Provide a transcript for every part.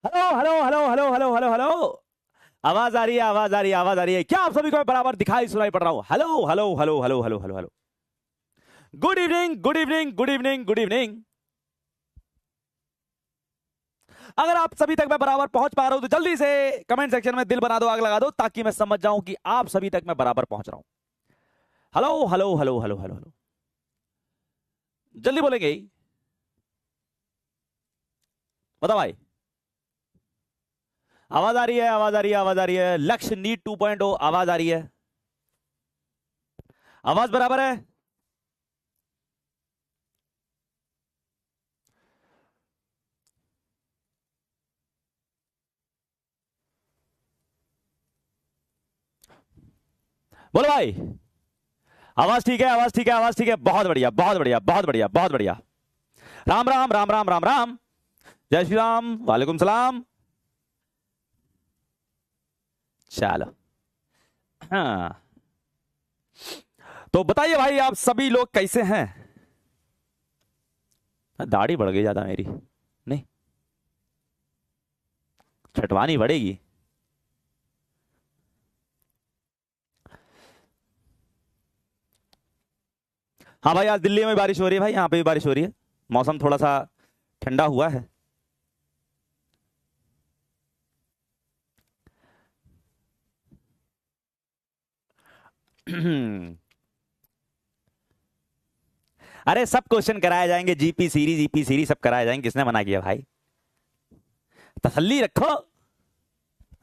Hello hello hello hello hello hello hello. आवाज आ रही है, आवाज आ रही है, आवाज आ रही है क्या? आप सभी को मैं बराबर दिखाई सुनाई पड़ रहा हूं? Hello hello hello hello hello hello hello. Good evening, good evening, good evening, good evening. अगर आप सभी तक मैं बराबर पहुंच पा रहा हूं तो जल्दी से कमेंट सेक्शन में दिल बना दो, आग लगा दो, ताकि मैं समझ जाऊं कि आप सभी तक मैं बराबर पहुंच रहा हूं। Hello hello hello hello hello hello. जल्दी बोलेंगे? बताओ भाई। आवाज आ रही है, आवाज आ रही है, आवाज आ रही है। लक्ष्य नीट 2.0 आवाज आ रही है? आवाज बराबर है? बोलो भाई। आवाज ठीक है, आवाज ठीक है, आवाज ठीक है। बहुत बढ़िया, बहुत बढ़िया, बहुत बढ़िया, बहुत बढ़िया। राम राम राम राम राम राम। जय श्री राम, वालेकुम सलाम। चलो। हाँ, तो बताइए भाई, आप सभी लोग कैसे हैं? दाढ़ी बढ़ गई ज्यादा मेरी? नहीं, छटवानी बढ़ेगी। हाँ भाई, आज दिल्ली में बारिश हो रही है भाई, यहाँ पे भी बारिश हो रही है। मौसम थोड़ा सा ठंडा हुआ है। अरे सब क्वेश्चन कराए जाएंगे, जीपी सीरीज, ईपी सीरीज सब कराए जाएंगे, किसने मना किया भाई? तसल्ली रखो।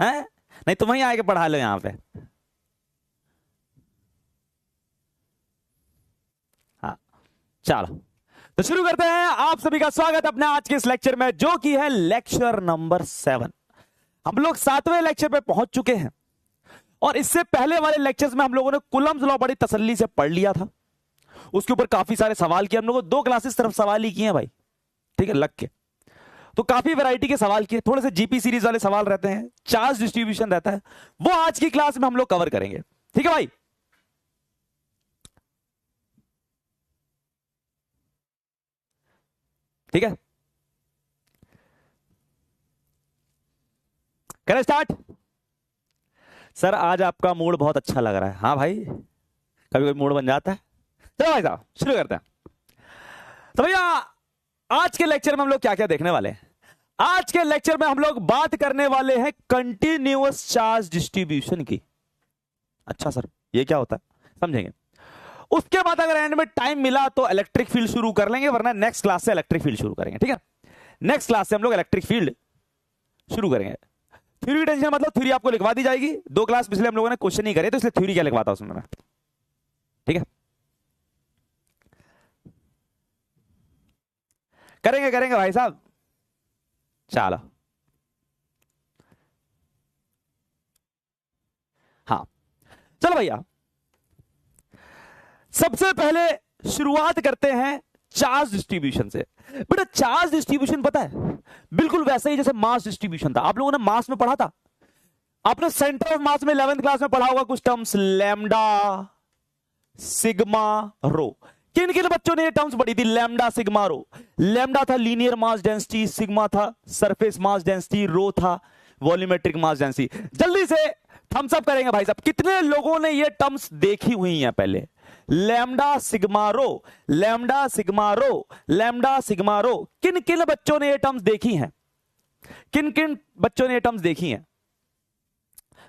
हैं? नहीं तुम ही आके पढ़ा लो यहाँ पे। हाँ, चलो तो शुरू करते हैं। आप सभी का स्वागत अपने आज के इस लेक्चर में, जो कि है लेक्चर नंबर 7। हम लोग 7वें लेक्चर पे पहुंच चुके हैं, और इससे पहले वाले लेक्चर्स में हम लोगों ने कुलम्स लॉ बड़ी तसल्ली से पढ़ लिया था। उसके ऊपर काफी सारे सवाल किए हम लोगों, 2 क्लासेस तरफ सवाल ही किए हैं भाई, ठीक है, लग के। तो काफी वैरायटी के सवाल किए, थोड़े से जीपी सीरीज वाले सवाल रहते हैं, चार्ज डिस्ट्रीब्यूशन रहता है, वो आज की क्लास में हम लोग कवर करेंगे, ठीक है भाई? ठीक है, करें स्टार्ट? सर आज आपका मूड बहुत अच्छा लग रहा है। हाँ भाई, कभी कभी मूड बन जाता है। चलो भाई साहब शुरू करते हैं। तो भैया, आज के लेक्चर में हम लोग क्या क्या देखने वाले हैं? आज के लेक्चर में हम लोग बात करने वाले हैं कंटिन्यूअस चार्ज डिस्ट्रीब्यूशन की। अच्छा सर, ये क्या होता है, समझेंगे। उसके बाद अगर एंड में टाइम मिला तो इलेक्ट्रिक फील्ड शुरू कर लेंगे, वरना नेक्स्ट क्लास से इलेक्ट्रिक फील्ड शुरू करेंगे, ठीक है? नेक्स्ट क्लास से हम लोग इलेक्ट्रिक फील्ड शुरू करेंगे। थ्योरी टेंशन मतलब थ्योरी आपको लिखवा दी जाएगी। 2 क्लास पिछले हम लोगों ने क्वेश्चन नहीं करे, तो इसलिए थ्योरी क्या लिखवाता उसमें मैं, ठीक है? करेंगे करेंगे भाई साहब। चलो, हाँ, चलो भैया, सबसे पहले शुरुआत करते हैं चार्ज डिस्ट्रीब्यूशन से। बेटा चार्ज डिस्ट्रीब्यूशन पता है, बिल्कुल वैसे ही जैसे मास डिस्ट्रीब्यूशन था। आप लोगों ने मास में पढ़ा था, आपने सेंटर ऑफ मास में 11th क्लास में पढ़ा होगा कुछ टर्म्स, लैम्डा, सिग्मा, रो। किन किन बच्चों ने ये टर्म्स पढ़ी थी? लैम्डा, सिग्मा, रो। लैम्डा था लीनियर मास डेंसिटी, सिग्मा था सरफेस मास डेंसिटी, रो था वॉल्यूमेट्रिक मास डेंसिटी। जल्दी से थम्स अप करेंगे भाई साहब, कितने लोगों ने ये टर्म्स देखी हुई हैं पहले? लैम्डा सिग्मा रो, लैम्डा सिग्मा रो, लैम्डा सिग्मा रो। किन किन बच्चों ने ये टर्म्स देखी हैं? किन किन बच्चों ने ये टर्म्स देखी हैं?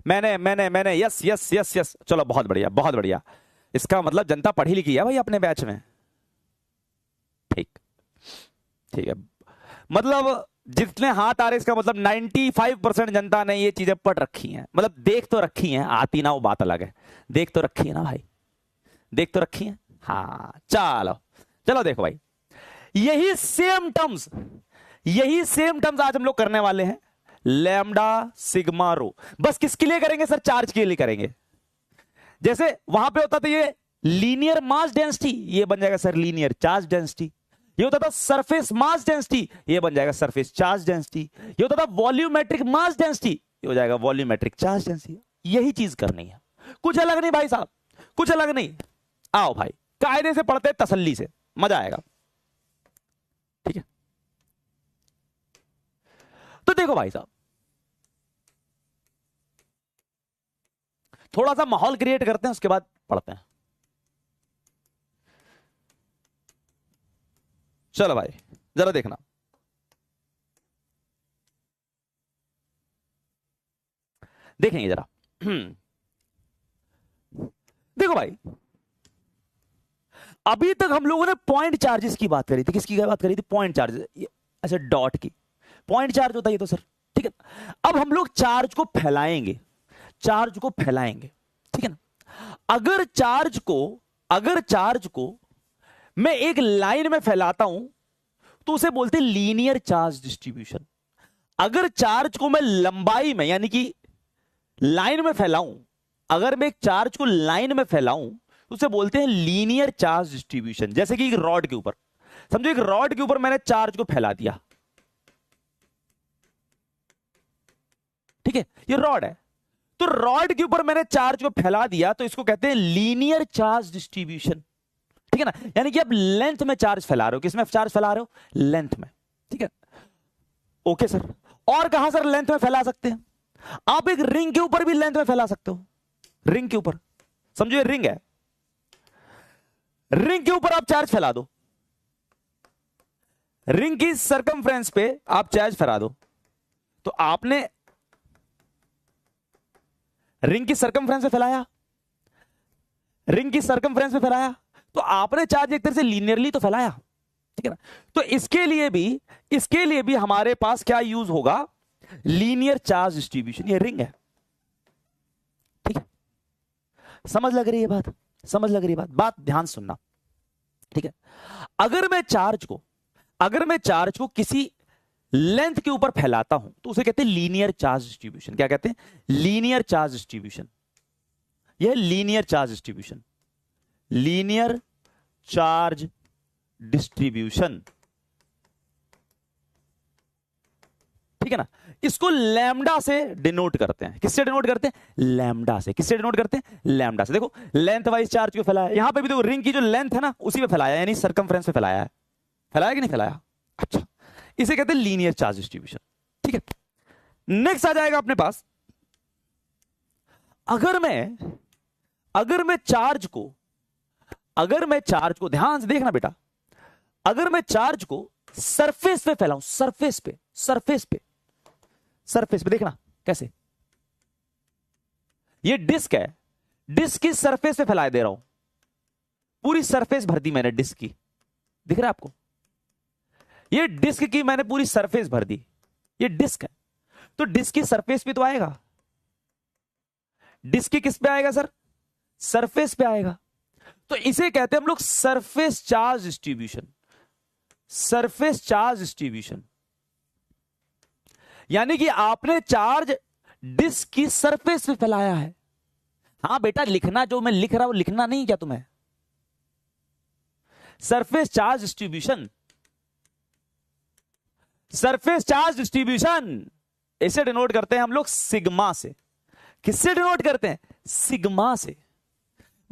मैंने यस यस यस यस, चलो बहुत बढ़िया, बहुत बढ़िया। इसका मतलब जनता पढ़ी लिखी है भाई अपने बैच में, ठीक, ठीक है। मतलब जितने हाथ आ रहे, इसका मतलब 95% जनता ने ये चीजें पढ़ रखी हैं, मतलब देख तो रखी हैं, आती ना वो बात अलग है। देख तो रखी है ना भाई, देख तो रखी है। हाँ चलो, चलो देखो भाई, यही सेम टर्म्स, यही सेम टर्म्स आज हम लोग करने वाले हैं। लैम्डा सिग्मा रो, बस किसके लिए करेंगे सर? चार्ज के लिए करेंगे। जैसे वहां पे होता था ये लीनियर मास डेंसिटी, ये बन जाएगा सर लीनियर चार्ज डेंसिटी। ये होता था सरफेस मास डेंसिटी, ये बन जाएगा सरफेस चार्ज डेंसिटी। ये होता था वॉल्यूमेट्रिक मास डेंसिटी, ये हो जाएगा वॉल्यूमेट्रिक चार्ज डेंसिटी। यही चीज करनी है, कुछ अलग नहीं भाई साहब, कुछ अलग नहीं। आओ भाई, कायदे से पढ़ते तसल्ली से, मजा आएगा, ठीक है? तो देखो भाई साहब, थोड़ा सा माहौल क्रिएट करते हैं, उसके बाद पढ़ते हैं। चलो भाई जरा देखना, देखेंगे जरा। देखो भाई, अभी तक हम लोगों ने पॉइंट चार्जेस की बात करी थी। किसकी बात करी थी? Point charges. अच्छा, डॉट की पॉइंट चार्ज होता है ये तो सर, ठीक है। अब हम लोग चार्ज को फैलाएंगे, चार्ज को फैलाएंगे, ठीक है ना। अगर चार्ज को मैं एक लाइन में फैलाता हूं तो उसे बोलते हैं लीनियर चार्ज डिस्ट्रीब्यूशन। अगर चार्ज को मैं लंबाई में यानी कि लाइन में फैलाऊं, अगर मैं एक चार्ज को लाइन में फैलाऊं तो उसे बोलते हैं लीनियर चार्ज डिस्ट्रीब्यूशन। जैसे कि एक रॉड के ऊपर, समझो एक रॉड के ऊपर मैंने चार्ज को फैला दिया, ठीक है, ये रॉड है, तो रॉड के ऊपर मैंने चार्ज को फैला दिया तो इसको कहते हैं लीनियर चार्ज डिस्ट्रीब्यूशन, ठीक है ना। यानी कि आप लेंथ में चार्ज फैला रहे हो। किसमें चार्ज फैला रहे हो? लेंथ में, ठीक है। ओके सर, और कहां सर लेंथ में फैला सकते हैं? आप एक रिंग के ऊपर भी लेंथ में फैला सकते हो। रिंग के ऊपर, समझो ये रिंग है, रिंग के ऊपर आप चार्ज फैला दो, रिंग की सरकमफ्रेंस पे आप चार्ज फैला दो, तो आपने रिंग की सरकमफ्रेंस पे फैलाया, रिंग की सरकमफ्रेंस पे फैलाया, तो आपने चार्ज एक तरह से लीनियरली तो फैलाया, ठीक है ना। तो इसके लिए भी हमारे पास क्या यूज होगा? Linear charge distribution. ये रिंग है, ठीक है। समझ लग रही है बात? समझ लग रही है बात ध्यान सुनना, ठीक है। अगर मैं चार्ज को किसी लेंथ के ऊपर फैलाता हूं तो उसे कहते हैं लीनियर चार्ज डिस्ट्रीब्यूशन। क्या कहते हैं? Linear charge distribution. यह linear charge distribution, linear charge distribution, ठीक है ना। इसको लैम्डा से डिनोट करते हैं। किससे डिनोट करते हैं? लैम्डा से। किससे डिनोट करते हैं? लैम्डा से। देखो लेंथ वाइज चार्ज को फैलाया, यहां पे भी देखो रिंग की जो लेंथ है ना उसी पे फैलाया, यानी सरकमफ्रेंस पे फैलाया है। फैलाया कि नहीं फैलाया? अच्छा, इसे कहते हैं लीनियर चार्ज डिस्ट्रीब्यूशन, ठीक है। नेक्स्ट आ जाएगा अपने पास, अगर मैं चार्ज को ध्यान से देखना बेटा, अगर मैं चार्ज को सरफेस पे फैलाऊं, सरफेस पे देखना कैसे, ये डिस्क है, डिस्क की सरफेस पे फैला दे रहा हूं, पूरी सरफेस भर दी मैंने डिस्क की, दिख रहा है आपको? ये डिस्क की मैंने पूरी सरफेस भर दी, ये डिस्क है, तो डिस्क की सरफेस पे तो आएगा, डिस्क की किस पे आएगा सर? सरफेस पे आएगा। तो इसे कहते हैं हम लोग surface charge distribution. Surface charge distribution यानी कि आपने चार्ज डिस्क की सरफेस पे फैलाया है। हां बेटा, लिखना जो मैं लिख रहा हूं लिखना नहीं क्या तुम्हें? Surface charge distribution, surface charge distribution इसे डिनोट करते हैं हम लोग सिग्मा से। किससे डिनोट करते हैं? सिग्मा से।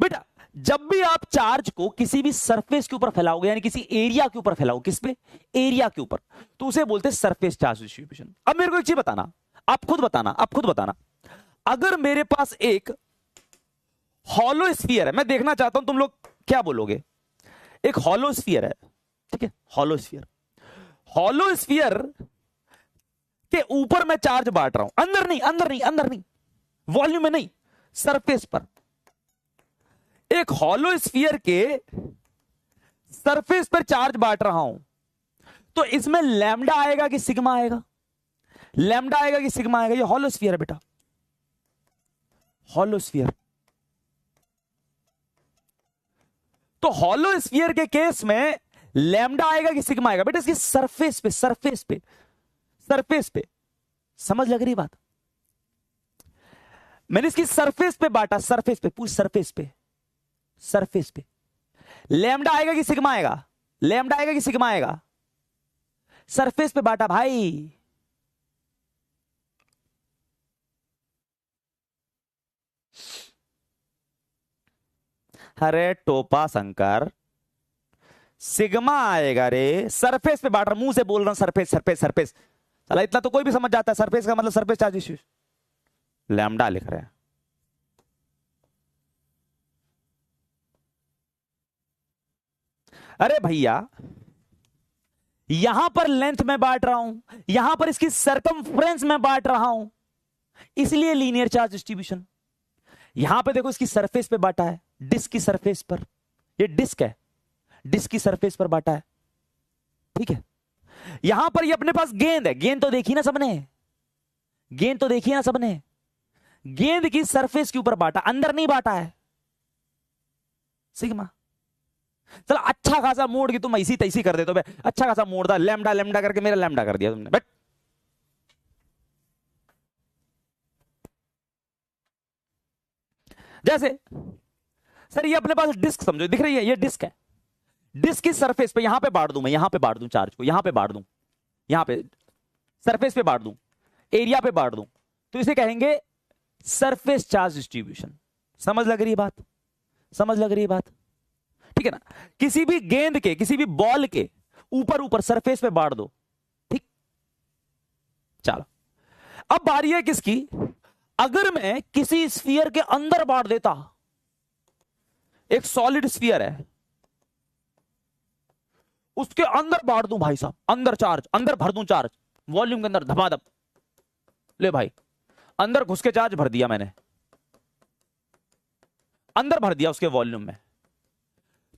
बेटा जब भी आप चार्ज को किसी भी सरफेस के ऊपर फैलाओगे, यानी किसी एरिया के ऊपर फैलाओगे, किस पे? एरिया के ऊपर, तो उसे बोलते हैं सरफेस चार्ज डिस्ट्रीब्यूशन। अब मेरे को एक चीज बताना, आप खुद बताना, अगर मेरे पास एक हॉलो स्फीयर है, मैं देखना चाहता हूं तुम लोग क्या बोलोगे। एक हॉलो स्फीयर है, ठीक है, हॉलो स्फीयर के ऊपर मैं चार्ज बांट रहा हूं, अंदर नहीं, वॉल्यूम में नहीं, सरफेस पर। एक हॉलो स्फीयर के सरफेस पर चार्ज बांट रहा हूं, तो इसमें लैम्डा आएगा कि सिग्मा आएगा? लैम्डा आएगा कि सिग्मा आएगा? ये हॉलो स्फीयर है बेटा, हॉलो स्फीयर। तो हॉलो स्फीयर के केस में लैम्डा आएगा कि सिग्मा आएगा? बेटा इसकी सरफेस पे समझ लग रही बात? मैंने इसकी सरफेस पे बांटा, सरफेस पे, पूरी सरफेस पे लैम्डा आएगा कि सिग्मा आएगा? लैम्डा आएगा कि सिग्मा आएगा? सरफेस पे बांटा भाई। अरे टोपा शंकर, सिग्मा आएगा रे, सरफेस पे बांट रहा, मुंह से बोल रहा हूं सरफेस। अला इतना तो कोई भी समझ जाता है, सरफेस का मतलब सरफेस चार्ज डिस्ट्रीब्यूशन। लैम्डा लिख रहे हैं। अरे भैया यहां पर लेंथ में बांट रहा हूं, यहां पर इसकी सरकमफ्रेंस में बांट रहा हूं, इसलिए लीनियर चार्ज डिस्ट्रीब्यूशन। यहां पे देखो इसकी सरफेस पे बांटा है, डिस्क की सरफेस पर, ये डिस्क है, डिस्क की सरफेस पर बांटा है, ठीक है। यहां पर ये अपने पास गेंद है, गेंद तो देखी ना सबने, गेंद तो देखी ना सबने, गेंद की सरफेस के ऊपर बांटा, अंदर नहीं बांटा है, सिग्मा। चलो अच्छा खासा मोड़ की तुम ऐसी तैसी कर देते हो, अच्छा खासा मोड़ था, लैम्डा लैम्डा करके मेरा लैम्डा कर दिया तुमने, बट जैसे सर ये अपने पास डिस्क समझो, दिख रही है, ये डिस्क है, डिस्क की सरफेस पे यहां पे बांट दूं, मैं यहां पे बांट दूं चार्ज को, यहां पे बांट दूं, यहां पे सरफेस पे बांट दूं, एरिया पे बांट दूं, तो इसे कहेंगे सरफेस चार्ज डिस्ट्रीब्यूशन। समझ लग रही है बात, समझ लग रही है बात, ठीक है ना। किसी भी गेंद के, किसी भी बॉल के ऊपर ऊपर सरफेस पे बांट दो, ठीक। चलो अब बारी है किसकी, अगर मैं किसी स्फीयर के अंदर बांट देता, एक सॉलिड स्फीयर है, उसके अंदर बांट दूं भाई साहब, अंदर चार्ज, अंदर भर दूं चार्ज, वॉल्यूम के अंदर धमाधम, ले भाई अंदर घुस के चार्ज भर दिया मैंने, अंदर भर दिया उसके वॉल्यूम में,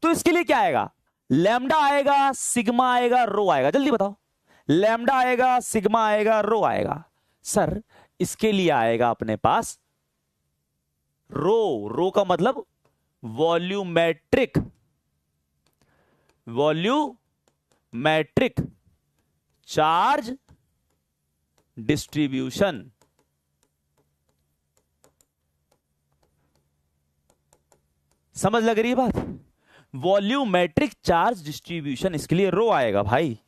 तो इसके लिए क्या आएगा, लैम्डा आएगा, सिग्मा आएगा, रो आएगा, जल्दी बताओ, लैम्डा आएगा, सिग्मा आएगा, रो आएगा। सर इसके लिए आएगा अपने पास रो, रो का मतलब वॉल्यूमेट्रिक, वॉल्यूमेट्रिक चार्ज डिस्ट्रीब्यूशन। समझ लग रही है बात, वॉल्यूमेट्रिक चार्ज डिस्ट्रीब्यूशन, इसके लिए रो आएगा भाई,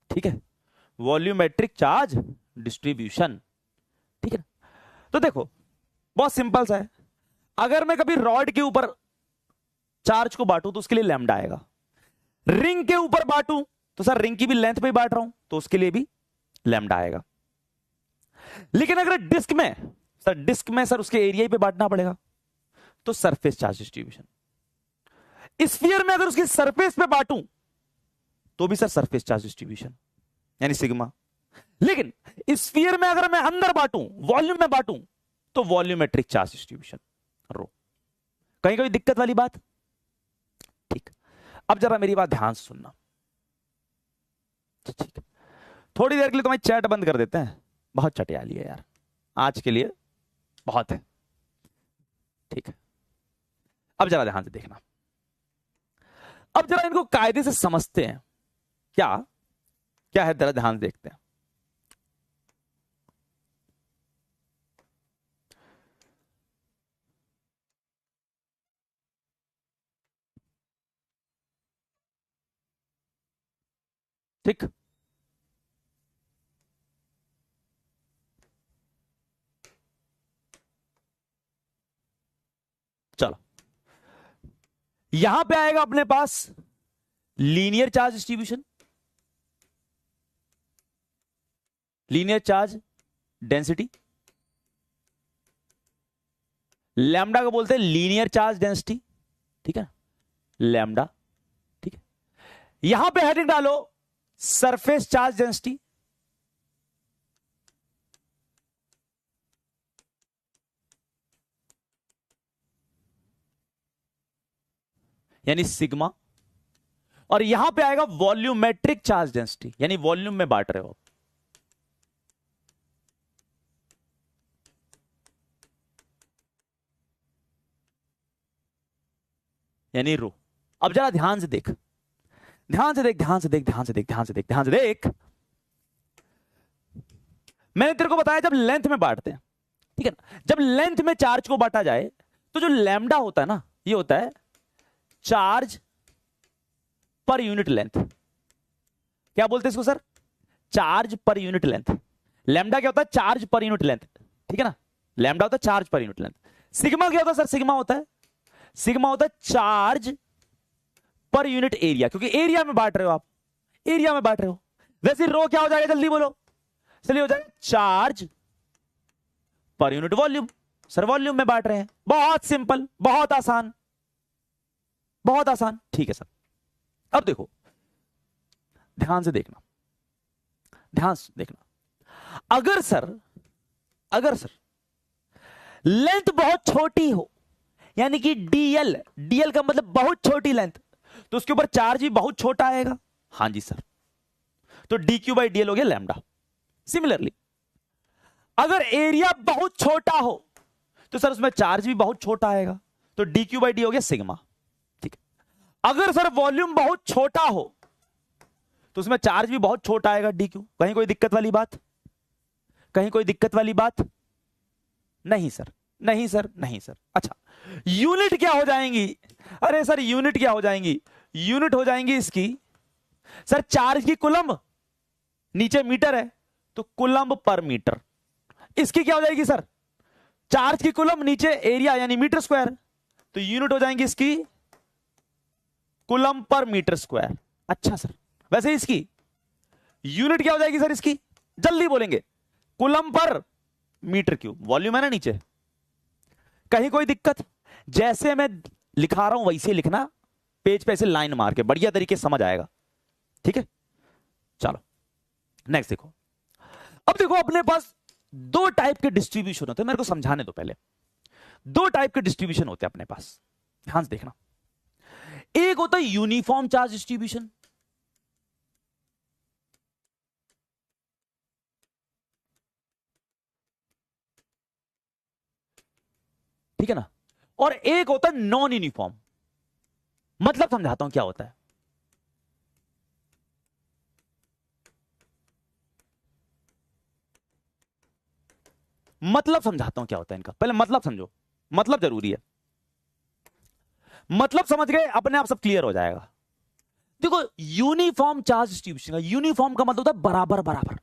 ठीक है, वॉल्यूमेट्रिक चार्ज डिस्ट्रीब्यूशन, ठीक है। तो देखो बहुत सिंपल सा है, अगर मैं कभी रॉड के ऊपर चार्ज को बांटूं तो उसके लिए लैम्डा आएगा, रिंग के ऊपर बांटूं तो सर रिंग की भी लेंथ पे ही बांट रहा हूं तो उसके लिए भी लैम्डा आएगा। लेकिन अगर डिस्क में, सर डिस्क में सर उसके एरिया पे बांटना पड़ेगा तो सरफेस चार्ज डिस्ट्रीब्यूशन। स्फीयर में अगर उसकी सरफेस पे बांटूं तो भी सर सरफेस चार्ज डिस्ट्रीब्यूशन यानी सिग्मा। लेकिन स्फीयर में अगर मैं अंदर बांटूं, वॉल्यूम में बांटूं तो वॉल्यूमेट्रिक चार्ज डिस्ट्रीब्यूशन, रो। कहीं कोई दिक्कत वाली बात, ठीक। अब जरा मेरी बात ध्यान से सुनना, ठीक है। थोड़ी देर के लिए तुम्हें चैट बंद कर देते हैं, बहुत चटियाली है यार, आज के लिए बहुत है, ठीक है। अब जरा ध्यान से देखना, अब जरा इनको कायदे से समझते हैं, क्या क्या है, जरा ध्यान से देखते हैं। ठीक, चलो यहां पे आएगा अपने पास linear charge distribution, linear charge density, lambda को बोलते हैं लीनियर चार्ज डेंसिटी, ठीक है, लैम्डा, ठीक है। यहां पे हेडिंग डालो सरफेस चार्ज डेंसिटी, यानी सिग्मा, और यहां पे आएगा वॉल्यूमेट्रिक चार्ज डेंसिटी, यानी वॉल्यूम में बांट रहे हो, यानी रो। अब जरा ध्यान से देख, ध्यान से देख, ध्यान से देख, ध्यान से देख, ध्यान से देख, ध्यान से देख। मैंने तेरे को बताया जब लेंथ में बांटते हैं, ठीक है ना, जब लेंथ में चार्ज को बांटा जाए तो जो लैम्डा होता है ना, ये होता है चार्ज पर यूनिट लेंथ। क्या बोलते हैं इसको sir, charge per unit length. Lambda क्या होता है, चार्ज पर यूनिट लेंथ, ठीक है ना, लैम्डा होता है charge per unit length. Sigma क्या होता है सर, सिग्मा होता है, सिग्मा होता है चार्ज पर यूनिट एरिया, क्योंकि एरिया में बांट रहे हो आप, एरिया में बांट रहे हो। वैसे रो क्या हो जाएगा, जल्दी बोलो। चलिए हो जाएगा charge per unit volume. Sir volume में बांट रहे हैं, बहुत सिंपल, बहुत आसान, बहुत आसान। ठीक है सर, अब देखो ध्यान से देखना, ध्यान से देखना। अगर सर लेंथ बहुत छोटी हो, यानी कि डीएल, डीएल का मतलब बहुत छोटी लेंथ, तो उसके ऊपर चार्ज भी बहुत छोटा आएगा। हां जी सर, तो dq बाई डीएल हो गया लैम्डा। सिमिलरली अगर एरिया बहुत छोटा हो तो सर उसमें चार्ज भी बहुत छोटा आएगा, तो dq बाई डी हो गया सिग्मा। ठीक है, अगर सर वॉल्यूम बहुत छोटा हो तो उसमें चार्ज भी बहुत छोटा आएगा dq। कहीं कोई दिक्कत वाली बात, कहीं कोई दिक्कत वाली बात? नहीं सर, नहीं सर, नहीं सर। अच्छा, यूनिट क्या हो जाएंगी? अरे सर यूनिट क्या हो जाएंगी? यूनिट हो जाएंगी इसकी सर चार्ज की कुलम्ब, नीचे मीटर है तो कुलम्ब पर मीटर। इसकी क्या हो जाएगी सर? चार्ज की कुलम्ब, नीचे एरिया यानी मीटर स्क्वायर, तो यूनिट हो जाएंगी इसकी कुलम्ब पर मीटर स्क्वायर। अच्छा सर, वैसे इसकी यूनिट क्या हो जाएगी सर? इसकी जल्दी बोलेंगे, कुलम्ब पर मीटर क्यूब। वॉल्यूम है ना नीचे, कहीं कोई दिक्कत? जैसे मैं लिखा रहा हूं वैसे लिखना, पेज पे ऐसे लाइन मार के, बढ़िया तरीके से समझ आएगा। ठीक है, चलो नेक्स्ट देखो। अब देखो अपने पास दो टाइप के डिस्ट्रीब्यूशन होते हैं, मेरे को समझाने दो पहले। दो टाइप के डिस्ट्रीब्यूशन होते हैं अपने पास, ध्यान से देखना। एक होता है यूनिफॉर्म चार्ज डिस्ट्रीब्यूशन, ठीक है ना, और एक होता है नॉन यूनिफॉर्म। मतलब समझाता हूं क्या होता है। मतलब समझाता हूं क्या होता है इनका, पहले मतलब समझो, मतलब जरूरी है। मतलब समझ गए, अपने आप सब क्लियर हो जाएगा। देखो यूनिफॉर्म चार्ज डिस्ट्रीब्यूशन का, यूनिफॉर्म का मतलब होता है बराबर बराबर,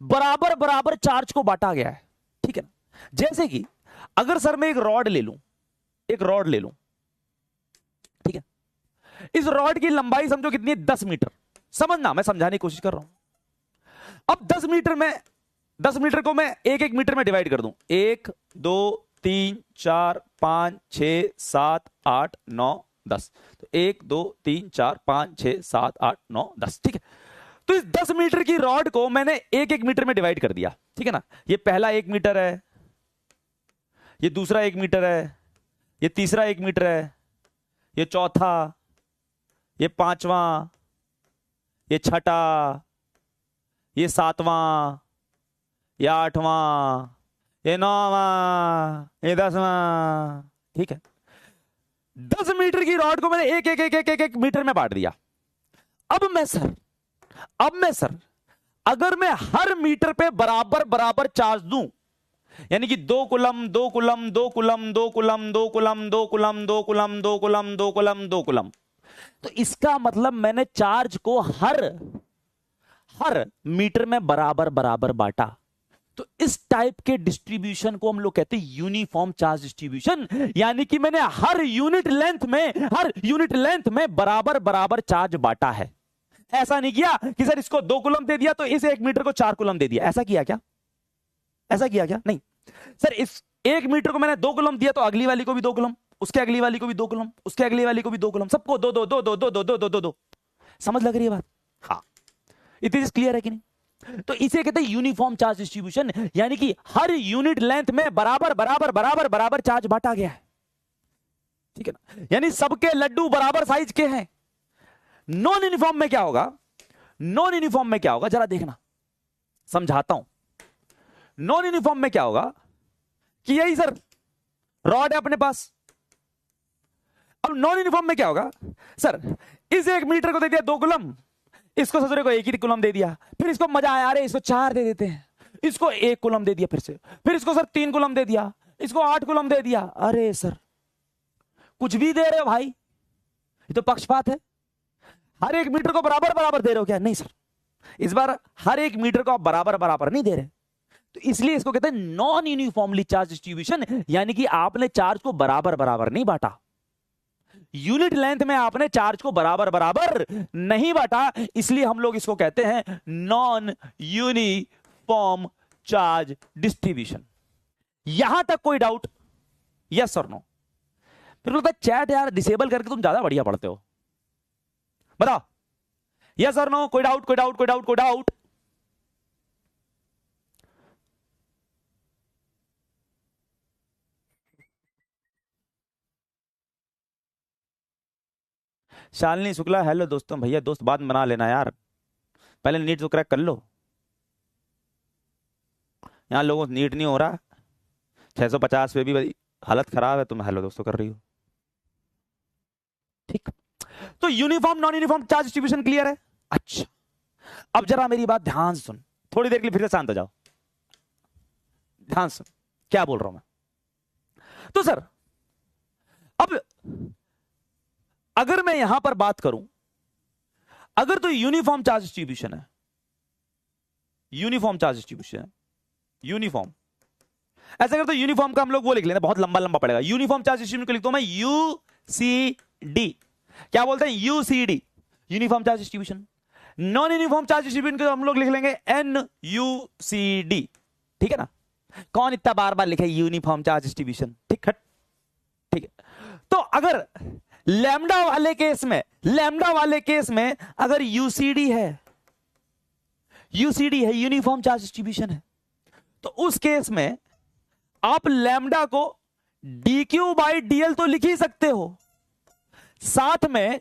बराबर बराबर चार्ज को बांटा गया है। ठीक है ना, जैसे कि अगर सर मैं एक रॉड ले लूं, एक रॉड ले लूं, ठीक है, इस रॉड की लंबाई समझो कितनी है? 10 मीटर। समझना, मैं समझाने की कोशिश कर रहा हूं। अब 10 मीटर में, 10 मीटर को मैं एक एक मीटर में डिवाइड कर दूं, 1 2 3 4 5 6 7 8 9 10, तो 1 2 3 4 5 6 7 8 9 10। ठीक है, तो इस 10 मीटर की रॉड को मैंने एक एक मीटर में डिवाइड कर दिया। ठीक है ना, ये पहला 1 मीटर है, ये दूसरा 1 मीटर है, ये तीसरा 1 मीटर है, ये चौथा, ये पांचवा, ये छठा, ये सातवां, ये आठवां, ये नौवां, ये 10वां। ठीक है, 10 मीटर की रॉड को मैंने एक एक एक एक एक, एक मीटर में बांट दिया। अब मैं सर अगर मैं हर मीटर पे बराबर बराबर चार्ज दूं, यानी कि 2 coulomb 2 coulomb 2 coulomb 2 coulomb 2 coulomb 2 coulomb 2 coulomb 2 coulomb 2 coulomb 2 coulomb, तो इसका मतलब मैंने चार्ज को हर मीटर में बराबर बराबर बांटा। तो इस टाइप के डिस्ट्रीब्यूशन को हम लोग कहते हैं यूनिफॉर्म चार्ज डिस्ट्रीब्यूशन, यानी कि मैंने हर यूनिट लेंथ में बराबर बराबर चार्ज बांटा है। ऐसा नहीं किया कि सर इसको 2 कुलम दे दिया तो इस 1 मीटर को 4 कुलम दे दिया। ऐसा किया क्या? ऐसा किया क्या? नहीं सर, इस 1 मीटर को मैंने 2 कुलम दिया तो अगली वाली को भी 2 कुलम, उसके अगली वाली को भी 2 कुलम, उसके अगली वाली को भी 2 कुलम, सबको 2 2 2 2 2 2 2 2 2 2। समझ लग रही है बात? हाँ, इतनी क्लियर है कि नहीं? तो इसे कहते हैं यूनिफॉर्म चार्ज डिस्ट्रीब्यूशन, यानी कि हर यूनिट लेंथ में बराबर बराबर बराबर बराबर चार्ज बांटा गया है। ठीक है ना, यानी सबके लड्डू बराबर साइज के हैं। नॉन यूनिफॉर्म में क्या होगा? नॉन यूनिफॉर्म में क्या होगा जरा देखना, समझाता हूं। नॉन यूनिफॉर्म में क्या होगा कि यही सर रॉड है अपने पास। अब नॉन यूनिफॉर्म में क्या होगा? सर इस 1 मीटर को दे दिया 2 कुलम, इसको ससुरे को 1 ही कुलम दे दिया, फिर इसको मजा आया, अरे इसको 4 दे देते हैं, इसको 1 कुलम दे दिया, फिर इसको सर 3 कुलम दे दिया, इसको 8 कुलम दे दिया। अरे सर कुछ भी दे रहे हो भाई, ये तो पक्षपात है। हर 1 मीटर को बराबर बराबर दे रहे हो क्या? नहीं सर, इस बार हर 1 मीटर को आप बराबर बराबर नहीं दे रहे, तो इसलिए इसको कहते हैं नॉन यूनिफॉर्मली चार्ज डिस्ट्रीब्यूशन, यानी कि आपने चार्ज को बराबर बराबर नहीं बांटा। यूनिट लेंथ में आपने चार्ज को बराबर बराबर नहीं बांटा, इसलिए हम लोग इसको कहते हैं नॉन यूनिफॉर्म चार्ज डिस्ट्रीब्यूशन। यहां तक कोई डाउट? यस और नो? फिर बोलता है चैट यार डिसेबल करके तुम ज्यादा बढ़िया पढ़ते हो, बताओ यस और नो? कोई डाउट, कोई डाउट, कोई डाउट, कोई डाउट? शालिनी शुक्ला हेलो दोस्तों, भैया दोस्त बाद में बना लेना यार, पहले नीट तो क्रैक कर लो। यहां लोगों से नीट नहीं हो रहा, 650 पे भी हालत खराब है, तुम हेलो दोस्तों कर रही हो। ठीक, तो uniform non uniform charge distribution clear है? अच्छा, अब जरा मेरी बात ध्यान से सुन, थोड़ी देर के लिए फिर से शांत हो जाओ, ध्यान से क्या बोल रहा हूं मैं। तो सर अब अगर मैं यहां पर बात करूं, अगर तो यूनिफॉर्म चार्ज डिस्ट्रीब्यूशन है, यूनिफॉर्म चार्ज डिस्ट्रीब्यूशन है, यूनिफॉर्म, ऐसा अगर तो यूनिफॉर्म का हम लोग वो लिख लेते, बहुत लंबा लंबा पड़ेगा, यूनिफॉर्म चार्ज डिस्ट्रीब्यूशन को लिखता हूं मैं यूसीडी। क्या बोलते हैं? UCD, uniform charge distribution. Non uniform charge distribution को हम लोग लिख लेंगे एनयूसीडी। ठीक है ना? कौन इतना बार बार लिखे यूनिफॉर्म चार्ज डिस्ट्रीब्यूशन? ठीक है, ठीक है। तो अगर लैम्डा वाले केस में, लैम्डा वाले केस में अगर यूसीडी है, यूसीडी है, यूनिफॉर्म चार्ज डिस्ट्रीब्यूशन है, तो उस केस में आप लैम्डा को dq बाई dl तो लिख ही सकते हो, साथ में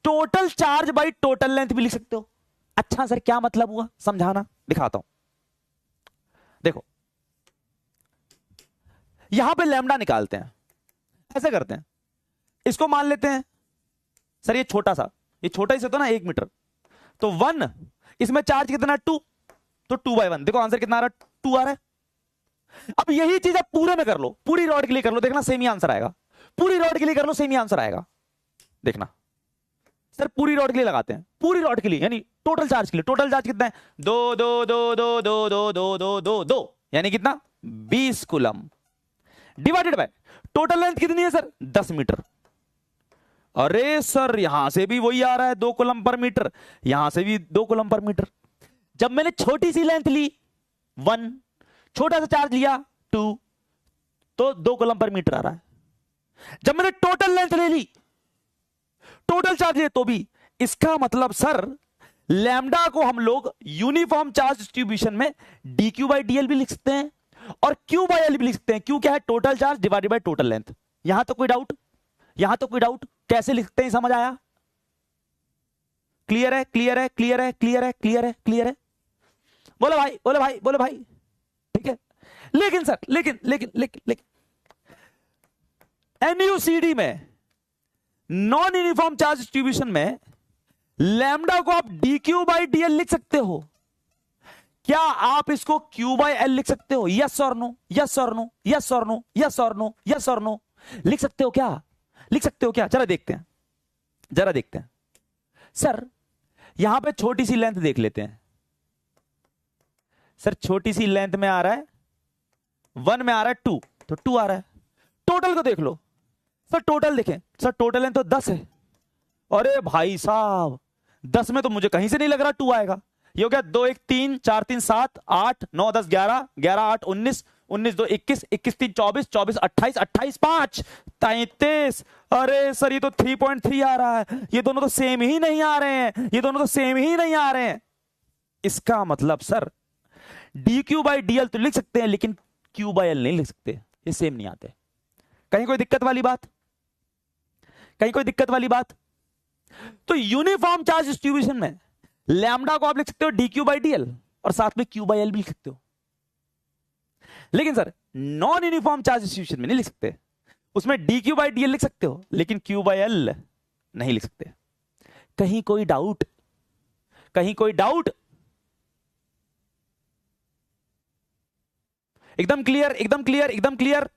total charge by total length भी लिख सकते हो। अच्छा सर क्या मतलब हुआ, समझाना, दिखाता हूं। देखो यहां पे लैम्डा निकालते हैं, ऐसे करते हैं, इसको मान लेते हैं सर ये छोटा सा, ये छोटा ही से तो ना 1 मीटर, तो 1, इसमें चार्ज कितना 2, तो 2/1, देखो आंसर कितना आ रहा है, 2 आ रहा है। अब यही चीज आप पूरे में कर लो, पूरी रॉड के लिए कर लो, देखना सेम ही आंसर आएगा, पूरी रॉड के लिए कर लो सेम ही आंसर आएगा, देखना। सर पूरी रॉड के लिए लगाते हैं, पूरी रॉड के लिए यानी टोटल चार्ज के लिए, टोटल चार्ज कितना है 2 2 2 2 2 2 2 2 2 2 यानी कितना 20 coulomb, divided by total length कितनी है सर 10 मीटर। अरे सर यहां से भी वही आ रहा है 2 कूलम पर मीटर, यहां से भी 2 कूलम पर मीटर। जब मैंने छोटी सी लेंथ ली 1, छोटा सा चार्ज लिया 2, तो 2 कूलम पर मीटर आ रहा है। जब मैंने टोटल लेंथ ले ली, टोटल चार्ज लिया, तो भी। इसका मतलब सर लैम्डा को हम लोग यूनिफॉर्म चार्ज डिस्ट्रीब्यूशन में dq बाई dl भी लिख सकते हैं और q बाई l भी लिख सकते हैं। q क्या है? Total charge divided by total length. यहां तो कोई डाउट? यहां तो कोई डाउट? कैसे लिखते हैं समझ आया? क्लियर है? क्लियर है? क्लियर है? क्लियर है? क्लियर है? क्लियर है? बोलो भाई, बोलो भाई, बोलो भाई। ठीक है, लेकिन सर लेकिन लेकिन लेकिन लेकिन एनयूसीडी में, नॉन यूनिफॉर्म चार्ज डिस्ट्रीब्यूशन में, लैम्डा को आप dq बाई dl लिख सकते हो। क्या आप इसको q बाई l लिख सकते हो? यस और नो, यस और नो, यस और नो, यस और नो, यस और नो, लिख सकते हो क्या? लिख सकते हो क्या? जरा देखते हैं, जरा देखते हैं। सर यहां पे छोटी सी लेंथ देख लेते हैं। सर छोटी सी लेंथ में आ रहा है 1, में आ रहा है 2, तो 2 आ रहा है। टोटल को देख लो सर, टोटल देखें सर, टोटल लेंथ तो 10 है। अरे भाई साहब 10 में तो मुझे कहीं से नहीं लग रहा 2 आएगा। ये हो गया 2 1 3 4 3 7 8 9 10 11 11 8 19 19 2 21 21 3 24 24 28 28 5 33। अरे सर ये तो 3.3 आ रहा है। ये दोनों तो सेम ही नहीं आ रहे हैं, ये दोनों तो सेम ही नहीं आ रहे हैं। इसका मतलब सर dq बाई dl तो लिख सकते हैं, लेकिन q बाई l नहीं लिख सकते, ये सेम नहीं आते। कहीं कोई दिक्कत वाली बात? कहीं कोई दिक्कत वाली बात? तो यूनिफॉर्म चार्ज डिस्ट्रीब्यूशन में लैम्डा को आप लिख सकते हो dq बाई dl और साथ में q बाई l भी लिख सकते हो, लेकिन sir non uniform charge distribution में नहीं लिख सकते। उसमें dq बाई dl लिख सकते हो, लेकिन q बाई l नहीं लिख सकते। कहीं कोई डाउट? कहीं कोई डाउट? एकदम क्लियर, एकदम क्लियर, एकदम क्लियर।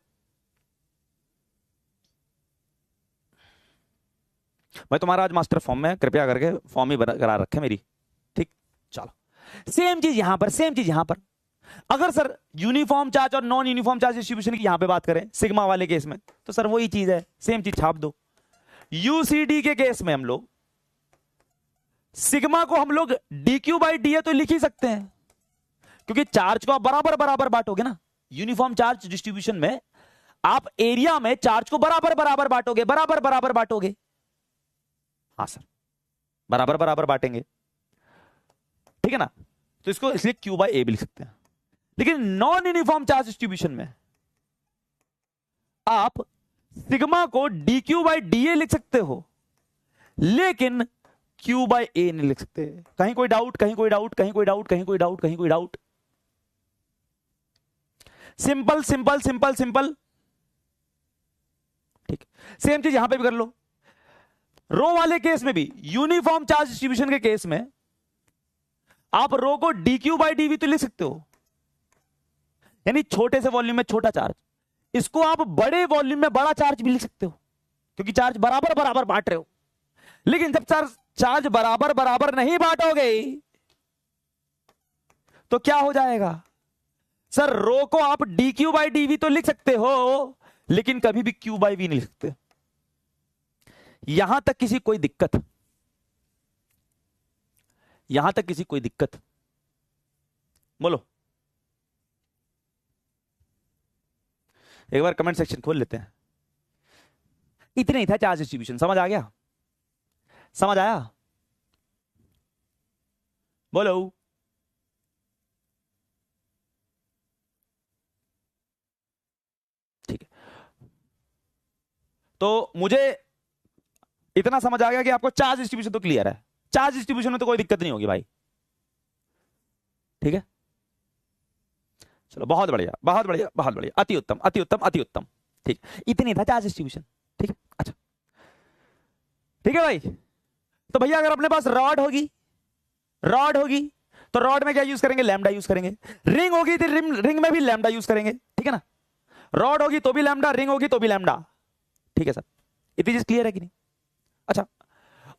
मैं तुम्हारा आज मास्टर फॉर्म में, कृपया करके फॉर्म ही करा रखे मेरी। ठीक, चलो सेम चीज यहां पर, सेम चीज यहां पर। अगर सर यूनिफॉर्म चार्ज और नॉन यूनिफॉर्म चार्ज डिस्ट्रीब्यूशन की यहां पे बात करें सिग्मा वाले केस में, तो सर वही चीज है, सेम चीज छाप दो। यूसीडी के केस में हम लोग सिग्मा को हम लोग dq बाई डी तो लिख ही सकते हैं, क्योंकि चार्ज को आप बराबर बराबर बांटोगे ना। यूनिफॉर्म चार्ज डिस्ट्रीब्यूशन में आप एरिया में चार्ज को बराबर बराबर बांटोगे, बराबर बराबर बांटोगे। हाँ सर, बराबर बराबर बांटेंगे, ठीक है ना। तो इसको इसलिए q बाई ए भी लिख सकते हैं। लेकिन नॉन यूनिफॉर्म चार्ज डिस्ट्रीब्यूशन में आप सिग्मा को dq बाई डी लिख सकते हो, लेकिन q बाई ए नहीं लिख सकते। कहीं कोई डाउट, कहीं कोई डाउट, कहीं कोई डाउट, कहीं कोई डाउट, कहीं कोई doubt. Simple simple simple simple, ठीक। सेम चीज यहां पे भी कर लो। रो वाले केस में भी, यूनिफॉर्म चार्ज डिस्ट्रीब्यूशन के केस में आप रो को dq बाई डी तो लिख सकते हो, यानी छोटे से वॉल्यूम में छोटा चार्ज। इसको आप बड़े वॉल्यूम में बड़ा चार्ज भी लिख सकते हो, क्योंकि चार्ज बराबर बराबर बांट रहे हो। लेकिन जब चार्ज बराबर बराबर नहीं बांटोगे तो क्या हो जाएगा सर? रो को आप dq बाई डी तो लिख सकते हो, लेकिन कभी भी q बाई वी नहीं लिख सकते। यहां तक किसी कोई दिक्कत? यहां तक किसी कोई दिक्कत? बोलो, एक बार कमेंट सेक्शन खोल लेते हैं। इतना ही था चार्ज डिस्ट्रीब्यूशन, समझ आ गया? समझ आया? बोलो। ठीक है, तो मुझे इतना समझ आ गया कि आपको चार्ज डिस्ट्रीब्यूशन तो क्लियर है। चार्ज डिस्ट्रीब्यूशन में तो कोई दिक्कत नहीं होगी भाई, ठीक है। चलो, बहुत बढ़िया बहुत बढ़िया बहुत बढ़िया, अति उत्तम अति उत्तम अति उत्तम। ठीक, इतनी था चार्ज डिस्ट्रीब्यूशन, ठीक है। अच्छा, ठीक है भाई। तो भैया अगर अपने पास रॉड होगी तो रॉड में क्या यूज करेंगे? लैम्डा यूज करेंगे। रिंग होगी तो रिंग में भी लैम्डा यूज करेंगे, ठीक है ना। रॉड होगी तो भी लैम्डा, रिंग होगी तो भी लैम्डा, ठीक है सर। इतनी चीज क्लियर है कि नहीं? अच्छा,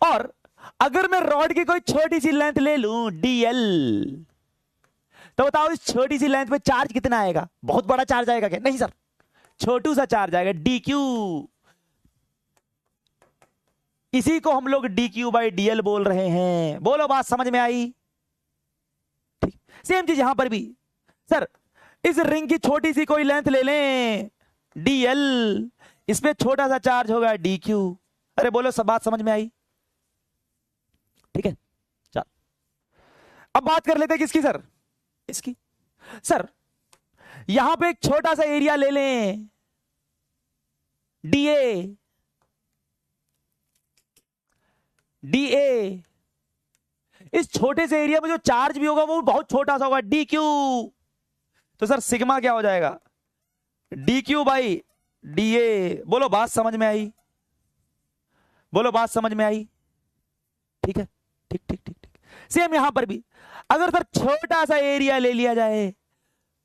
और अगर मैं रॉड की कोई छोटी सी लेंथ ले लूं dl, तो बताओ इस छोटी सी लेंथ पे चार्ज कितना आएगा? बहुत बड़ा चार्ज आएगा क्या? नहीं सर, छोटू सा चार्ज आएगा, dq। इसी को हम लोग dq बाई dl बोल रहे हैं। बोलो, बात समझ में आई? ठीक, सेम चीज यहां पर भी। सर, इस रिंग की छोटी सी कोई लेंथ ले लें dl, इसमें छोटा सा चार्ज होगा dq। अरे बोलो, सब बात समझ में आई? ठीक है, चल अब बात कर लेते हैं किसकी सर? इसकी। सर, यहां पे एक छोटा सा एरिया ले लें dA, इस छोटे से एरिया में जो चार्ज भी होगा वो बहुत छोटा सा होगा, dq। तो सर सिग्मा क्या हो जाएगा? dq by dA। बोलो, बात समझ में आई? बोलो, बात समझ में आई? ठीक है, ठीक ठीक ठीक ठीक। सेम यहां पर भी, अगर सर छोटा सा एरिया ले लिया जाए,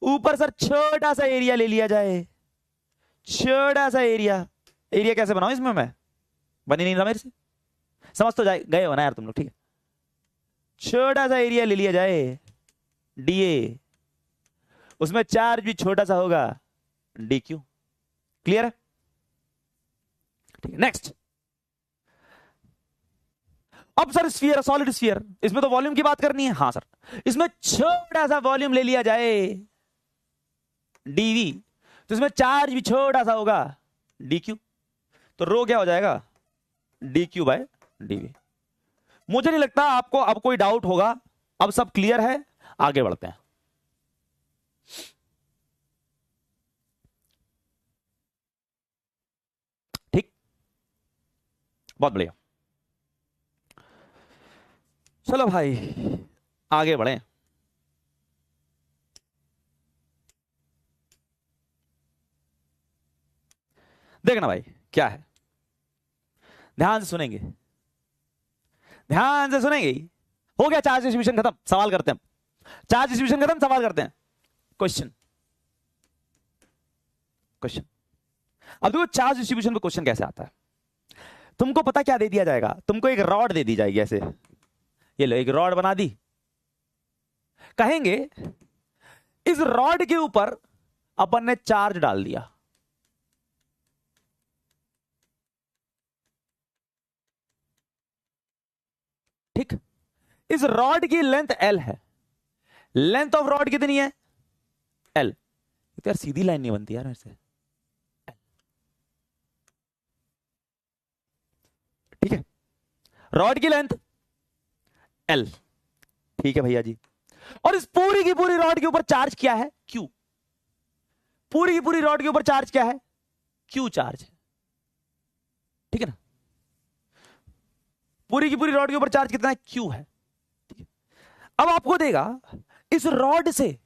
ऊपर सर छोटा सा एरिया ले लिया जाए, छोटा सा एरिया कैसे बनाऊं इसमें? मैं बनी नहीं रहा मेरे से, समझ तो गए हो ना यार तुम लोग, ठीक है। छोटा सा एरिया ले लिया जाए dA, उसमें चार्ज भी छोटा सा होगा dq। क्लियर है? ठीक है, नेक्स्ट। अब सर स्फीयर, सॉलिड स्फीयर, इसमें तो वॉल्यूम की बात करनी है। हाँ सर, इसमें छोटा सा वॉल्यूम ले लिया जाए dv, तो इसमें चार्ज भी छोटा सा होगा dq। तो रो क्या हो जाएगा? dq by dv। मुझे नहीं लगता आपको अब कोई डाउट होगा, अब सब क्लियर है। आगे बढ़ते हैं। ठीक, बहुत बढ़िया। चलो भाई आगे बढ़े। देखना भाई क्या है, ध्यान से सुनेंगे, ध्यान से सुनेंगे। हो गया चार्ज डिस्ट्रीब्यूशन खत्म, सवाल करते हैं। चार्ज डिस्ट्रीब्यूशन खत्म, सवाल करते हैं। क्वेश्चन अब देखो चार्ज डिस्ट्रीब्यूशन पे क्वेश्चन कैसे आता है। तुमको पता क्या दे दिया जाएगा? तुमको एक रॉड दे दी जाएगी ऐसे, ये लो एक रॉड बना दी, कहेंगे इस रॉड के ऊपर अपन ने चार्ज डाल दिया। ठीक। इस रॉड की लेंथ एल है, लेंथ ऑफ रॉड कितनी है? एल। तो यार सीधी लाइन नहीं बनती यार मेरे से। ठीक है, रॉड की लेंथ एल, ठीक है भैया जी। और इस पूरी की पूरी रॉड के ऊपर चार्ज क्या है? क्यू। पूरी की पूरी रॉड के ऊपर चार्ज क्या है? क्यू चार्ज है, ठीक है ना। पूरी की पूरी रॉड के ऊपर चार्ज कितना है? क्यू है, ठीक है। अब आपको देगा इस रॉड से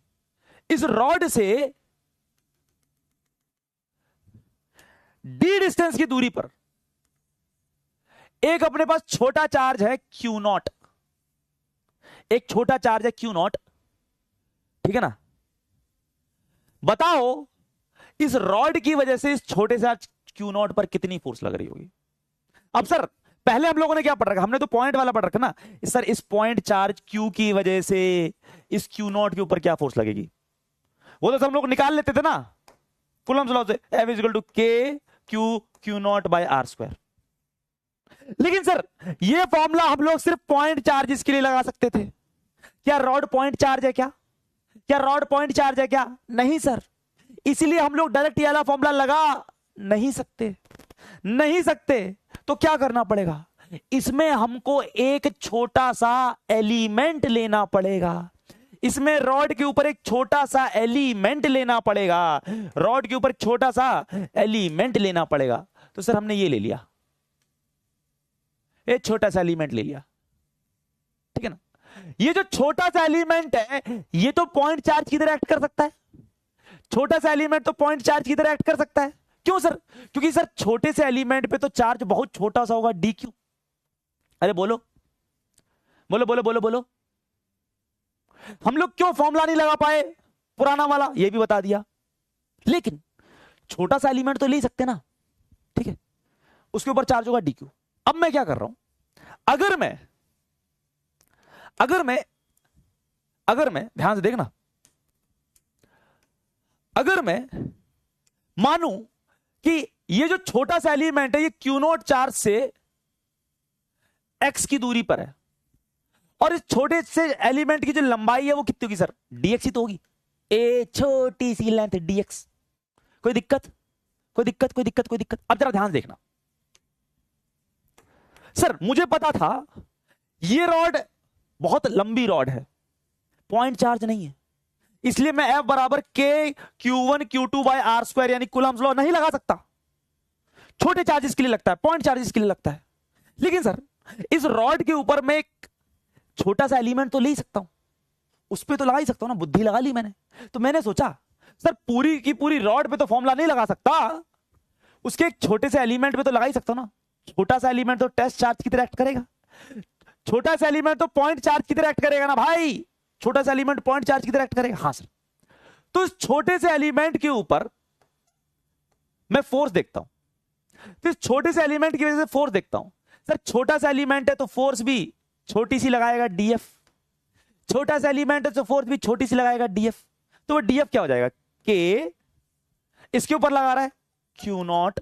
डी डिस्टेंस की दूरी पर एक अपने पास छोटा चार्ज है क्यू नॉट, एक छोटा चार्ज है क्यू नॉट, ठीक है ना। बताओ इस रॉड की वजह से इस छोटे से क्यू नॉट पर कितनी फोर्स लग रही होगी? अब सर पहले हम लोगों ने क्या पढ़ रखा? हमने तो पॉइंट वाला पढ़ रखा ना सर। इस पॉइंट चार्ज क्यू की वजह से इस क्यू नॉट के ऊपर क्या फोर्स लगेगी? वो तो हम लोग निकाल लेते थे ना कूलम्ब्स लॉ से, F equal to K Q naught by R square. लेकिन सर ये फॉर्मूला हम लोग सिर्फ पॉइंट चार्जेस के लिए लगा सकते थे। क्या रॉड पॉइंट चार्ज है? क्या रॉड पॉइंट चार्ज है क्या? नहीं सर। इसीलिए हम लोग डायरेक्ट ये वाला फॉर्मूला लगा नहीं सकते। तो क्या करना पड़ेगा? इसमें हमको एक छोटा सा एलिमेंट लेना पड़ेगा। इसमें रॉड के ऊपर एक छोटा सा एलिमेंट लेना पड़ेगा, रॉड के ऊपर छोटा सा एलिमेंट लेना पड़ेगा। तो सर हमने ये ले लिया, एक छोटा सा एलिमेंट ले लिया, ठीक है ना। ये जो छोटा सा एलिमेंट है ये तो पॉइंट चार्ज की तरह एक्ट कर सकता है। छोटा सा एलिमेंट तो पॉइंट चार्ज की तरह एक्ट कर सकता है। क्यों सर? क्योंकि सर छोटे से एलिमेंट पे तो चार्ज बहुत छोटा सा होगा, डी क्यू। अरे बोलो बोलो बोलो बोलो बोलो। हम लोग क्यों फॉर्मूला नहीं लगा पाए पुराना वाला? ये भी बता दिया। लेकिन छोटा सा एलिमेंट तो ले सकते ना, ठीक है। उसके ऊपर चार्ज होगा डी क्यू। अब मैं क्या कर रहा हूं, अगर मैं ध्यान से देखना, अगर मैं मानूं कि ये जो छोटा सा एलिमेंट है ये क्यू नॉट चार्ज से एक्स की दूरी पर है, और इस छोटे से एलिमेंट की जो लंबाई है वो कितनी होगी सर? डीएक्स ही तो होगी। ए छोटी सी लेंथ डीएक्स। कोई दिक्कत? अब जरा ध्यान देखना सर, मुझे पता था ये रॉड बहुत लंबी रॉड है, पॉइंट चार्ज नहीं है, इसलिए मैं F बराबर K Q1 Q2 by R square यानी कूलम्ब्स लॉ नहीं लगा सकता। छोटे चार्जेस के लिए लगता है, पॉइंट चार्जेस के लिए लगता है। लेकिन सर इस रॉड के ऊपर मैं एक छोटा सा एलिमेंट तो ले सकता हूं, उस पर तो लगा ही सकता हूं ना, बुद्धि लगा ली मैंने। तो मैंने सोचा सर पूरी की पूरी रॉड पे तो फॉर्मूला नहीं लगा सकता, उसके एक छोटे से एलिमेंट पे तो लगा ही सकता हूं ना। छोटा सा एलिमेंट तो टेस्ट चार्ज की तरह एक्ट करेगा, छोटा सा एलिमेंट तो पॉइंट चार्ज की तरह एक्ट करेगा ना भाई, छोटा सा एलिमेंट पॉइंट चार्ज की तरह एक्ट करेगा। हाँ सर। तो इस छोटे से एलिमेंट के ऊपर मैं फोर्स देखता हूं, तो इस छोटे से एलिमेंट की वजह से फोर्स देखता हूं। सर छोटा सा एलिमेंट है तो फोर्स भी छोटी सी लगाएगा डीएफ, छोटा सा एलिमेंट है तो फोर्स भी छोटी सी लगाएगा डीएफ। तो वो डीएफ क्या हो जाएगा? के इसके ऊपर लगा रहा है क्यू नॉट।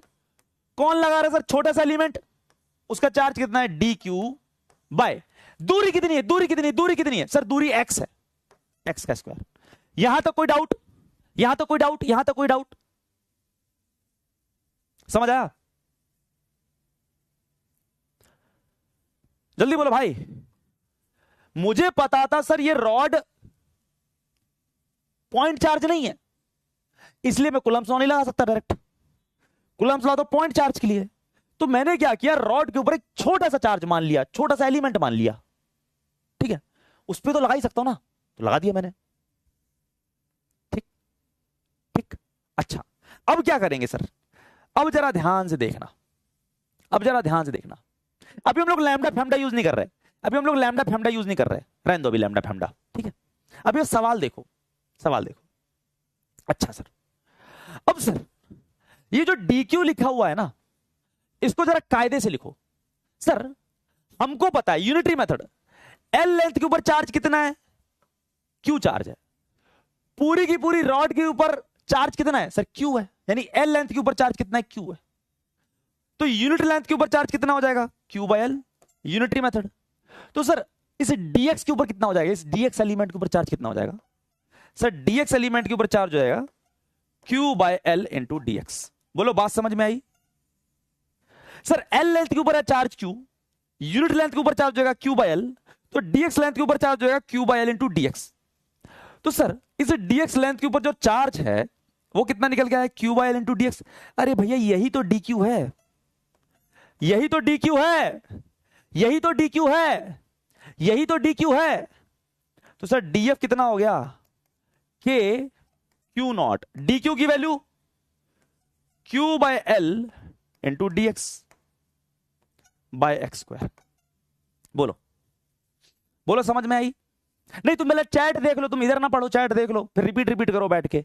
कौन लगा रहा है सर? छोटा सा एलिमेंट, उसका चार्ज कितना है? डी क्यू बाय दूरी कितनी है? दूरी कितनी है सर? दूरी एक्स है, एक्स का स्क्वायर। यहां तक कोई डाउट? समझ आया? जल्दी बोलो भाई। मुझे पता था सर ये रॉड पॉइंट चार्ज नहीं है, इसलिए मैं कूलम्ब्स लॉ नहीं लगा सकता डायरेक्ट। कूलम्ब्स लॉ तो पॉइंट चार्ज के लिए। तो मैंने क्या किया, रॉड के ऊपर एक छोटा सा चार्ज मान लिया, छोटा सा एलिमेंट मान लिया, ठीक है। उस पर तो लगा ही सकता हूं ना, तो लगा दिया मैंने। ठीक। अच्छा अब क्या करेंगे सर? अब जरा ध्यान से देखना, अभी हम लोग लैम्डा फैम्डा यूज नहीं कर रहे, रहने दो अभी लैम्डा फैम्डा, ठीक है। अब ये सवाल देखो। अच्छा सर, अब सर ये जो DQ लिखा हुआ है ना, इसको जरा कायदे से लिखो। सर हमको पता है यूनिटरी मेथड, L लेंथ के ऊपर चार्ज कितना है? Q चार्ज है। पूरी की पूरी रॉड के ऊपर चार्ज कितना है सर? Q है। यानी L लेंथ के ऊपर चार्ज कितना है? Q है। तो यूनिट लेंथ के ऊपर चार्ज कितना हो जाएगा? Q by L, unitary method. तो सर इस dx के ऊपर कितना हो जाएगा, इस dx एलिमेंट के ऊपर चार्ज कितना हो जाएगा सर, dx एलिमेंट के ऊपर चार्ज हो जाएगा q by L into dx। बोलो बात समझ में आई सर? l लेंथ के ऊपर है चार्ज q, यूनिट लेंथ के ऊपर चार्ज हो जाएगा q बाय एल, तो dx लेंथ के ऊपर चार्ज हो जाएगा q by L into dx। तो सर इस dx लेंथ के ऊपर जो चार्ज है वो कितना निकल गया है, q by L into dx। अरे भैया यही तो dq है, यही तो dq है, यही तो dq है, यही तो dq है। तो सर df कितना हो गया, k q नॉट, dq की value q by L into dx by X square. बोलो बोलो समझ में आई? नहीं तुम पहले चैट देख लो, तुम इधर ना पढ़ो, चैट देख लो, फिर रिपीट रिपीट करो बैठ के।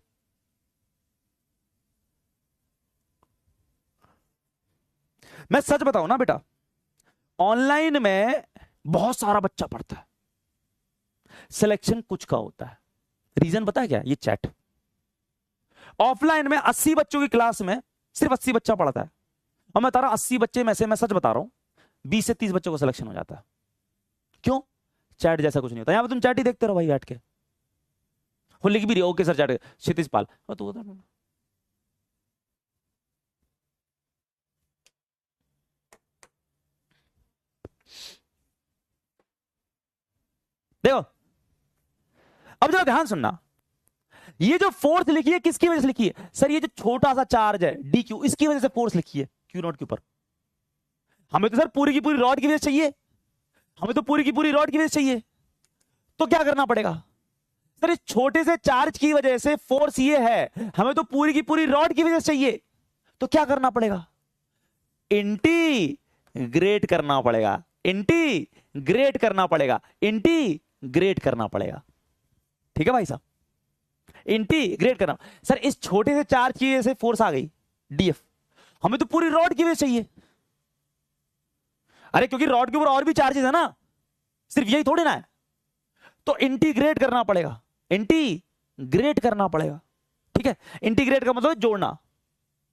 मैं सच बताऊं ना बेटा, ऑनलाइन में बहुत सारा बच्चा पढ़ता है, सिलेक्शन कुछ का होता है। रीजन पता है क्या? ये चैट। ऑफलाइन में 80 बच्चों की क्लास में सिर्फ 80 बच्चा पढ़ता है, और मैं तारा 80 बच्चे में से, मैं सच बता रहा हूं, 20 से 30 बच्चों को सिलेक्शन हो जाता है। क्यों? चैट जैसा कुछ नहीं होता। यहां पे तुम चैट ही देखते रहो भाई बैठ के, हो लिख भी रही, ओके सर चैट, क्षितिज पाल तो देखो। अब जरा ध्यान सुनना, ये जो फोर्स लिखी है किसकी वजह से लिखी है सर? ये जो छोटा सा चार्ज है डी क्यू, इसकी वजह से फोर्स लिखी है क्यू नॉट के ऊपर। हमें तो सर पूरी की पूरी रॉड की वजह चाहिए, हमें तो पूरी की पूरी रॉड की वजह चाहिए। तो क्या करना पड़ेगा सर? इस छोटे से चार्ज की वजह से फोर्स ये है, हमें तो पूरी की पूरी रॉड की वजह से चाहिए। तो क्या करना पड़ेगा? इंटीग्रेट करना पड़ेगा, इंटीग्रेट करना पड़ेगा, इंटीग्रेट करना पड़ेगा। ठीक है भाई साहब, इंटीग्रेट करना। सर इस छोटे से चार्ज की वजह से फोर्स आ गई डीएफ, हमें तो पूरी रॉड की वजह चाहिए। अरे क्योंकि रॉड के ऊपर और भी चार्जेस है ना, सिर्फ यही थोड़ी ना है। तो इंटीग्रेट करना पड़ेगा, इंटीग्रेट करना पड़ेगा। ठीक है, इंटीग्रेट का मतलब जोड़ना,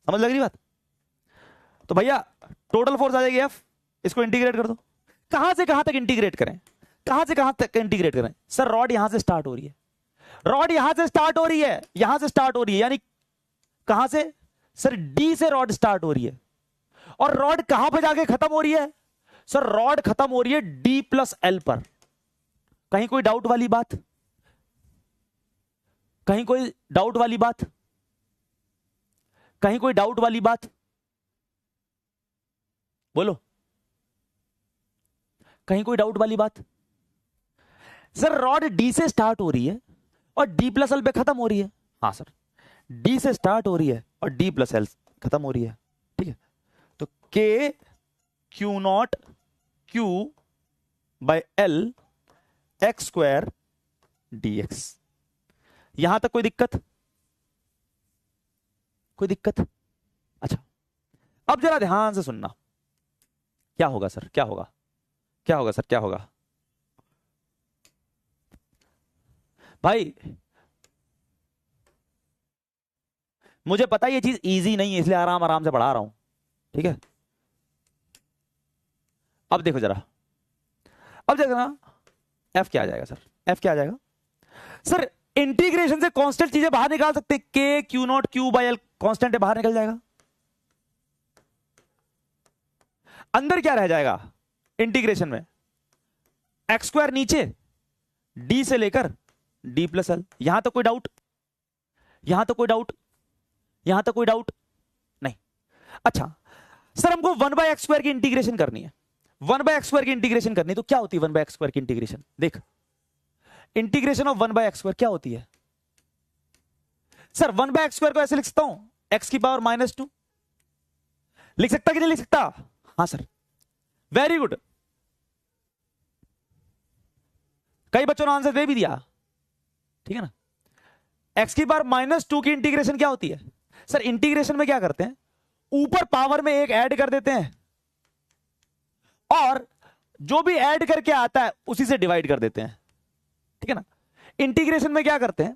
समझ लग रही बात? तो भैया टोटल फोर्स आ जाएगी एफ, इसको इंटीग्रेट कर दो। कहां से कहां तक इंटीग्रेट करें, कहां से कहां तक इंटीग्रेट करें? सर रॉड यहां से स्टार्ट हो रही है, रॉड यहां से स्टार्ट हो रही है, यहां से स्टार्ट हो रही है, यानी कहां से सर? डी से रॉड स्टार्ट हो रही है, और रॉड कहां पर जाके खत्म हो रही है सर? रॉड खत्म हो रही है डी प्लस एल पर। कहीं कोई डाउट वाली बात? कहीं कोई डाउट वाली बात? कहीं कोई डाउट वाली बात? बोलो, कहीं कोई डाउट वाली बात? सर रॉड डी से स्टार्ट हो रही है और डी प्लस एल पे खत्म हो रही है। हाँ सर, डी से स्टार्ट हो रही है और डी प्लस एल खत्म हो रही है। ठीक है, तो के Q not Q by L x square D x. यहां तक कोई दिक्कत? कोई दिक्कत? अच्छा, अब जरा ध्यान से सुनना, क्या होगा सर, क्या होगा, क्या होगा सर, क्या होगा भाई? मुझे पता है ये चीज इजी नहीं है, इसलिए आराम आराम से पढ़ा रहा हूं। ठीक है, अब देखो जरा, अब देखना एफ क्या आ जाएगा सर? एफ क्या आ जाएगा सर? इंटीग्रेशन से कांस्टेंट चीजें बाहर निकाल सकते, के Q not Q by L constant है, बाहर निकल जाएगा। अंदर क्या रह जाएगा इंटीग्रेशन में? एक्स स्क्वायर नीचे, डी से लेकर डी प्लस एल। यहां तक कोई डाउट? यहां तक कोई डाउट? यहां तक कोई डाउट नहीं? अच्छा सर, हमको 1/x स्क्वायर की इंटीग्रेशन करनी है, 1/x स्क्वायर की इंटीग्रेशन करनी है, तो क्या होती है 1/x स्क्वायर की इंटीग्रेशन? देख, इंटीग्रेशन ऑफ 1/x स्क्वायर क्या होती है सर? 1/x स्क्वायर को ऐसे लिख सकता हूं, x की पावर -2। लिख सकता कि नहीं लिख सकता? हाँ सर, वेरी गुड, कई बच्चों ने आंसर दे भी दिया। ठीक है ना, x की पावर -2 की इंटीग्रेशन क्या होती है सर? इंटीग्रेशन में क्या करते हैं, ऊपर पावर में एक ऐड कर देते हैं और जो भी ऐड करके आता है उसी से डिवाइड कर देते हैं। ठीक है ना, इंटीग्रेशन में क्या करते हैं,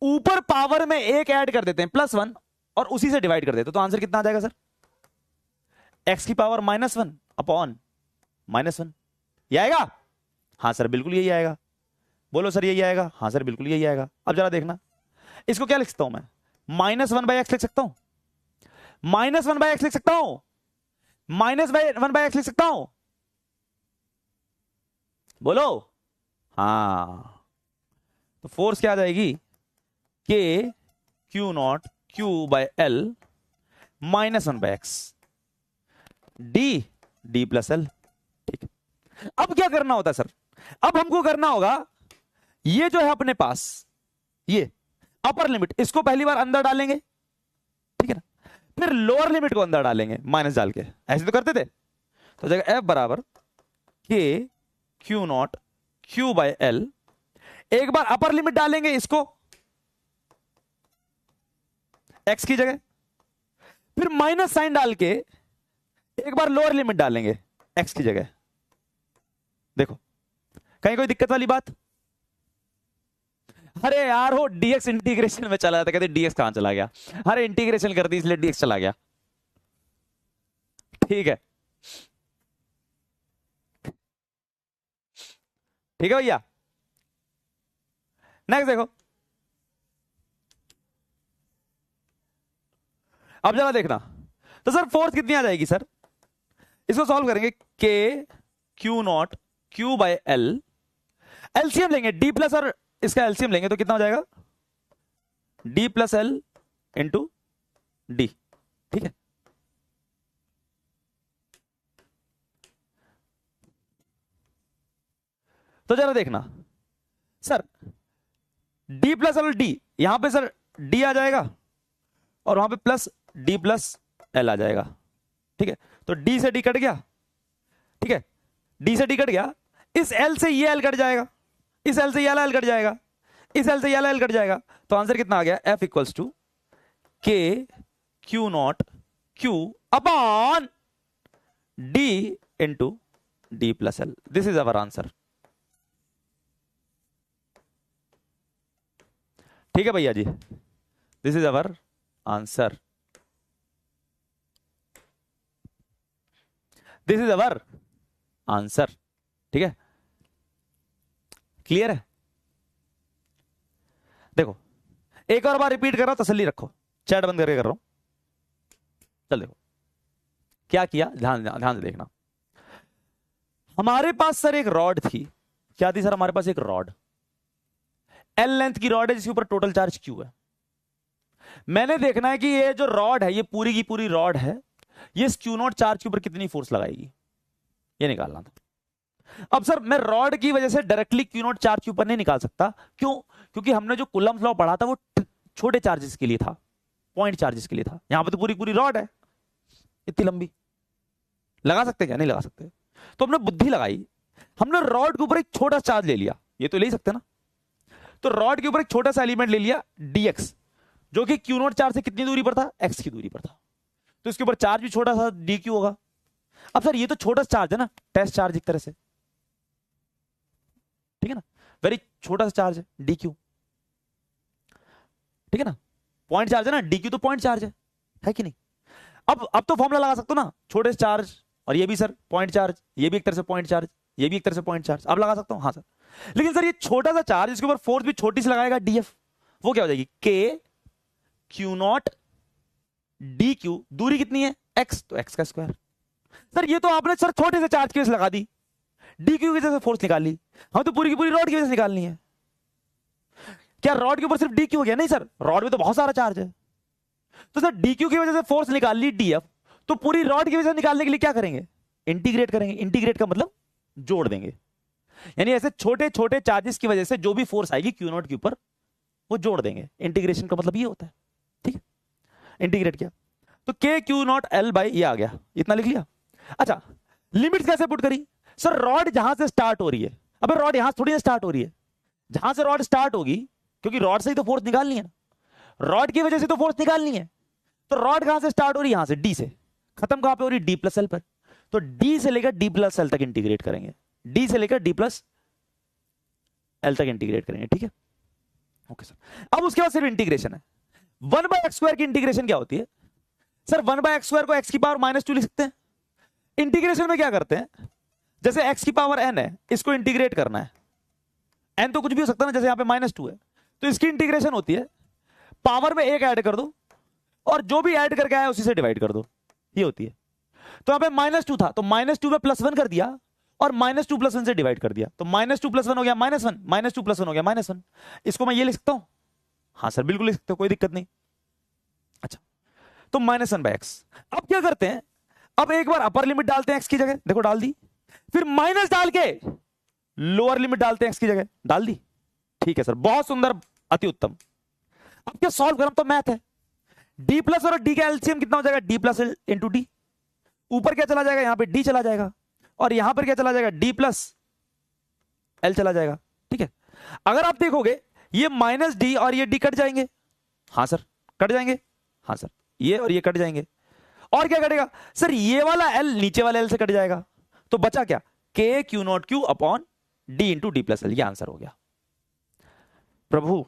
ऊपर पावर में एक ऐड कर देते हैं +1 और उसी से डिवाइड कर देते हैं। तो आंसर कितना आ जाएगा सर? x की पावर -1 अपॉन -1। ये आएगा? हाँ सर बिल्कुल यही आएगा। बोलो सर यही आएगा? हाँ सर बिल्कुल यही आएगा। अब जरा देखना, इसको क्या लिख सकता हूं मैं? -1/x लिख सकता हूं, -1/x लिख सकता हूं, -1/x लिख सकता हूं। बोलो। हाँ, तो फोर्स क्या आ जाएगी? K Q0 Q/L -1/x D plus L। ठीक है, अब क्या करना होता है सर? अब हमको करना होगा, ये जो है अपने पास, ये अपर लिमिट, इसको पहली बार अंदर डालेंगे, ठीक है ना, फिर लोअर लिमिट को अंदर डालेंगे माइनस डाल के, ऐसे तो करते थे। तो जगह F बराबर K Q0 Q/L, एक बार अपर लिमिट डालेंगे इसको x की जगह, फिर माइनस साइन डाल के एक बार लोअर लिमिट डालेंगे x की जगह। देखो कहीं कोई दिक्कत वाली बात? अरे यार वो dx इंटीग्रेशन में चला जाता, कहते dx कहां चला गया? अरे इंटीग्रेशन कर दी इसलिए dx चला गया। ठीक है, ठीक है भैया। नेक्स्ट देखो, अब जरा देखना, तो सर फोर्स कितनी आ जाएगी सर? इसको सॉल्व करेंगे, K Q0 Q/L, एलसीएम लेंगे D प्लस, और इसका एलसीएम लेंगे तो कितना हो जाएगा? D plus L into D। ठीक है, तो जरा देखना sir, D plus L D, यहां पे सर D आ जाएगा और वहां पे प्लस D प्लस L आ जाएगा। ठीक है, तो D से D कट गया, ठीक है, D से D कट गया, इस L से ये L कट जाएगा, इस L से ये L कट जाएगा, इस L से ये L कट जाएगा, तो आंसर कितना आ गया? F equals to K Q0 Q upon D into D plus L। This is our answer. ठीक है भैया जी, this is our answer, this is our answer. ठीक है, क्लियर है? देखो एक और बार रिपीट कर रहा हूं, तसल्ली रखो, चैट बंद करके कर रहा हूं। चल देखो क्या किया, ध्यान ध्यान से देखना। हमारे पास सर एक रॉड थी, क्या थी सर? हमारे पास एक रॉड L लेंथ की रॉड है जिसके ऊपर टोटल चार्ज Q है। मैंने देखना है कि ये जो रॉड है, ये पूरी की पूरी रॉड है, ये इस Q0 चार्ज के ऊपर कितनी फोर्स लगाएगी, ये निकालना था। अब सर मैं रॉड की वजह से डायरेक्टली Q0 चार्ज के ऊपर नहीं निकाल सकता, क्यों? क्योंकि हमने जो कूलम्ब लॉ पढ़ा था वो छोटे चार्जेस के लिए था, पॉइंट चार्जेस के लिए था। यहां पर तो पूरी पूरी रॉड है इतनी लंबी, लगा सकते क्या? नहीं लगा सकते। तो हमने बुद्धि लगाई, हमने रॉड के ऊपर एक छोटा चार्ज ले लिया, ये तो ले ही सकते ना, तो रॉड के ऊपर एक छोटा सा एलिमेंट ले लिया dx, जो कि Q0 चार्ज से कितनी दूरी पर था? x की दूरी पर था, तो इसके ऊपर चार्ज भी छोटा सा dq होगा। अब सर ये तो छोटा चार्ज है ना, टेस्ट चार्ज एक तरह से, ठीक है ना, वेरी छोटा सा चार्ज है dq, ठीक है ना, पॉइंट चार्ज है ना, dq तो पॉइंट चार्ज है कि नहीं? अब तो फॉर्मूला लगा सकते हो ना, छोटे से चार्ज, और ये भी सर पॉइंट चार्ज, ये भी एक तरह से पॉइंट चार्ज, ये भी एक तरह से पॉइंट चार्ज, अब लगा सकता हूं। हाँ सर, लेकिन सर ये छोटा सा चार्ज, इसके ऊपर फोर्स भी छोटी सी लगाएगा df, वो क्या हो जाएगी? K Q0 dq, दूरी कितनी है? x, तो x का स्क्वायर। सर ये तो आपने सर छोटे से चार्ज की वजह से लगा दी, dq की वजह से फोर्स निकाल ली, हम तो पूरी की पूरी रॉड की वजह से निकालनी है। क्या रॉड के ऊपर सिर्फ dq हो गया? नहीं सर, रॉड में तो बहुत सारा चार्ज है, तो सर dq की वजह से फोर्स निकाल ली df, तो पूरी रॉड की वजह से निकालने के लिए क्या करेंगे? इंटीग्रेट करेंगे। इंटीग्रेट का मतलब जोड़ देंगे, यानी ऐसे छोटे छोटे चार्जेस की वजह से जो भी फोर्स आएगी Q0 के ऊपर वो जोड़ देंगे। इंटीग्रेशन का मतलब ये होता है, ठीक है, इंटीग्रेट किया तो K Q0 L बाई ये आ गया, इतना लिख लिया। अच्छा लिमिट्स कैसे पुट करी? सर रॉड जहां से स्टार्ट हो रही है, अबे रॉड यहां थोड़ी ना स्टार्ट हो रही है, जहां से रॉड स्टार्ट होगी, क्योंकि रॉड से ही तो फोर्स निकालनी है ना, रॉड की वजह से तो फोर्स निकालनी है, तो रॉड कहां से स्टार्ट हो रही है? यहां से, D से, खत्म कहां पे हो रही है? D प्लस L पर, तो D से लेकर D प्लस L तक इंटीग्रेट करेंगे, D से लेकर D प्लस L तक इंटीग्रेट करेंगे, ठीक है, ओके सर। अब उसके बाद सिर्फ इंटीग्रेशन है। 1/x² की इंटीग्रेशन क्या होती है? सर 1/x² को x की पावर -2 लिख सकते हैं। इंटीग्रेशन में क्या करते हैं? जैसे x की पावर n है, इसको इंटीग्रेट करना है, n तो कुछ भी हो सकता है ना, जैसे यहां पे -2 है, तो इसकी इंटीग्रेशन होती है पावर में एक ऐड कर दो और जो भी ऐड करके आया उसी से डिवाइड कर दो, ये होती है। तो यहां पे -2 था तो -2 में +1 कर दिया और -2 + 1 से डिवाइड कर दिया, तो -2 + 1 हो गया -1, -2 + 1 हो गया -1। इसको मैं ये लिख सकता हूं? हाँ सर बिल्कुल लिख सकते हो, कोई दिक्कत नहीं। अच्छा, तो -1/x। अब क्या करते हैं, अब एक बार अपर लिमिट डालते हैं x की जगह, देखो डाल दी, फिर माइनस डाल के लोअर लिमिट डालते हैं x की जगह, डाल दी। ठीक है सर, बहुत सुंदर, अति उत्तम। अब क्या सॉल्व करना, तो मैथ है। d प्लस और d का एलसीएम कितना हो जाएगा, d plus L into D. ऊपर क्या चला जाएगा, यहां पे d चला जाएगा, और यहां पर क्या चला जाएगा, d प्लस एल चला जाएगा। ठीक है, अगर आप देखोगे ये -d और ये d कट जाएंगे, हाँ सर कट जाएंगे, हाँ सर ये और ये कट जाएंगे, और क्या कटेगा सर, ये वाला l नीचे वाले l से कट जाएगा, तो बचा क्या, k Q0 upon d into D plus L, ये आंसर हो गया। प्रभु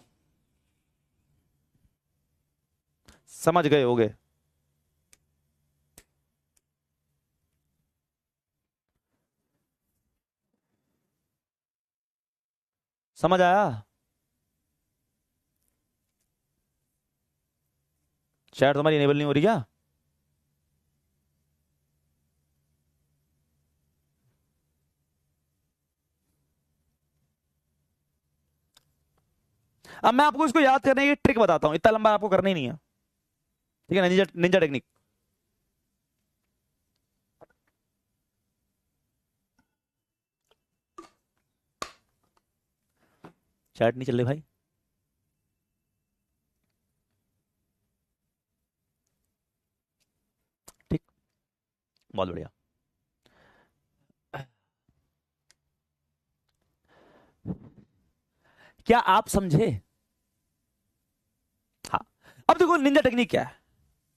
समझ गए होगे? समझ आया? चैट तुम्हारी इनेबल नहीं हो रही क्या? अब मैं आपको इसको याद करने की ट्रिक बताता हूं, इतना लंबा आपको करना ही नहीं है। ठीक है, निंजा निंजा टेक्निक। चैट नहीं चल रही भाई? ठीक, बहुत बढ़िया। क्या आप समझे? हाँ, अब देखो निंजा टेक्निक क्या है,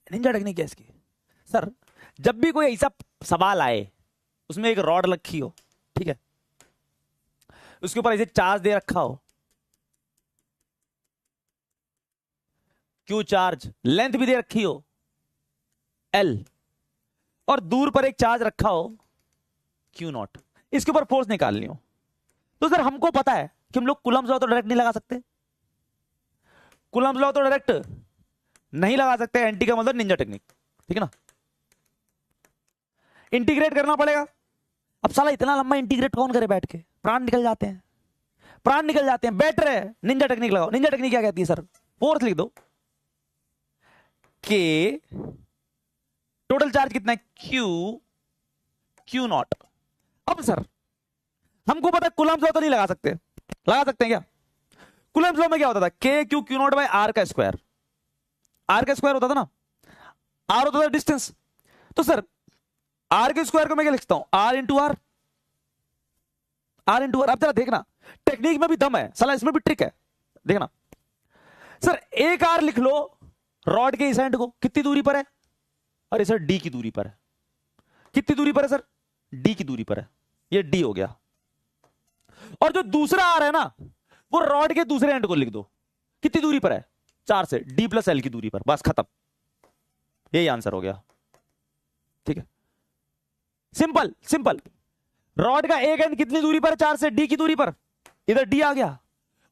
निंजा टेक्निक क्या है इसकी, सर जब भी कोई ऐसा सवाल आए उसमें एक रॉड रखी हो, ठीक है, उसके ऊपर ऐसे चार्ज दे रखा हो, क्यू चार्ज, लेंथ भी दे रखी हो एल, और दूर पर एक चार्ज रखा हो Q0, इसके ऊपर फोर्स निकालनी हो, तो सर हमको पता है कि हम लोग कूलम्स लॉ तो डायरेक्ट नहीं लगा सकते, कूलम्स लॉ तो डायरेक्ट नहीं लगा सकते, एंटी का मतलब निंजा टेक्निक, ठीक है ना, इंटीग्रेट करना पड़ेगा। अब साला इतना लंबा इंटीग्रेट कौन करे बैठ के, प्राण निकल जाते हैं, प्राण निकल जाते हैं, बेटर है निंजा टेक्निक लगाओ। निंजा टेक्निक क्या कहती है सर, फोर्स लिख दो, के टोटल चार्ज कितना है, Q0। अब सर हमको पता है कूलम्स लॉ तो नहीं लगा सकते, लगा सकते हैं क्या? कूलम्स लॉ में क्या होता था, Q0 बाय R का स्क्वायर, R का स्क्वायर होता था ना, R होता था डिस्टेंस, तो सर R के स्क्वायर को मैं क्या लिखता हूं, R into R, R into R. अब जरा देखना टेक्निक में भी दम है साला, इसमें भी ट्रिक है, देखना सर, एक R लिख लो रॉड के इस एंड को, कितनी दूरी पर है, अरे सर D की दूरी पर है, कितनी दूरी पर है सर, D की दूरी पर है, ये D हो गया, और जो दूसरा R है ना वो रॉड के दूसरे एंड को लिख दो, कितनी दूरी पर है, 4 से, D प्लस एल की दूरी पर, बस खत्म, यही आंसर हो गया। ठीक है, सिंपल सिंपल, रॉड का एक एंड कितनी दूरी पर है, 4 से, D की दूरी पर, इधर D आ गया,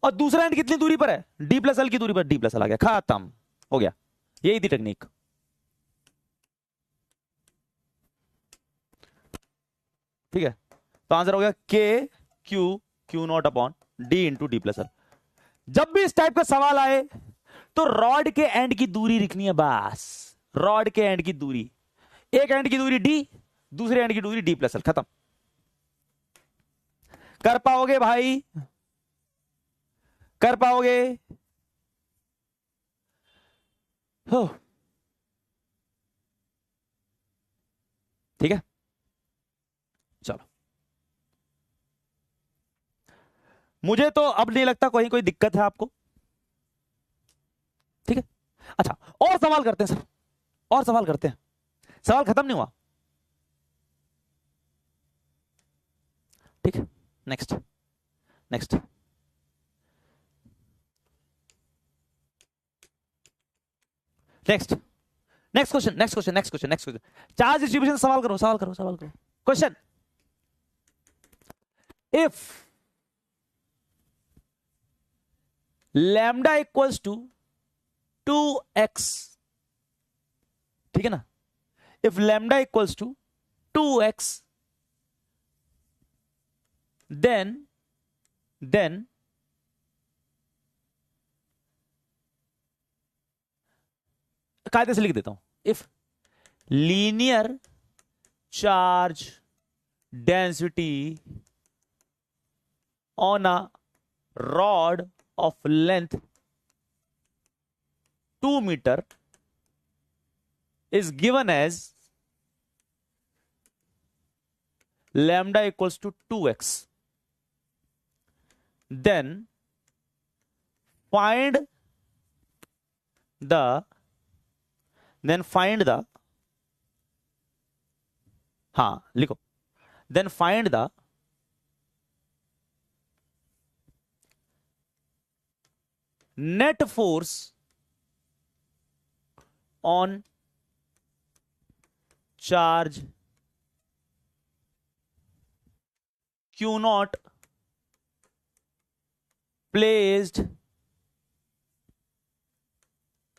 और दूसरा एंड कितनी दूरी पर है, D प्लस एल की दूरी पर, D प्लस एल आ गया, खत्म हो गया, यही थी टेक्निक। ठीक है, तो आंसर हो गया Q0 upon D into D plus L. जब भी इस टाइप का सवाल आए तो रॉड के एंड की दूरी लिखनी है, बस रॉड के एंड की दूरी, एक एंड की दूरी D, दूसरे एंड की दूरी D प्लस एल, खत्म। कर पाओगे भाई, कर पाओगे? हो, ठीक है, चलो, मुझे तो अब नहीं लगता कोई कोई दिक्कत है आपको, ठीक है। अच्छा, और सवाल करते हैं सर, और सवाल करते हैं, सवाल खत्म नहीं हुआ, ठीक है, next next next next question, next question, next question, next question, charge distribution, सवाल करो, सवाल करो, सवाल करो, question. If lambda equals to 2x, ठीक है ना, if lambda equals to 2x, then कायदे से लिख देता हूं, if linear charge density on a rod of length 2 meter is given as lambda equals to 2x, then find the लिखो, then find the net force on charge Q naught placed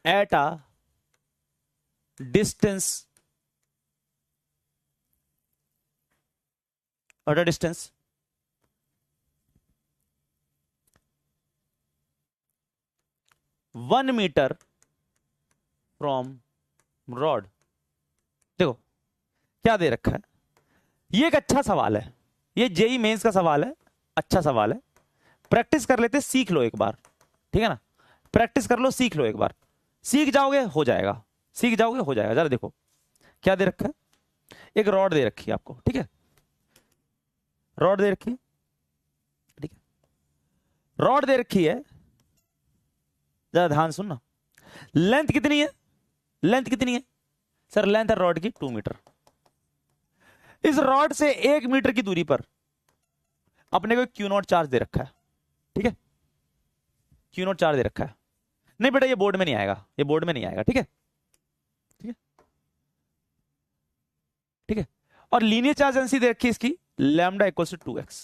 at a distance 1 metre from rod. देखो क्या दे रखा है, ये एक अच्छा सवाल है, ये जेई मेंस का सवाल है, अच्छा सवाल है, प्रैक्टिस कर लेते, सीख लो एक बार, ठीक है ना, प्रैक्टिस कर लो, सीख लो एक बार, सीख जाओगे हो जाएगा, सीख जाओगे हो जाएगा। जरा देखो क्या दे रखा है, एक रॉड दे रखी है आपको, ठीक है, रॉड दे रखी है, ठीक है, रॉड दे रखी है, जरा ध्यान सुनना, लेंथ कितनी है, लेंथ कितनी है सर, लेंथ है रॉड की 2 मीटर। इस रॉड से 1 मीटर की दूरी पर अपने को क्यू नॉट चार्ज दे रखा है, ठीक है, क्यू नॉट चार्ज दे रखा है, नहीं बेटा ये बोर्ड में नहीं आएगा, ये बोर्ड में नहीं आएगा, ठीक है, ठीक है, ठीक है, और लीनियर चार्ज डेंसिटी दे रखी है इसकी लैम्डा इक्वल्स टू 2x।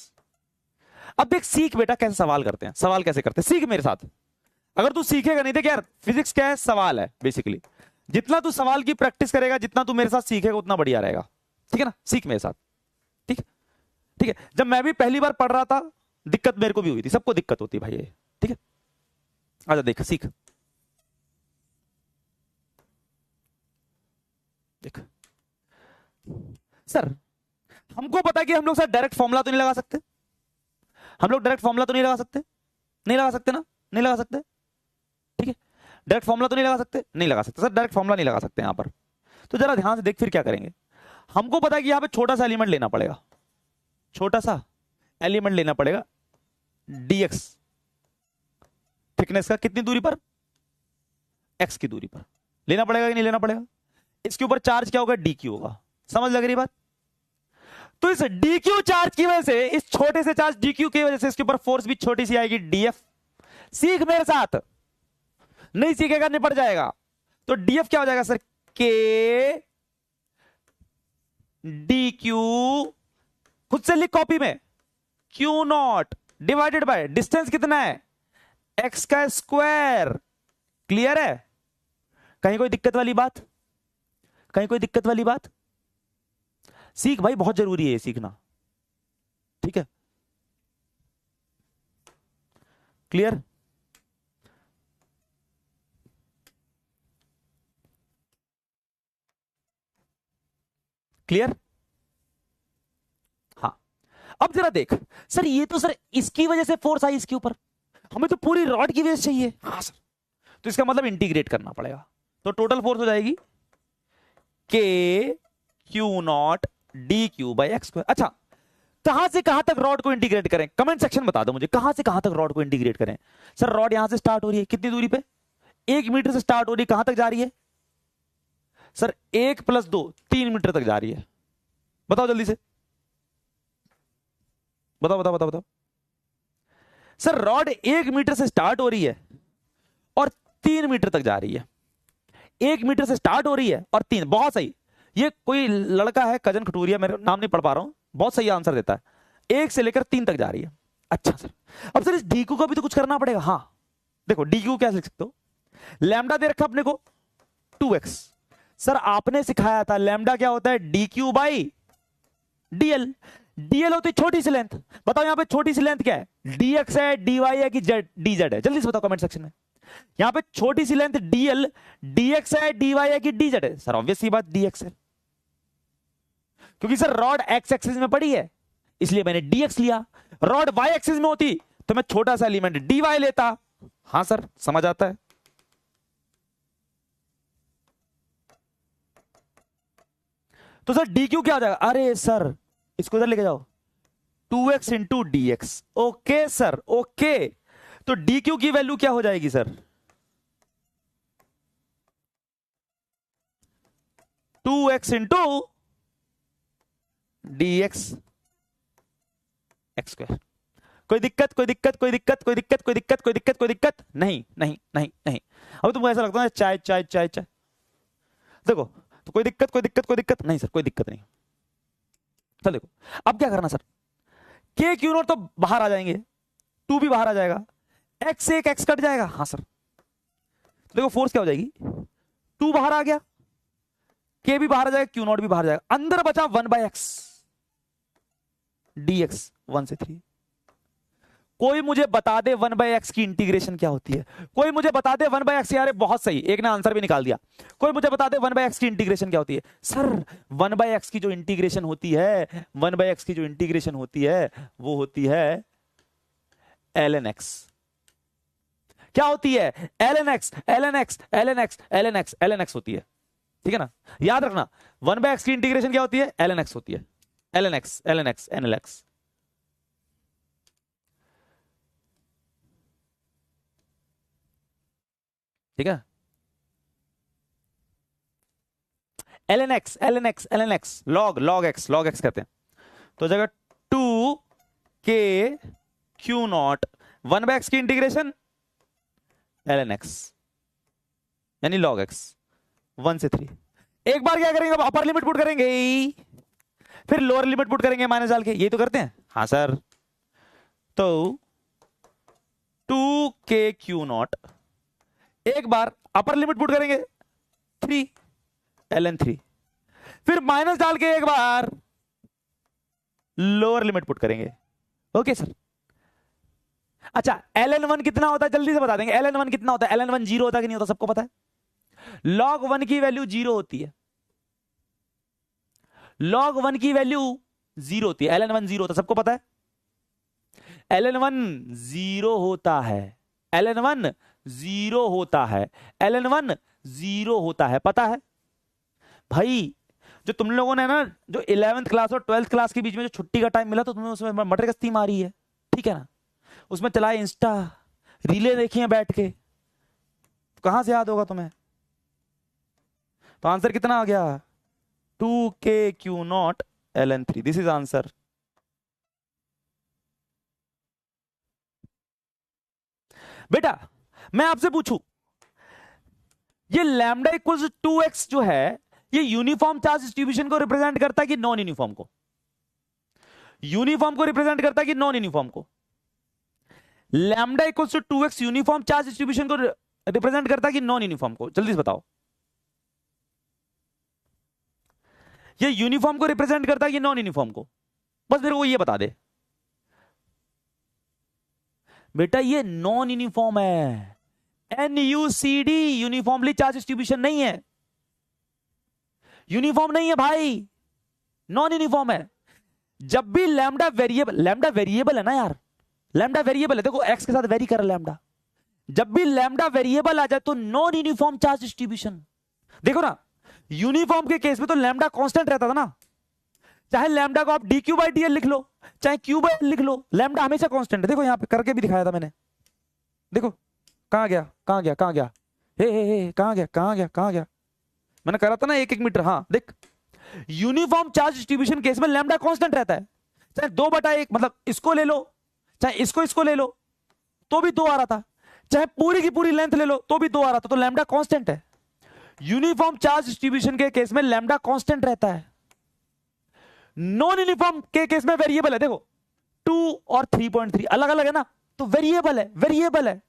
अब देख सीख बेटा कैसे सवाल करते हैं, सवाल कैसे करते हैं, सीख मेरे साथ, अगर तू सीखेगा नहीं, देख यार फिजिक्स क्या है, सवाल है बेसिकली, जितना तू सवाल की प्रैक्टिस करेगा, जितना तू मेरे साथ सीखेगा उतना बढ़िया रहेगा, ठीक है ना, सीख मेरे साथ, ठीक है, ठीक है। जब मैं भी पहली बार पढ़ रहा था दिक्कत मेरे को भी हुई थी, सबको दिक्कत होती है भाई ये, ठीक है, आजा देख सीख, देख सर हमको पता है कि हम लोग सर डायरेक्ट फॉर्मूला तो नहीं लगा सकते, हम लोग डायरेक्ट फॉर्मूला तो नहीं लगा सकते, नहीं लगा सकते ना, नहीं लगा सकते, ठीक है, डायरेक्ट फॉर्मूला तो नहीं लगा सकते, नहीं लगा सकते सर, डायरेक्ट फॉर्मूला नहीं लगा सकते यहां पर। तो जरा ध्यान से देख फिर क्या करेंगे, हमको पता है कि यहां पे छोटा सा एलिमेंट लेना पड़ेगा, छोटा सा एलिमेंट लेना पड़ेगा dx थिकनेस का, कितनी दूरी पर, x की दूरी पर लेना पड़ेगा कि नहीं लेना पड़ेगा, इसके ऊपर चार्ज क्या होगा, dq होगा, समझ लग रही बात। तो इस dq चार्ज की वजह से, इस छोटे से चार्ज dq की वजह से इसके ऊपर फोर्स भी छोटी सी आएगी df। सीख मेरे साथ, नहीं सीखेगा निपट जाएगा। तो df क्या हो जाएगा सर, k dq, खुद से लिख कॉपी में, q not divided by distance कितना है, x का स्क्वायर। क्लियर है, कहीं कोई दिक्कत वाली बात, कहीं कोई दिक्कत वाली बात, सीख भाई, बहुत जरूरी है ये सीखना, ठीक है, क्लियर, क्लियर, हाँ। अब जरा देख सर, ये तो सर इसकी वजह से फोर्स आई इसके ऊपर, हमें तो पूरी रॉड की वजह से चाहिए, हाँ सर, तो इसका मतलब इंटीग्रेट करना पड़ेगा, तो टोटल फोर्स हो जाएगी k q not D Q by x square. अच्छा कहां से कहां तक रॉड को इंटीग्रेट करें, कमेंट सेक्शन बता दो मुझे, कहां से कहां तक रॉड को इंटीग्रेट करें। सर रॉड यहां से स्टार्ट हो रही है, कितनी दूरी पे, 1 मीटर से स्टार्ट हो रही है, कहां तक जा रही है सर, 1 + 2 3 मीटर तक जा रही है, बताओ जल्दी से, बताओ बताओ बताओ बताओ। सर रॉड 1 मीटर से स्टार्ट हो रही है और 3 मीटर तक जा रही है, 1 मीटर से स्टार्ट हो रही है और 3, बहुत सही, ये कोई लड़का है कजन खटूरिया, मेरा नाम नहीं पढ़ पा रहा हूं, बहुत सही आंसर देता है, 1 से लेकर 3 तक जा रही है। अच्छा सर, अब सर इस डी क्यू का भी तो कुछ करना पड़ेगा। हाँ देखो, डी क्यू क्या लिख सकते हो, लैम्डा दे रखा अपने को 2x। सर आपने सिखाया था लैम्डा क्या होता है, D Q by DL. DL होती है छोटी सी लेंथ। बताओ यहां पे छोटी सी लेंथ क्या है, डीएक्स है, डीवाई है कि जेड, डीजेड है, जल्दी से बताओ कमेंट सेक्शन में। यहां पे छोटी सी लेंथ डीएल, डीएक्स है, डीवाई है कि डीजेड है। सर ऑब्वियस सी बात डीएक्स है, क्योंकि सर रॉड एक्स एक्सिस में पड़ी है इसलिए मैंने डीएक्स लिया। रॉड वाई एक्सिस में होती तो मैं छोटा सा एलिमेंट डीवाई लेता। हां सर समझ आता है। तो सर डी क्यू क्या हो जाएगा, अरे सर इसको इधर लेके जाओ, 2x into D x. Okay sir okay, तो डी क्यू की वैल्यू क्या हो जाएगी sir, 2x into D x x square. कोई दिक्कत, कोई दिक्कत, कोई दिक्कत, कोई दिक्कत, कोई दिक्कत, कोई दिक्कत, कोई दिक्कत नहीं नहीं नहीं नहीं। अब तुमको ऐसा लगता है चाय चाय चाय चाय, देखो तो कोई दिक्कत, कोई दिक्कत, कोई दिक्कत नहीं सर, कोई दिक्कत नहीं। चल देखो अब क्या करना सर, के क्यू नॉट तो बाहर आ जाएंगे, 2 भी बाहर आ जाएगा, एक्स से एक एक्स कट जाएगा। हाँ सर, तो देखो फोर्स क्या हो जाएगी, 2 बाहर आ गया, के भी बाहर आ जाएगा, क्यू नॉट भी बाहर जाएगा, अंदर बचा 1/x dx 1 से 3। कोई मुझे बता दे 1/x की इंटीग्रेशन क्या होती है, कोई मुझे बता दे 1/x। यार बहुत सही, एक ने आंसर भी निकाल दिया। कोई मुझे बता दे 1/x की इंटीग्रेशन क्या होती है। सर 1/x की जो इंटीग्रेशन होती है, 1/x की जो इंटीग्रेशन होती है वो होती है ln x। क्या होती है, ln x, ln x, ln x, ln x, ln x होती है। ठीक है ना, याद रखना 1/x की इंटीग्रेशन क्या होती है, ln x होती है, ln x, ln x, ln x। ठीक है, ln x, ln x, ln x, log x कहते हैं। तो जगह 2k q नॉट 1/x की इंटीग्रेशन ln x यानी log x 1 से 3। एक बार क्या करेंगे, अब अपर लिमिट पुट करेंगे, फिर लोअर लिमिट पुट करेंगे माइनस डाल के, ये तो करते हैं। हाँ सर, तो 2k q नॉट, एक बार अपर लिमिट पुट करेंगे 3 ln 3, फिर माइनस डाल के एक बार लोअर लिमिट पुट करेंगे। Okay sir. अच्छा ln 1 कितना होता है, जल्दी से बता देंगे। ln 1 कितना होता है, ln 1 0 होता है कि नहीं होता, सबको पता है। log 1 की वैल्यू 0 होती है, log 1 की वैल्यू 0 होती है, ln 1 0 होता है, सबको पता है। ln 1 0 होता है, ln 1 0 होता है, ln 1 0 होता है, पता है भाई। जो तुम लोगों ने ना, जो 11th क्लास और 12th क्लास के बीच में जो छुट्टी का टाइम मिला, तो तुम्हें उसमें मटर गश्ती मारी है, ठीक है ना, उसमें चलाए इंस्टा, रीले देखी है बैठ के, तो कहां से याद होगा तुम्हें। तो आंसर कितना आ गया, 2k q not ln 3, this is answer. बेटा मैं आपसे पूछूं, ये लैम्डा इक्वल्स 2x जो है, ये यूनिफॉर्म चार्ज डिस्ट्रीब्यूशन को रिप्रेजेंट करता है कि नॉन यूनिफॉर्म को, यूनिफॉर्म को रिप्रेजेंट करता है कि नॉन यूनिफॉर्म को। Lambda equals to 2x uniform charge distribution को रिप्रेजेंट करता है कि नॉन यूनिफॉर्म को, जल्दी से बताओ। ये यूनिफॉर्म को रिप्रेजेंट करता है कि नॉन यूनिफॉर्म को, बस मेरे को ये बता दे। बेटा ये नॉन यूनिफॉर्म है, NUCD यूनिफॉर्मली चार्ज डिस्ट्रीब्यूशन नहीं है, यूनिफॉर्म नहीं है भाई, नॉन यूनिफॉर्म है। जब भी लैम्डा वेरिएबल है ना यार, लैम्डा वेरिएबल है, देखो x के साथ वेरी कर लैम्डा, जब भी लैम्डा वेरिएबल आ जाए तो नॉन यूनिफॉर्म चार्ज डिस्ट्रीब्यूशन। देखो ना, यूनिफॉर्म के केस में तो लैम्डा कांस्टेंट रहता था ना, चाहे लैम्डा को आप dq/dl लिख लो, चाहे q/l लिख लो, लैम्डा हमेशा कांस्टेंट है। देखो यहां पे करके भी दिखाया था मैंने, देखो कहां गया, कहां गया, कहां गया, हे कहां गया, कहां गया, कहां गया, मैंने करा था ना 1-1 मीटर। हाँ देख, यूनिफॉर्म चार्ज डिस्ट्रीब्यूशन केस में लैम्डा कांस्टेंट रहता है, चाहे 2/1, मतलब इसको ले लो, चाहे इसको ले लो तो भी 2 आ रहा था, चाहे पूरी की पूरी लेंथ ले लो तो भी 2 आ रहा था, तो लैम्डा कांस्टेंट है। यूनिफॉर्म चार्ज डिस्ट्रीब्यूशन के केस में लैम्डा कांस्टेंट रहता है, नॉन यूनिफॉर्म के केस में वेरिएबल है। देखो 0.2 और 3.3 अलग अलग है ना, तो वेरिएबल है, वेरिएबल है,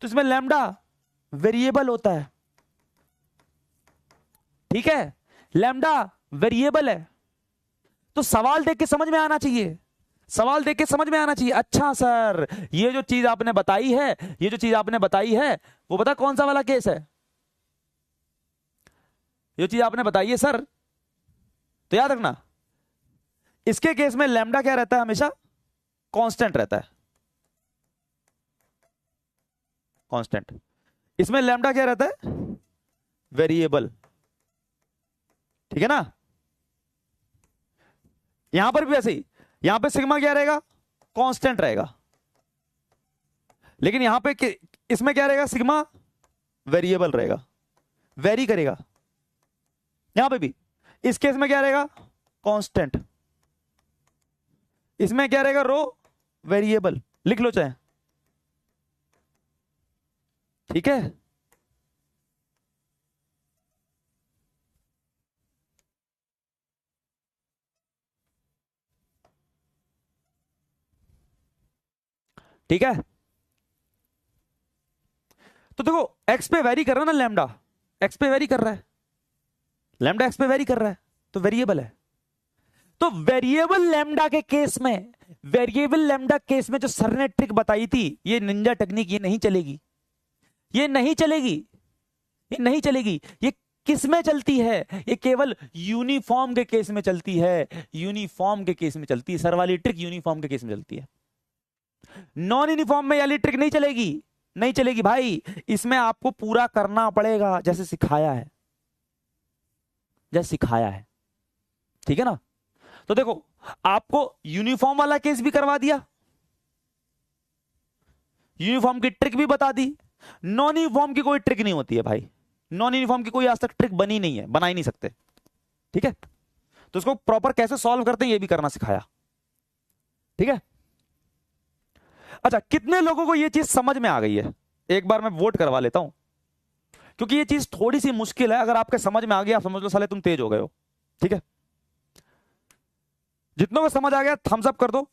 तो इसमें लैम्डा वेरिएबल होता है। ठीक है, लैम्डा वेरिएबल है। तो सवाल देख के समझ में आना चाहिए, सवाल देख के समझ में आना चाहिए। अच्छा सर, ये जो चीज आपने बताई है, ये जो चीज आपने बताई है, वो पता कौन सा वाला केस है? ये चीज आपने बताई है सर, तो याद रखना, इसके केस में लैम्डा क्या रहता है? हमेशा कांस्टेंट रहता है, कांस्टेंट। इसमें लैम्डा क्या रहता है? वेरिएबल। ठीक है ना? यहां पर भी ऐसे ही, यहां पे सिग्मा क्या रहेगा? कांस्टेंट रहेगा। लेकिन यहां पे इसमें क्या रहेगा? सिग्मा वेरिएबल रहेगा, वेरी करेगा। यहां पे भी इस केस में क्या रहेगा? कांस्टेंट। इसमें क्या रहेगा? रो वेरिएबल। लिख लो चाहे। ठीक है, ठीक है। तो देखो, एक्स पे वेरी कर रहा है ना लैम्डा, एक्स पे वेरी कर रहा है, लैम्डा एक्स पे वेरी कर रहा है, तो वेरिएबल है। तो वेरिएबल लैम्डा के केस में, वेरिएबल लैम्डा केस में जो सर ने ट्रिक बताई थी, ये निंजा टेक्निक, ये नहीं चलेगी, ये नहीं चलेगी, ये नहीं चलेगी। ये किस में चलती है? ये केवल यूनिफॉर्म के केस में चलती है, यूनिफॉर्म के केस में चलती है। सर वाली ट्रिक यूनिफॉर्म के केस में चलती है, नॉन यूनिफॉर्म में वाली ट्रिक नहीं चलेगी, नहीं चलेगी भाई। इसमें आपको पूरा करना पड़ेगा जैसे सिखाया है, जैसे सिखाया है। ठीक है ना? तो देखो, आपको यूनिफॉर्म वाला केस भी करवा दिया, यूनिफॉर्म की ट्रिक भी बता दी। नॉन यूनिफॉर्म की कोई ट्रिक नहीं होती है भाई, नॉन यूनिफॉर्म की कोई आज तक ट्रिक बनी नहीं है, बना ही नहीं सकते। ठीक है, तो इसको प्रॉपर कैसे सॉल्व करते हैं ये भी करना सिखाया। ठीक है, अच्छा, कितने लोगों को ये चीज समझ में आ गई है? एक बार मैं वोट करवा लेता हूं, क्योंकि ये चीज थोड़ी सी मुश्किल है। अगर आपके समझ में आ गया, आप समझ लो साले तुम तेज हो गए हो। ठीक है, जितनों को समझ आ गया थम्स अप कर दो।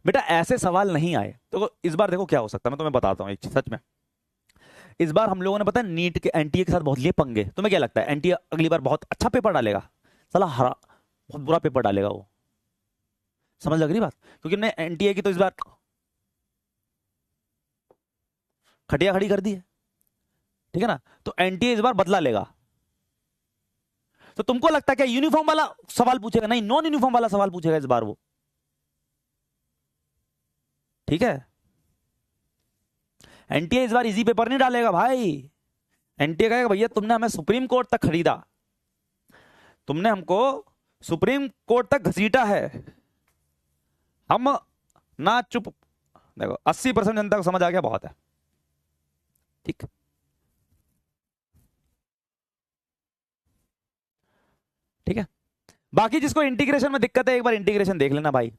बेटा ऐसे सवाल नहीं आए तो इस बार देखो क्या हो सकता है, मैं तुम्हें बताता हूं एक चीज सच में। इस बार हम लोगों ने पता है नीट के एनटीए के साथ बहुत लिए पंगे। तुम्हें क्या लगता है एनटीए अगली बार बहुत अच्छा पेपर डालेगा? साला हरा बहुत बुरा पेपर डालेगा वो। समझ लग रही बात? क्योंकि हमने एनटीए की तो इस बार खटिया खड़ी कर दी है। ठीक है ना? तो एनटीए इस बार बदला लेगा। तो तुमको लगता है क्या यूनिफॉर्म वाला सवाल पूछेगा? नहीं, नॉन यूनिफॉर्म वाला सवाल पूछेगा इस बार वो। ठीक है, एनटीए इस बार इजी पेपर नहीं डालेगा भाई। एनटीए कहेगा भैया तुमने हमें सुप्रीम कोर्ट तक खरीदा, तुमने हमको सुप्रीम कोर्ट तक घसीटा है, हम ना चुप। देखो 80% जनता को समझ आ गया, बहुत है। ठीक, ठीक है। बाकी जिसको इंटीग्रेशन में दिक्कत है एक बार इंटीग्रेशन देख लेना भाई।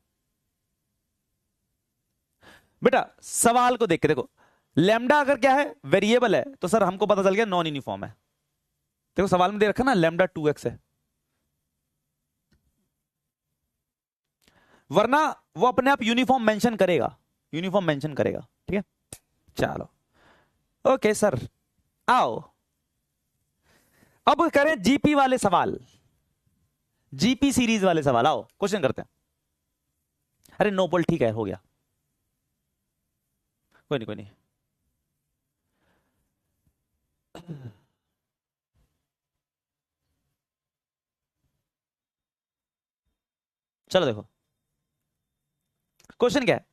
बेटा सवाल को देख के देखो, लैम्डा अगर क्या है? वेरिएबल है, तो सर हमको पता चल गया नॉन यूनिफॉर्म है। देखो सवाल में दे रखा ना लैम्डा 2x है, वरना वो अपने आप यूनिफॉर्म मेंशन करेगा, यूनिफॉर्म मेंशन करेगा। ठीक है, चलो ओके सर, आओ अब करें जीपी वाले सवाल, जीपी सीरीज वाले सवाल। आओ क्वेश्चन करते हैं। अरे नो बॉल ठीक है, हो गया, कोई नहीं कोई नहीं। चलो देखो क्वेश्चन क्या है।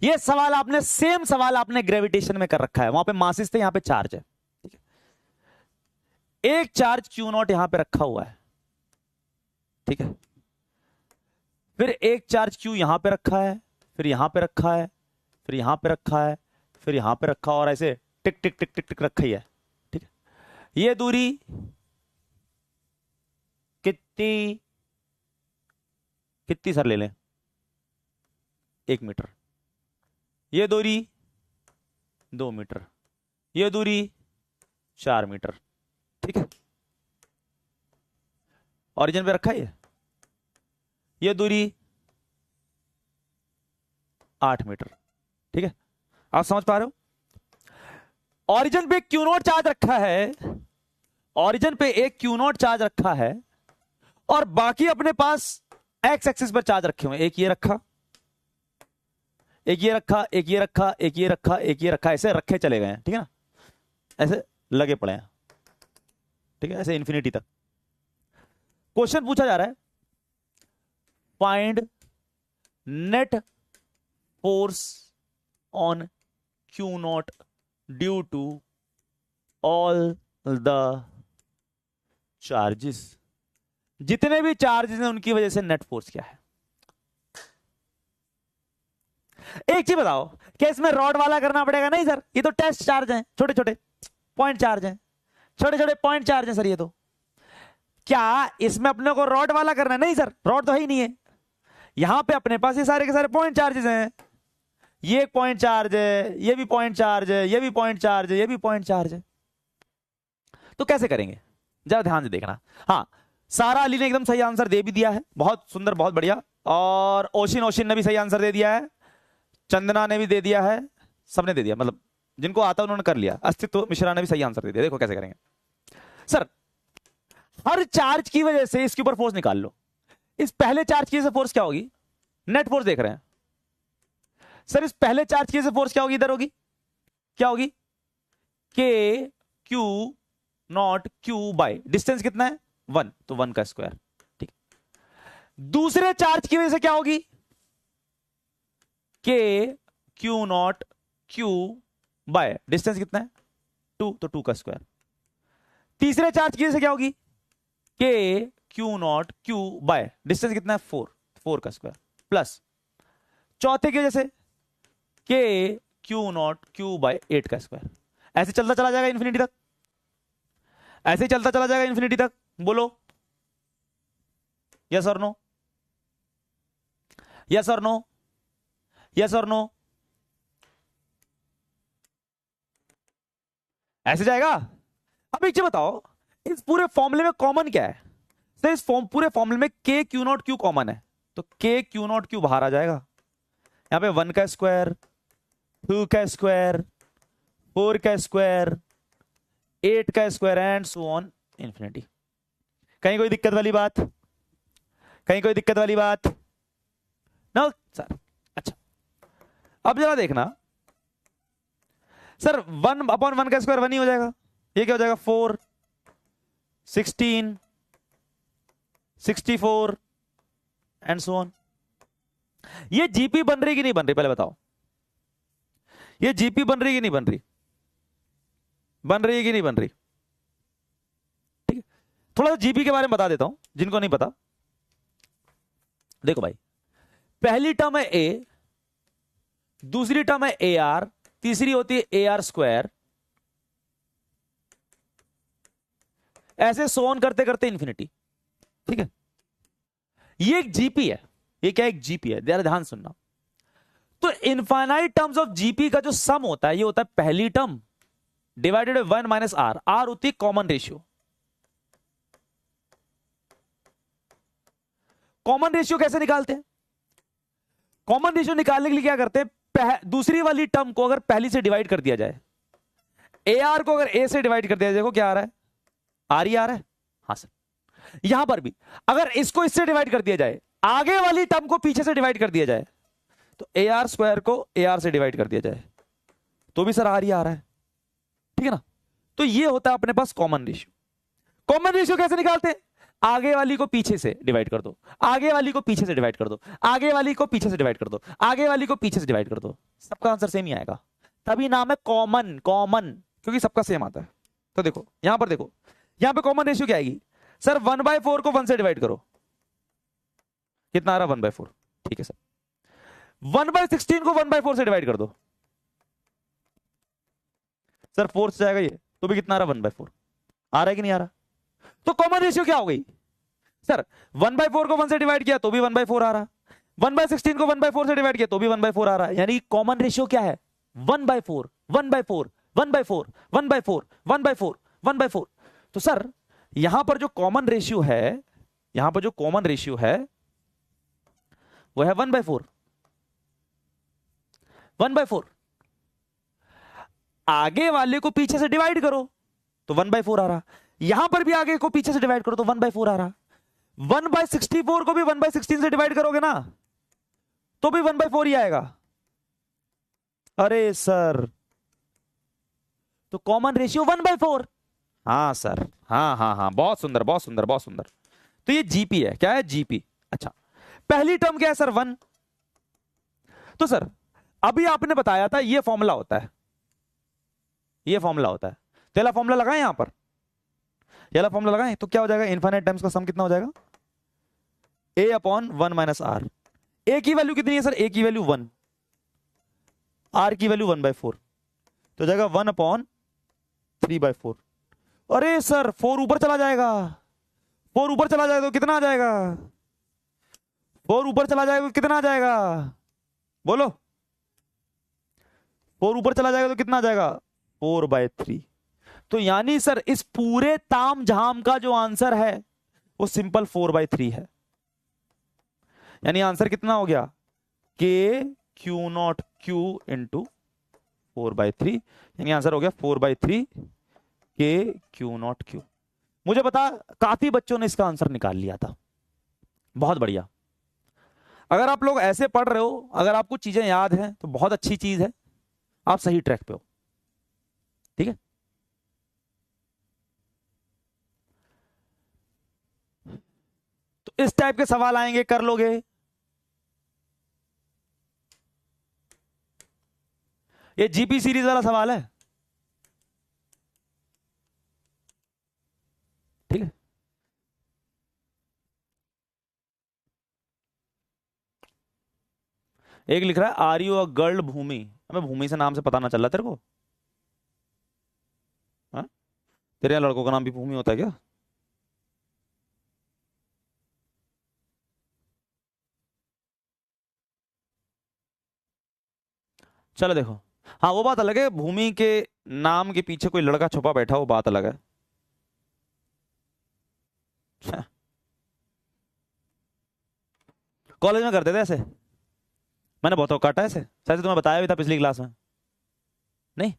ये सवाल आपने, सेम सवाल आपने ग्रेविटेशन में कर रखा है, वहां पे मासिस थे, यहां पे चार्ज है। ठीक है, एक चार्ज क्यू नॉट यहां पे रखा हुआ है। ठीक है, फिर एक चार्ज क्यू यहां पे रखा है, फिर यहां पे रखा है, फिर यहां पे रखा है, फिर यहां पे रखा, और ऐसे टिक टिक टिक टिक टिक रखा ही है। ठीक है, ये दूरी कितनी, कितनी सर ले लें? 1 मीटर। ये दूरी 2 मीटर, ये दूरी 4 मीटर, ठीक है। ओरिजिन पे रखा है ये दूरी 8 मीटर, ठीक है। आप समझ पा रहे हो। ओरिजिन पे क्यू नॉट चार्ज रखा है, ओरिजिन पे एक क्यू नॉट चार्ज रखा है, और बाकी अपने पास एक्स एक्सिस पर चार्ज रखे हुए, एक ये रखा, एक ये रखा, एक ये रखा, एक ये रखा, एक ये रखा, ऐसे रखे चले गए हैं, ठीक है ना, ऐसे लगे पड़े हैं, ठीक है, ऐसे इंफिनिटी तक। क्वेश्चन पूछा जा रहा है, find net force on Q naught due to all the charges, जितने भी चार्जेस हैं उनकी वजह से नेट फोर्स क्या है। एक चीज बताओ, क्या इसमें रॉड वाला करना पड़ेगा? नहीं सर, ये तो टेस्ट चार्ज हैं, छोटे छोटे पॉइंट चार्ज हैं, छोटे छोटे पॉइंट चार्ज हैं सर ये तो। क्या इसमें अपने को रॉड वाला करना है? नहीं सर, रॉड तो है ही नहीं है। यहां पे अपने पास ये सारे के सारे पॉइंट चार्जेस हैं, ये एक पॉइंट चार्ज है, ये भी पॉइंट चार्ज है, ये भी पॉइंट चार्ज है, ये भी पॉइंट चार्ज है। तो कैसे करेंगे जरा ध्यान से देखना। हाँ, सारा अली ने एकदम सही आंसर दे भी दिया है, बहुत सुंदर, बहुत बढ़िया। और ओशिन ने भी सही आंसर दे दिया है, चंदना ने भी दे दिया है, सबने दे दिया, मतलब जिनको आता उन्होंने कर लिया। अस्तित्व मिश्रा ने भी सही आंसर दे दिया। देखो कैसे करेंगे सर, हर चार्ज की वजह से इसके ऊपर फोर्स निकाल लो। इस पहले चार्ज की वजह से फोर्स क्या होगी? नेट फोर्स देख रहे हैं सर, इस पहले चार्ज की वजह से फोर्स क्या होगी? इधर होगी, क्या होगी? के Q not Q by distance कितना है? 1, तो 1 का स्क्वायर, ठीक। दूसरे चार्ज की वजह से क्या होगी? के Q not Q by distance कितना है? 2, तो 2 का स्क्वायर। तीसरे चार्ज की वजह से क्या होगी? के Q not Q by distance कितना है? 4, 4 का स्क्वायर, प्लस चौथे की वजह से के क्यू नॉट क्यू बाय 8 का स्क्वायर। ऐसे चलता चला जाएगा इंफिनिटी तक, ऐसे ही चलता चला जाएगा इंफिनिटी तक। बोलो यस और नो, यस और नो, यस और नो। ऐसे जाएगा। अब एक चीज बताओ, इस पूरे फॉर्मूले में कॉमन क्या है? सर इस पूरे फॉर्मूले में के क्यू नॉट क्यू कॉमन है, तो के क्यू नॉट क्यू बाहर आ जाएगा। यहां पे 1 का स्क्वायर, 2 का स्क्वायर, 4 का स्क्वायर, 8 का square and so on infinity. कहीं कोई दिक्कत वाली बात? कहीं कोई दिक्कत वाली बात? No sir. अच्छा, अब जरा देखना सर, 1/1 का स्क्वायर 1 ही हो जाएगा। ये क्या हो जाएगा? 4, 16, 64 एंड सो ऑन। ये जीपी बन रही कि नहीं बन रही? पहले बताओ, ये जीपी बन रही कि नहीं बन रही? बन रही है कि नहीं बन रही? ठीक है, थोड़ा सा जीपी के बारे में बता देता हूं जिनको नहीं पता। देखो भाई, पहली टर्म है ए, दूसरी टर्म है ए आर, तीसरी होती है ए आर स्क्वायर, ऐसे सोन करते करते इंफिनिटी। ठीक है, ये एक जीपी है। ये क्या? एक जीपी है। जरा ध्यान सुनना। तो इनफाइनाइट टर्म्स ऑफ जीपी का जो सम होता है, ये होता है पहली term divided by 1 minus R. R होती है कॉमन रेशियो। कॉमन रेशियो कैसे निकालते हैं? कॉमन रेशियो निकालने के लिए क्या करते हैं? दूसरी वाली टर्म को अगर पहली से डिवाइड कर दिया जाए, ए आर को अगर ए से डिवाइड कर दिया जाए, देखो क्या आ रहा है? आर ही आ रहा है। हाँ सर, यहां पर भी अगर इसको इससे डिवाइड कर दिया जाए, आगे वाली टर्म को पीछे से डिवाइड कर दिया जाए, तो ए आर स्क्वायर को ए आर से डिवाइड कर दिया जाए, तो भी सर आर ही आ रहा है। ठीक है ना? तो ये होता है अपने पास कॉमन रेशियो। कॉमन रेशियो कैसे निकालते हैं? आगे वाली को पीछे से डिवाइड कर दो, आगे वाली को पीछे से डिवाइड कर दो, आगे वाली को पीछे से डिवाइड कर दो, आगे वाली को पीछे से डिवाइड कर दो। सबका आंसर सेम ही आएगा, तभी नाम है कॉमन। कॉमन क्योंकि सबका सेम आता है। तो देखो यहां पर, देखो यहां पे कॉमन रेशियो क्या आएगी? सर 1/4 को 1 से डिवाइड करो, कितना आ रहा? 1/4। ठीक है सर, 1/16 को 1/4 से डिवाइड कर दो, सर 4 से जाएगा ये, तो भी कितना आ रहा? 1/4। आ रहा है कि नहीं आ रहा? तो कॉमन रेशियो क्या हो गई? सर 1/4 को 1 से डिवाइड किया तो भी 1/4 आ रहा, 1/16 को 1/4 से डिवाइड किया तो भी 1/4 आ रहा है, यानी कॉमन रेशियो क्या है? 1/4, 1/4, 1/4, 1/4, 1/4, 1/4। तो सर यहां पर जो कॉमन रेशियो है, यहां पर जो कॉमन रेशियो है वो है 1/4, 1/4। आगे वाले को पीछे से डिवाइड करो तो 1/4 आ रहा, यहां पर भी आगे को पीछे से डिवाइड करो तो 1/4 आ रहा। 1/64 को भी 1/16 से डिवाइड करोगे ना तो भी 1/4 ही आएगा। अरे सर तो कॉमन रेशियो 1/4। हाँ सर, हाँ हाँ हाँ, बहुत सुंदर बहुत सुंदर बहुत सुंदर। तो ये जीपी है, क्या है? जीपी। अच्छा, पहली टर्म क्या है सर? 1। तो सर अभी आपने बताया था ये फॉर्मूला होता है, ये फॉर्मूला होता है, पहला फॉर्मूला लगाएं यहां पर, ये वाला फॉर्मूला लगाएं तो क्या हो जाएगा? इनफाइनाइट टाइम्स का सम कितना हो जाएगा? a/1 - r। a की वैल्यू कितनी है सर? a की वैल्यू 1, r की वैल्यू 1/4, तो जाएगा 1/3/4। अरे सर 4 ऊपर चला जाएगा, 4 ऊपर चला जाएगा तो कितना आ जाएगा? 4 ऊपर चला जाएगा तो कितना आ जाएगा? बोलो, 4 ऊपर चला जाएगा तो कितना आ जाएगा? 4/3। तो यानी सर इस पूरे ताम झाम का जो आंसर है वो सिंपल 4/3 है। यानी आंसर कितना हो गया? KQ0Q इंटू 4/3, यानी आंसर हो गया 4/3 KQ0Q। मुझे पता काफी बच्चों ने इसका आंसर निकाल लिया था, बहुत बढ़िया। अगर आप लोग ऐसे पढ़ रहे हो, अगर आपको चीजें याद हैं तो बहुत अच्छी चीज है, आप सही ट्रैक पे हो। ठीक है, तो इस टाइप के सवाल आएंगे, कर लोगे? ये जीपी सीरीज वाला सवाल है, ठीक है। एक लिख रहा है आर यू अ गर्ल भूमि। हमें भूमि से नाम से पता ना चल रहा तेरे को? हा? तेरे यहाँ लड़कों का नाम भी भूमि होता है क्या? चलो देखो, हाँ वो बात अलग है, भूमि के नाम के पीछे कोई लड़का छुपा बैठा हो, बात अलग है। कॉलेज में करते थे ऐसे, मैंने बहुत काटा ऐसे, शायद तुम्हें बताया भी था पिछली क्लास में, नहीं?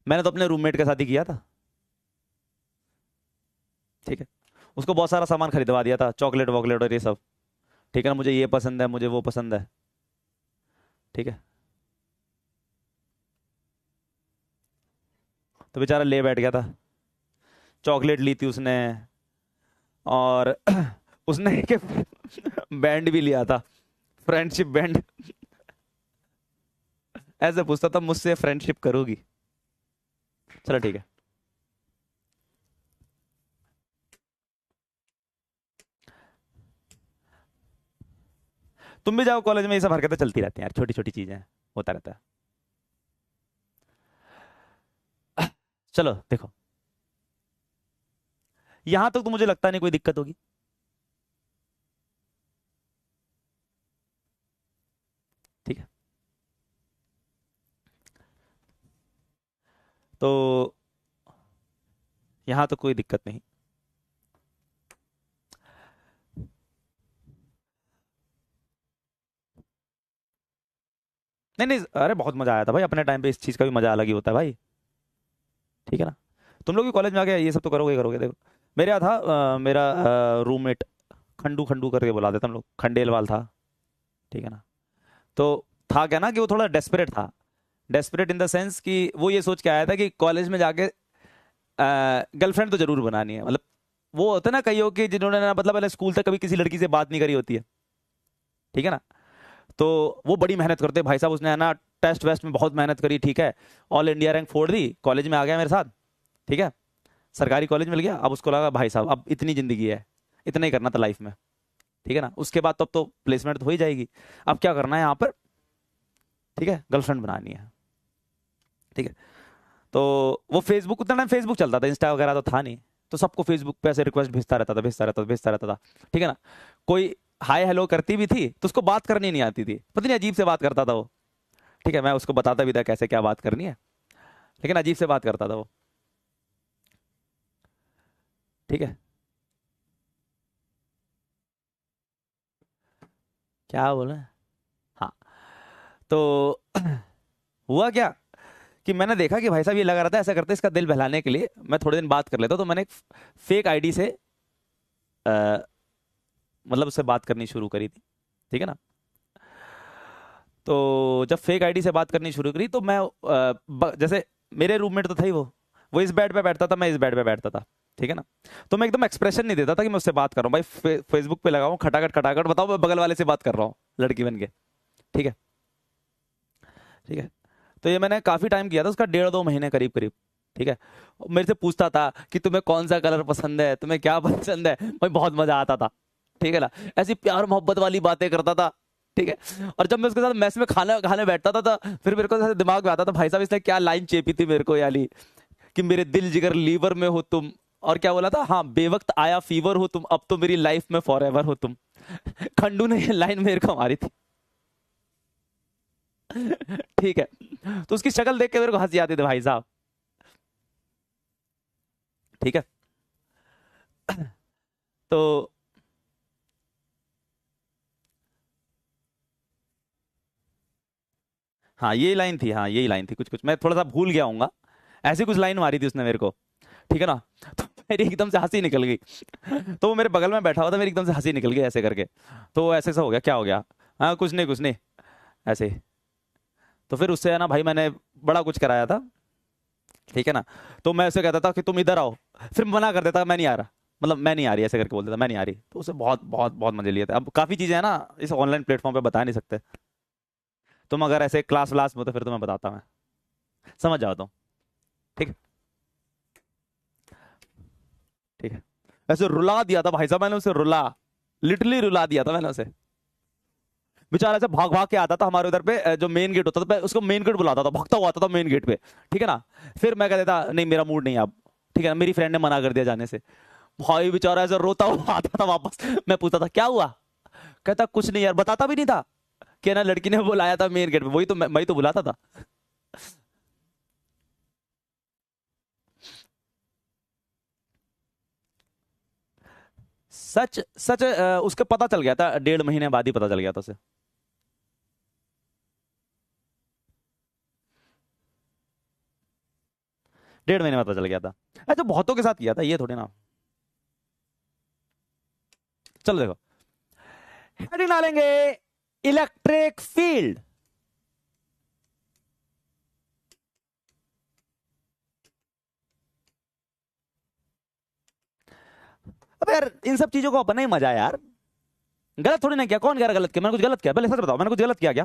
मैंने तो अपने रूममेट के साथ ही किया था, ठीक है। उसको बहुत सारा सामान खरीदवा दिया था, चॉकलेट वॉकलेट और ये सब, ठीक है ना, मुझे ये पसंद है, मुझे वो पसंद है, ठीक है। तो बेचारा ले बैठ गया था, चॉकलेट ली थी उसने, और उसने एक बैंड भी लिया था, फ्रेंडशिप बैंड। ऐसे पूछता था मुझसे फ्रेंडशिप करोगी? चलो ठीक है। तुम भी जाओ कॉलेज में, ये सब हरकतें चलती रहती हैं यार, छोटी छोटी चीजें, होता रहता है। चलो देखो, यहां तक तो मुझे लगता नहीं कोई दिक्कत होगी, ठीक है। तो यहां तो कोई दिक्कत नहीं। नहीं नहीं, अरे बहुत मजा आया था भाई अपने टाइम पे, इस चीज का भी मजा अलग ही होता है भाई, ठीक है ना। तुम लोग भी कॉलेज में आ गए ये सब तो करोगे करोगे। देखो मेरे यहाँ था मेरा रूममेट, खंडू खंडू करके बुला देते हम लोग, खंडेलवाल था, ठीक है ना। तो था क्या ना कि वो थोड़ा डेस्परेट था, डेस्परेट इन द सेंस कि वो ये सोच के आया था कि कॉलेज में जाके गर्लफ्रेंड तो जरूर बनानी है। मतलब वो होता है ना कईयों के जिन्होंने ना, मतलब पहले स्कूल तक कभी किसी लड़की से बात नहीं करी होती है, ठीक है ना। तो वो बड़ी मेहनत करते हैं भाई साहब, उसने है ना टेस्ट वेस्ट में बहुत मेहनत करी, ठीक है, ऑल इंडिया रैंक फोड़ दी, कॉलेज में आ गया मेरे साथ, ठीक है, सरकारी कॉलेज मिल गया। अब उसको लगा भाई साहब अब इतनी जिंदगी है, इतना ही करना था लाइफ में, ठीक है ना, उसके बाद तो अब तो प्लेसमेंट तो हो ही जाएगी, अब क्या करना है यहाँ पर, ठीक है, गर्लफ्रेंड बनानी है, ठीक है। तो वो फेसबुक, उतना टाइम फेसबुक चलता था, इंस्टा वगैरह तो था नहीं, तो सबको फेसबुक पे ऐसे रिक्वेस्ट भेजता रहता था, भेजता रहता था, भेजता रहता था। ठीक है ना। कोई हाय हेलो करती भी थी तो उसको बात करनी नहीं आती थी, पता नहीं अजीब से बात करता था वो। ठीक है, मैं उसको बताता भी था कैसे क्या बात करनी है, लेकिन अजीब से बात करता था वो। ठीक है, क्या बोला। हाँ, तो हुआ क्या कि मैंने देखा कि भाई साहब ये लगा रहा था ऐसा करते, इसका दिल बहलाने के लिए मैं थोड़े दिन बात कर लेता, तो मैंने एक फेक आईडी से अ, मतलब उससे बात करनी शुरू करी थी। ठीक है ना। तो जब फेक आईडी से बात करनी शुरू करी तो मैं जैसे मेरे रूममेट तो था ही वो इस बेड पे बैठता था, मैं इस बेड पे बैठता था। ठीक है ना। तो मैं एकदम एक्सप्रेशन नहीं देता था कि मैं उससे बात कर रहा हूँ भाई, फेसबुक पे लगाऊं खटाखट खटाखट, बताओ मैं बगल वाले से बात कर रहा हूँ लड़की बन के। ठीक है। ठीक है। तो ये मैंने काफी टाइम किया था, उसका 1.5-2 महीने करीब करीब। ठीक है। मेरे से पूछता था कि तुम्हें कौन सा कलर पसंद है, तुम्हें क्या पसंद है, भाई बहुत मजा आता था। ठीक है ना। ऐसी प्यार मोहब्बत वाली बातें करता था। ठीक है। और जब मैं उसके साथ मैस में खाना खाने बैठता था तो फिर मेरे को ऐसे दिमाग में आता था, भाई साहब इसने क्या लाइन चेपी थी मेरे को याली, कि मेरे दिल जिगर लीवर में हो तुम, और क्या बोला था, हाँ बेवक्त आया फीवर हो तुम, अब तो मेरी लाइफ में फॉरएवर हो तुम। खंडू ने ये लाइन मेरे को मारी थी। ठीक है। तो उसकी शक्ल देख के मेरे को हंसी आती थी भाई साहब। ठीक है। तो हाँ यही लाइन थी, हाँ यही लाइन थी, कुछ कुछ मैं थोड़ा सा भूल गया हूँगा, ऐसी कुछ लाइन मारी थी उसने मेरे को। ठीक है ना। तो मेरी एकदम से हंसी निकल गई। तो वो मेरे बगल में बैठा हुआ था, मेरी एकदम से हंसी निकल गई ऐसे करके। तो वो ऐसे ऐसा हो गया, क्या हो गया, हाँ कुछ नहीं कुछ नहीं, ऐसे ही। तो फिर उससे है ना भाई मैंने बड़ा कुछ कराया था। ठीक है ना। तो मैं उसे कहता था कि तुम इधर आओ, फिर मना कर देता मैं नहीं आ रहा, मतलब मैं नहीं आ रही ऐसे करके बोल देता मैं नहीं आ रही, तो उसे बहुत बहुत बहुत मजे लिए थे। अब काफी चीजें हैं ना इस ऑनलाइन प्लेटफॉर्म पे बता नहीं सकते, तुम अगर ऐसे क्लास व्लास में हो तो फिर तुम्हें बताता मैं, समझ जाओ तुम। ठीक है। ठीक है। ऐसे रुला दिया था भाई साहब मैंने उसे, रुला, लिटरली रुला दिया था मैंने उसे। बेचारा ऐसे भाग भाग के आता था हमारे उधर पे जो मेन गेट होता था, मैं उसको मेन गेट बुलाता था, भागता हुआ आता था मेन गेट पे। ठीक है ना। फिर मैं कह देता नहीं मेरा मूड नहीं है अब। ठीक है ना, मेरी फ्रेंड ने मना कर दिया जाने से। भाई बेचारा ऐसे रोता हुआ आता था वापस। मैं पूछता था क्या हुआ, कहता कुछ नहीं यार, बताता भी नहीं था कि ना लड़की ने बुलाया था मेन गेट पे, वही तो मैं तो बुलाता था। सच सच उसके पता चल गया था, 1.5 महीने बाद ही पता चल गया था उसे। 1.5 महीने में पता चल गया था। अच्छा बहुतों के साथ किया था ये थोड़ी ना। चलो देखो, हेडिंग डालेंगे इलेक्ट्रिक फील्ड। अब यार इन सब चीजों को अपना ही मजा है यार, गलत थोड़ी ना किया, कौन कह रहा गलत किया, मैंने कुछ गलत किया, पहले सच बताओ मैंने कुछ गलत किया क्या,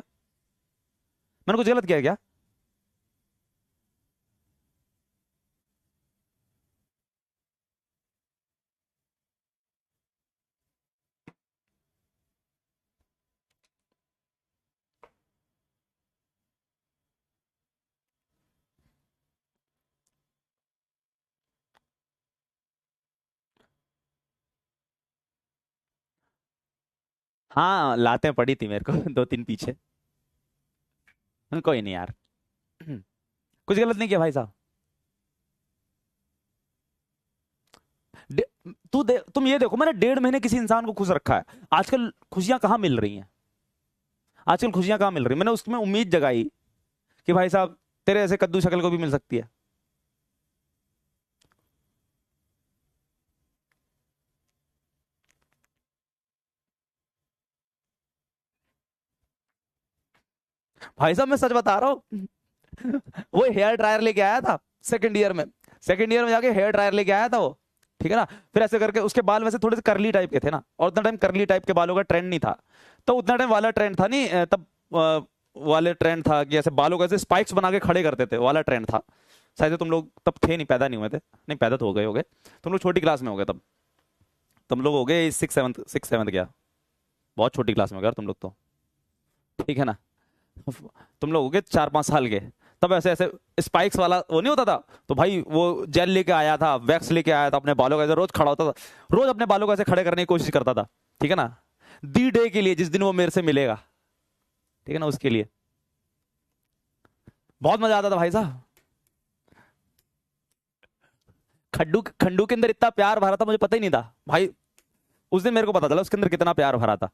मैंने कुछ गलत किया क्या। हाँ लातें पड़ी थी मेरे को 2-3 पीछे। कोई नहीं यार। कुछ गलत नहीं किया भाई साहब। डे- तुम ये देखो, मैंने 1.5 महीने किसी इंसान को खुश रखा है। आजकल खुशियां कहाँ मिल रही हैं, आजकल खुशियां कहाँ मिल रही, मैंने उसमें उम्मीद जगाई कि भाई साहब तेरे ऐसे कद्दू शक्ल को भी मिल सकती है। भाई साहब मैं सच बता रहा हूँ, वो हेयर ड्रायर लेके आया था सेकंड ईयर में, सेकंड ईयर में जाके हेयर ड्रायर लेके आया था वो। ठीक है ना। फिर ऐसे करके उसके बाल वैसे थोड़े से करली टाइप के थे ना, और उतना टाइम करली टाइप के बालों का ट्रेंड नहीं था, तो उतना टाइम वाला ट्रेंड था नहीं तब वाले ट्रेंड था कि ऐसे बालों को ऐसे स्पाइक्स बना के खड़े करते थे, वाला ट्रेंड था। शायद से तुम लोग तब थे नहीं, पैदा नहीं हुए थे, नहीं पैदा तो हो गए, तुम लोग छोटी क्लास में हो गए तब, तुम लोग हो गए 6-7 क्या, बहुत छोटी क्लास में हो गए यार तुम लोग तो। ठीक है ना। तुम लोग हो गए 4-5 साल के, तब ऐसे ऐसे स्पाइक्स वाला वो नहीं होता था, तो भाई वो जेल लेके आया था, वैक्स लेके आया था, अपने बालों का ऐसे रोज खड़ा होता था, रोज अपने बालों को ऐसे खड़े करने की कोशिश करता था, ठीक है ना, दी डे के लिए, जिस दिन वो मेरे से मिलेगा, ठीक है ना, उसके लिए बहुत मजा आता था भाई साहब। खड्डू खंडू के अंदर इतना प्यार भरा था, मुझे पता ही नहीं था भाई, उस दिन मेरे को पता चला उसके अंदर कितना प्यार भरा था,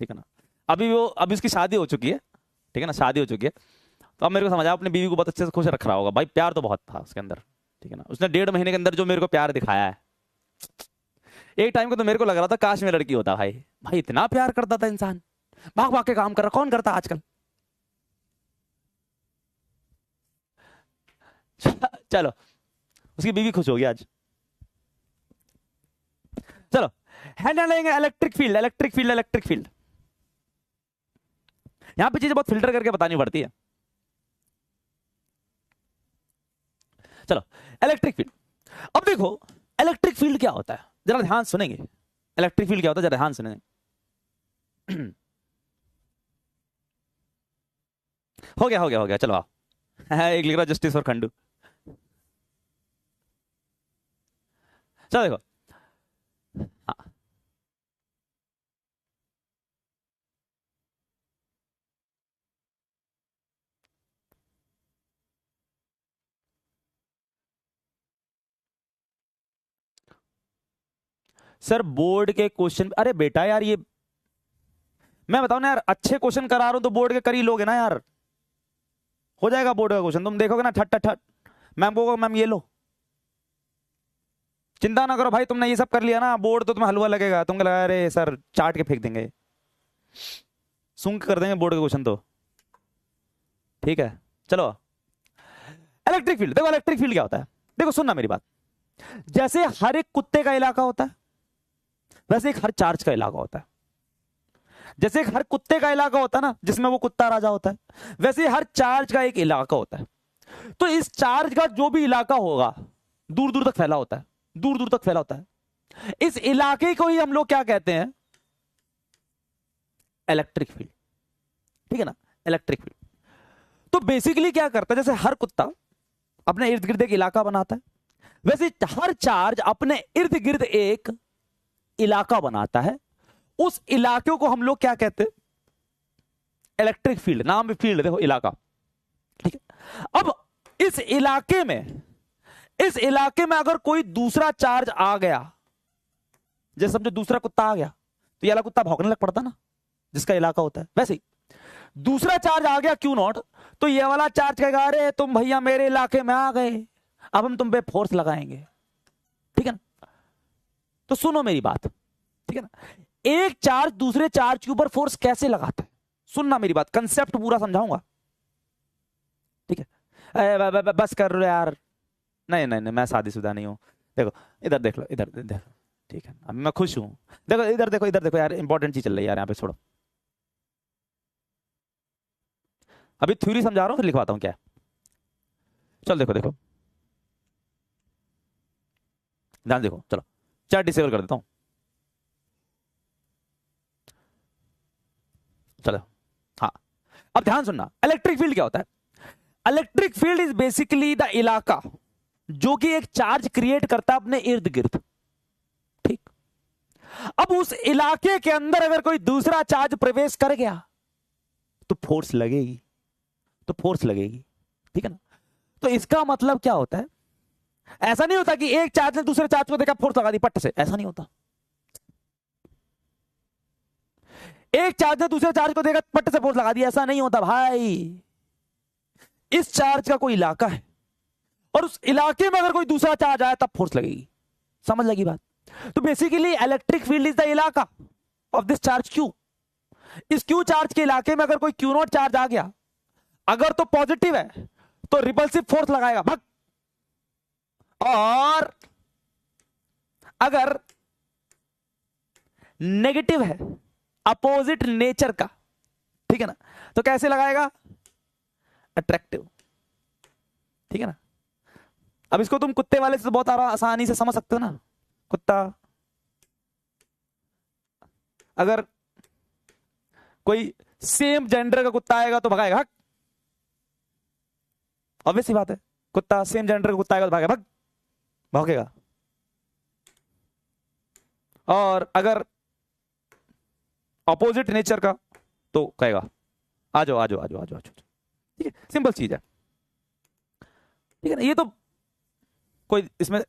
ठीक है ना। अभी उसकी शादी हो चुकी है, ठीक है ना, शादी हो चुकी है, तो अब मेरे को समझ आया अपनी बीवी को बहुत अच्छे से खुश रख रहा होगा भाई, प्यार तो बहुत था उसके अंदर, ठीक है ना। उसने 1.5 महीने के अंदर जो मेरे को प्यार दिखाया है, एक टाइम को तो मेरे को लग रहा था काश मेरा लड़की होता भाई, भाई इतना प्यार करता था इंसान, भाग भाग के काम कर रहा, कौन करता आजकल। चलो, उसकी बीवी खुश होगी आज। चलो, हैंडल लेंगे electric field, electric field, electric field. यहां पे चीजें बहुत फिल्टर करके बतानी पड़ती है। चलो, इलेक्ट्रिक फील्ड। अब देखो इलेक्ट्रिक फील्ड क्या होता है, जरा ध्यान सुनेंगे, इलेक्ट्रिक फील्ड क्या होता है जरा ध्यान सुनेंगे। हो गया हो गया हो गया, चलो आओ। एक लिख रहा जस्टिस फॉर खंडू। चलो देखो, हाँ, सर बोर्ड के क्वेश्चन, अरे बेटा यार ये मैं बताऊं ना यार, अच्छे क्वेश्चन करा रहा हूं तो बोर्ड के कर ही लोगे ना यार, हो जाएगा बोर्ड का क्वेश्चन, तुम देखोगे ना ठट ठट ठट, मैम को मैम ये लो, चिंता ना करो भाई, तुमने ये सब कर लिया ना, बोर्ड तो तुम्हें हलवा लगेगा, तुमको लगा अरे सर चाट के फेंक देंगे, सूंघ कर देंगे बोर्ड के क्वेश्चन तो, ठीक है। चलो, इलेक्ट्रिक फील्ड देखो, इलेक्ट्रिक फील्ड क्या होता है, देखो सुनना मेरी बात, जैसे हर एक कुत्ते का इलाका होता है, वैसे एक हर चार्ज का इलाका होता है। जैसे एक हर कुत्ते का इलाका होता है ना, जिसमें वो कुत्ता राजा होता है, वैसे हर चार्ज का एक इलाका होता है। तो इस चार्ज का जो भी इलाका होगा, दूर दूर तक फैला होता है, दूर दूर तक फैला होता है, इस इलाके को ही हम लोग क्या कहते हैं, इलेक्ट्रिक फील्ड, ठीक है ना, इलेक्ट्रिक फील्ड। तो बेसिकली क्या करता है, जैसे हर कुत्ता अपने इर्द गिर्द एक इलाका बनाता है, वैसे हर चार्ज अपने इर्द गिर्द एक इलाका बनाता है, उस इलाके को हम लोग क्या कहते हैं, इलेक्ट्रिक फील्ड। नाम भी फील्ड देखो, इलाका, ठीक है। अब इस इलाके में, इस इलाके में अगर कोई दूसरा चार्ज आ गया, जैसे समझो दूसरा कुत्ता आ गया, तो ये वाला कुत्ता भौंकने लग पड़ता ना, जिसका इलाका होता है, वैसे ही दूसरा चार्ज आ गया क्यू नॉट, तो ये वाला चार्ज कहेगा अरे तुम भैया मेरे इलाके में आ गए, अब हम तुम पे फोर्स लगाएंगे, ठीक है ना। तो सुनो मेरी बात, ठीक है ना, एक चार्ज दूसरे चार्ज के ऊपर फोर्स कैसे लगाता है, सुनना मेरी बात, कंसेप्ट पूरा समझाऊंगा, ठीक है। बस कर लो यार, नहीं नहीं नहीं, मैं शादीशुदा नहीं हूं, देखो इधर देख लो, इधर देखो, ठीक है, अभी मैं खुश हूं, देखो इधर देखो, इधर देखो यार, इंपॉर्टेंट चीज चल रही है यार, यहाँ पे छोड़ो, अभी थ्योरी समझा रहा हूं फिर लिखवाता हूं क्या है। चल देखो देखो, ध्यान देखो, चलो चैट डिसेबल कर देता हूं, चलो, हाँ, अब ध्यान सुनना, इलेक्ट्रिक फील्ड क्या होता है, electric field is basically the इलाका जो कि एक चार्ज क्रिएट करता है अपने इर्द गिर्द, ठीक। अब उस इलाके के अंदर अगर कोई दूसरा चार्ज प्रवेश कर गया तो फोर्स लगेगी, तो फोर्स लगेगी, ठीक है ना। तो इसका मतलब क्या होता है, ऐसा नहीं होता कि एक चार्ज ने दूसरे चार्ज को देखा फोर्स लगा दी पट से, ऐसा नहीं होता। एक चार्ज ने दूसरे चार्ज को देखा पट से फोर्स लगा दी, ऐसा नहीं होता भाई। इस चार्ज का कोई इलाका है और उस इलाके में अगर कोई दूसरा चार्ज आया तब फोर्स लगेगी, समझ लगी बात। तो basically electric field is the इलाका ऑफ दिस चार्ज क्यू। इस क्यू चार्ज के इलाके में अगर कोई क्यू नॉट चार्ज आ गया, अगर तो पॉजिटिव है तो रिपल्सिव फोर्स लगाएगा भग, और अगर नेगेटिव है, अपोजिट नेचर का, ठीक है ना, तो कैसे लगाएगा, अट्रैक्टिव, ठीक है ना। अब इसको तुम कुत्ते वाले से तो बहुत आसानी से समझ सकते हो ना, कुत्ता अगर कोई सेम जेंडर का कुत्ता आएगा तो भगाएगा, ऑब्वियस सी बात है, कुत्ता सेम जेंडर का कुत्ता आएगा तो भागेगा, भौंकेगा। और अगर ऑपोजिट नेचर का तो कहेगा आ जाओ आ जाओ आ जाओ आ जाओ। ठीक है, सिंपल चीज है, ठीक है ना, ये तो कोई इसमें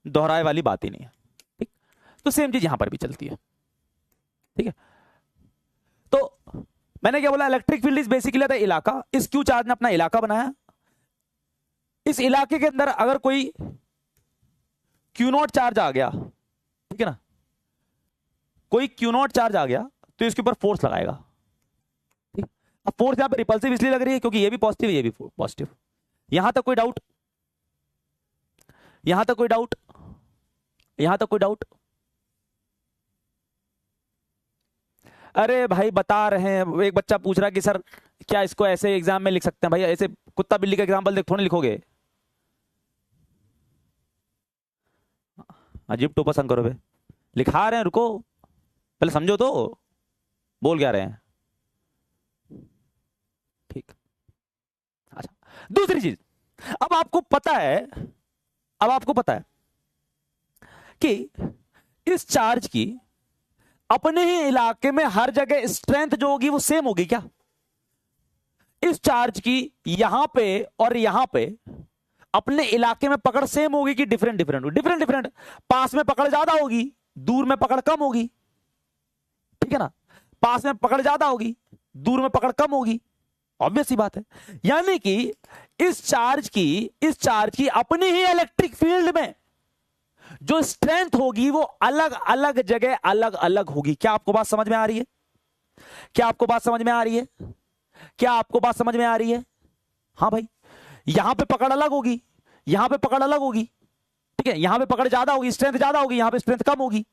दोहराए वाली बात ही नहीं है। ठीक, तो सेम चीज यहां पर भी चलती है। ठीक है, तो मैंने क्या बोला, electric field is basically the इलाका। इस क्यू चार्ज ने अपना इलाका बनाया, इस इलाके के अंदर अगर कोई क्यू नॉट चार्ज आ गया, ठीक है ना, कोई क्यू नॉट चार्ज आ गया तो इसके ऊपर फोर्स लगाएगा। ठीक, अब फोर्स यहां पर रिपल्सिव इसलिए लग रही है क्योंकि ये भी पॉजिटिव ये भी पॉजिटिव। यहां तक कोई डाउट, यहां तक कोई डाउट, यहां तक कोई डाउट? अरे भाई बता रहे हैं, एक बच्चा पूछ रहा है कि सर क्या इसको ऐसे एग्जाम में लिख सकते हैं? भाई ऐसे कुत्ता बिल्ली का एग्जाम्पल देख थोड़ी लिखोगे, अजीब टोपा संग करो बे, लिखा रहे हैं, रुको पहले समझो तो बोल क्या रहे हैं। ठीक, अच्छा दूसरी चीज, अब आपको पता है, अब आपको पता है कि इस चार्ज की अपने ही इलाके में हर जगह स्ट्रेंथ जो होगी वो सेम होगी क्या? इस चार्ज की यहां पे और यहां पे अपने इलाके में पकड़ सेम होगी कि डिफरेंट डिफरेंट होगी? डिफरेंट डिफरेंट, पास में पकड़ ज्यादा होगी, दूर में पकड़ कम होगी। ठीक है ना, पास में पकड़ ज्यादा होगी, दूर में पकड़ कम होगी, ऑब्वियस सी बात है। यानी कि इस चार्ज की अपनी ही इलेक्ट्रिक फील्ड में जो स्ट्रेंथ होगी वो अलग अलग जगह अलग अलग होगी। क्या आपको बात समझ में आ रही है? क्या आपको बात समझ में आ रही है? क्या आपको बात समझ में आ रही है? हाँ भाई, यहां पे पकड़ अलग होगी, यहां पे पकड़ अलग होगी, ठीक है, यहां पे पकड़ ज्यादा होगी, स्ट्रेंथ ज्यादा होगी, यहां पे स्ट्रेंथ कम होगी,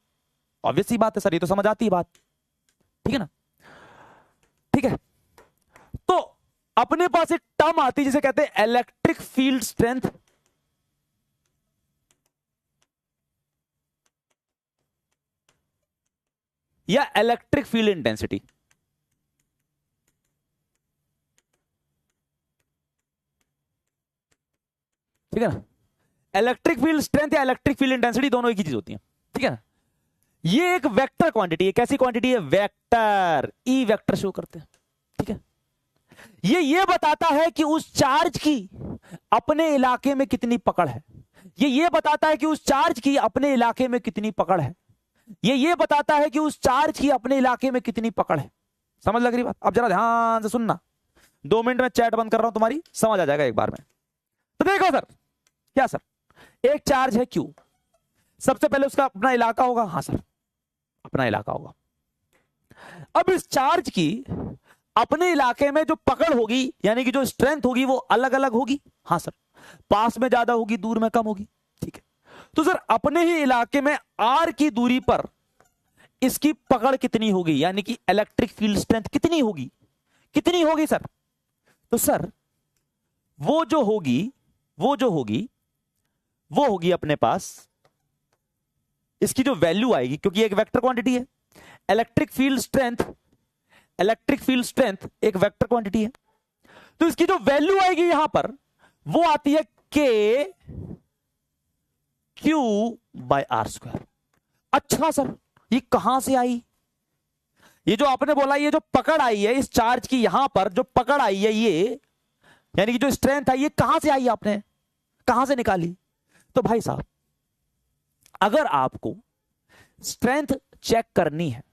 ऑब्वियस सी बात है सर, ये तो समझ आती है बात। ठीक है ना, ठीक है, तो अपने पास एक टर्म आती है जिसे कहते हैं इलेक्ट्रिक फील्ड स्ट्रेंथ, या इलेक्ट्रिक फील्ड इंटेंसिटी। ठीक है ना, इलेक्ट्रिक फील्ड स्ट्रेंथ या इलेक्ट्रिक फील्ड इंटेंसिटी दोनों एक ही चीज होती है। ठीक है ना, ये एक वेक्टर क्वांटिटी है। कैसी क्वांटिटी है? वेक्टर, ई वेक्टर शो करते हैं। ठीक है, ये बताता है कि उस चार्ज की अपने इलाके में कितनी पकड़ है। ये बताता है कि उस चार्ज की अपने इलाके में कितनी पकड़ है। ये बताता है कि उस चार्ज की अपने इलाके में कितनी पकड़ है। समझ लग रही बात? अब जरा ध्यान से सुनना, 2 मिनट में चैट बंद कर रहा हूं, तुम्हारी समझ आ जाएगा एक बार में। तो देखो सर, क्या सर, एक चार्ज है क्यू, सबसे पहले उसका अपना इलाका होगा। हाँ सर, अपना इलाका होगा। अब इस चार्ज की अपने इलाके में जो पकड़ होगी, यानी कि जो स्ट्रेंथ होगी, वो अलग अलग होगी। हाँ सर, पास में ज्यादा होगी, दूर में कम होगी। ठीक है, तो सर अपने ही इलाके में आर की दूरी पर इसकी पकड़ कितनी होगी, यानी कि इलेक्ट्रिक फील्ड स्ट्रेंथ कितनी होगी? कितनी होगी सर? तो सर वो जो होगी वो होगी अपने पास, इसकी जो वैल्यू आएगी, क्योंकि एक वेक्टर क्वांटिटी है, इलेक्ट्रिक फील्ड स्ट्रेंथ एक वेक्टर क्वांटिटी है, तो इसकी जो वैल्यू आएगी यहां पर वो आती है K Q by R square. अच्छा सर, ये कहां से आई? ये जो आपने बोला, ये जो पकड़ आई है इस चार्ज की, यहां पर जो पकड़ आई है, ये यानी कि जो स्ट्रेंथ है, ये कहां से आई? आपने कहां से निकाली? तो भाई साहब, अगर आपको स्ट्रेंथ चेक करनी है,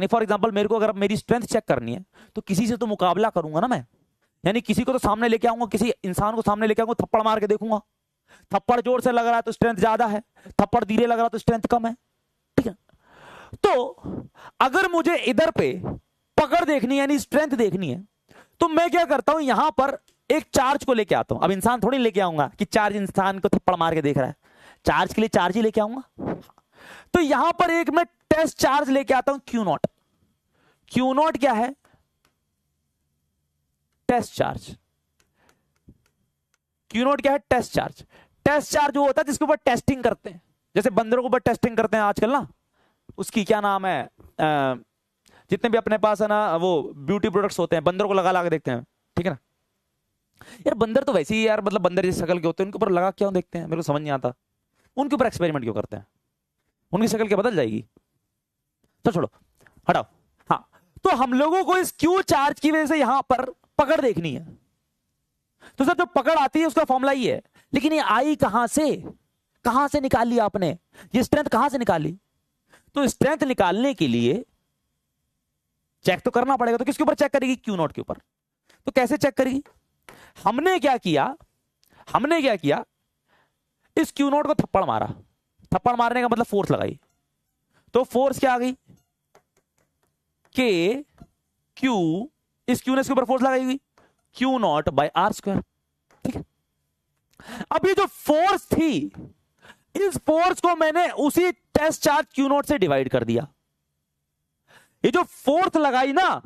फॉर एग्जांपल मेरे को अगर मेरी स्ट्रेंथ चेक करनी है, तो किसी से तो मुकाबला करूंगा ना मैं, यानी किसी को तो सामने लेके आऊंगा, किसी इंसान को सामने लेके आऊंगा, थप्पड़ मार के देखूंगा, थप्पड़ जोर से लग रहा है तो स्ट्रेंथ ज्यादा है, थप्पड़ धीरे लग रहा है तो स्ट्रेंथ कम है। ठीक है, तो अगर मुझे इधर पे पकड़ देखनी है, यानी स्ट्रेंथ देखनी है, तो मैं क्या करता हूं, यहां पर एक चार्ज को लेके आता हूं। अब इंसान थोड़ी लेके आऊंगा कि चार्ज इंसान को थप्पड़ मार के देख रहा है, चार्ज के लिए चार्ज ही लेके आऊंगा। तो यहां पर एक मैं टेस्ट चार्ज लेके आता हूं, क्यू नॉट। क्यू नॉट क्या है? Test charge. क्यू नॉट क्या है? Test charge. टेस्ट चार्ज वो होता है जिसके ऊपर टेस्टिंग करते हैं, जैसे बंदरों के ऊपर टेस्टिंग करते हैं आजकल ना, उसकी क्या नाम है, जितने भी अपने पास है ना वो ब्यूटी प्रोडक्ट्स होते हैं, बंदरों को लगा लगा के देखते हैं। ठीक है ना, यार बंदर तो वैसे ही यार, मतलब बंदर जैसे शक्ल के होते हैं, उनके ऊपर लगा क्यों देखते हैं, मेरे को समझ नहीं आता। उनके ऊपर एक्सपेरिमेंट क्यों करते हैं, उनकी शक्ल क्या बदल जाएगी। तो छोड़ो, हटाओ। हाँ, तो हम लोगों को इस क्यू चार्ज की वजह से यहां पर पकड़ देखनी है। तो सर जो पकड़ आती है उसका फॉर्मूला ही है, लेकिन ये आई कहां से निकाली आपने, ये स्ट्रेंथ कहां से निकाली। तो स्ट्रेंथ निकालने के लिए चेक तो करना पड़ेगा, तो किसके ऊपर चेक करेगी, क्यू नॉट के ऊपर। तो कैसे चेक करेगी, हमने क्या किया, इस क्यू नॉट को थप्पड़ मारा, थप्पड़ मारने का मतलब फोर्स लगाई। तो फोर्स क्या आ गई, के क्यू, इस क्यू ने इसके ऊपर फोर्स लगाई हुई, Q naught by R square. ठीक है, अब ये जो फोर्स थी, इस फोर्स को मैंने उसी टेस्ट चार्ज क्यू नॉट से डिवाइड कर दिया। ये जो फोर्स लगाई ना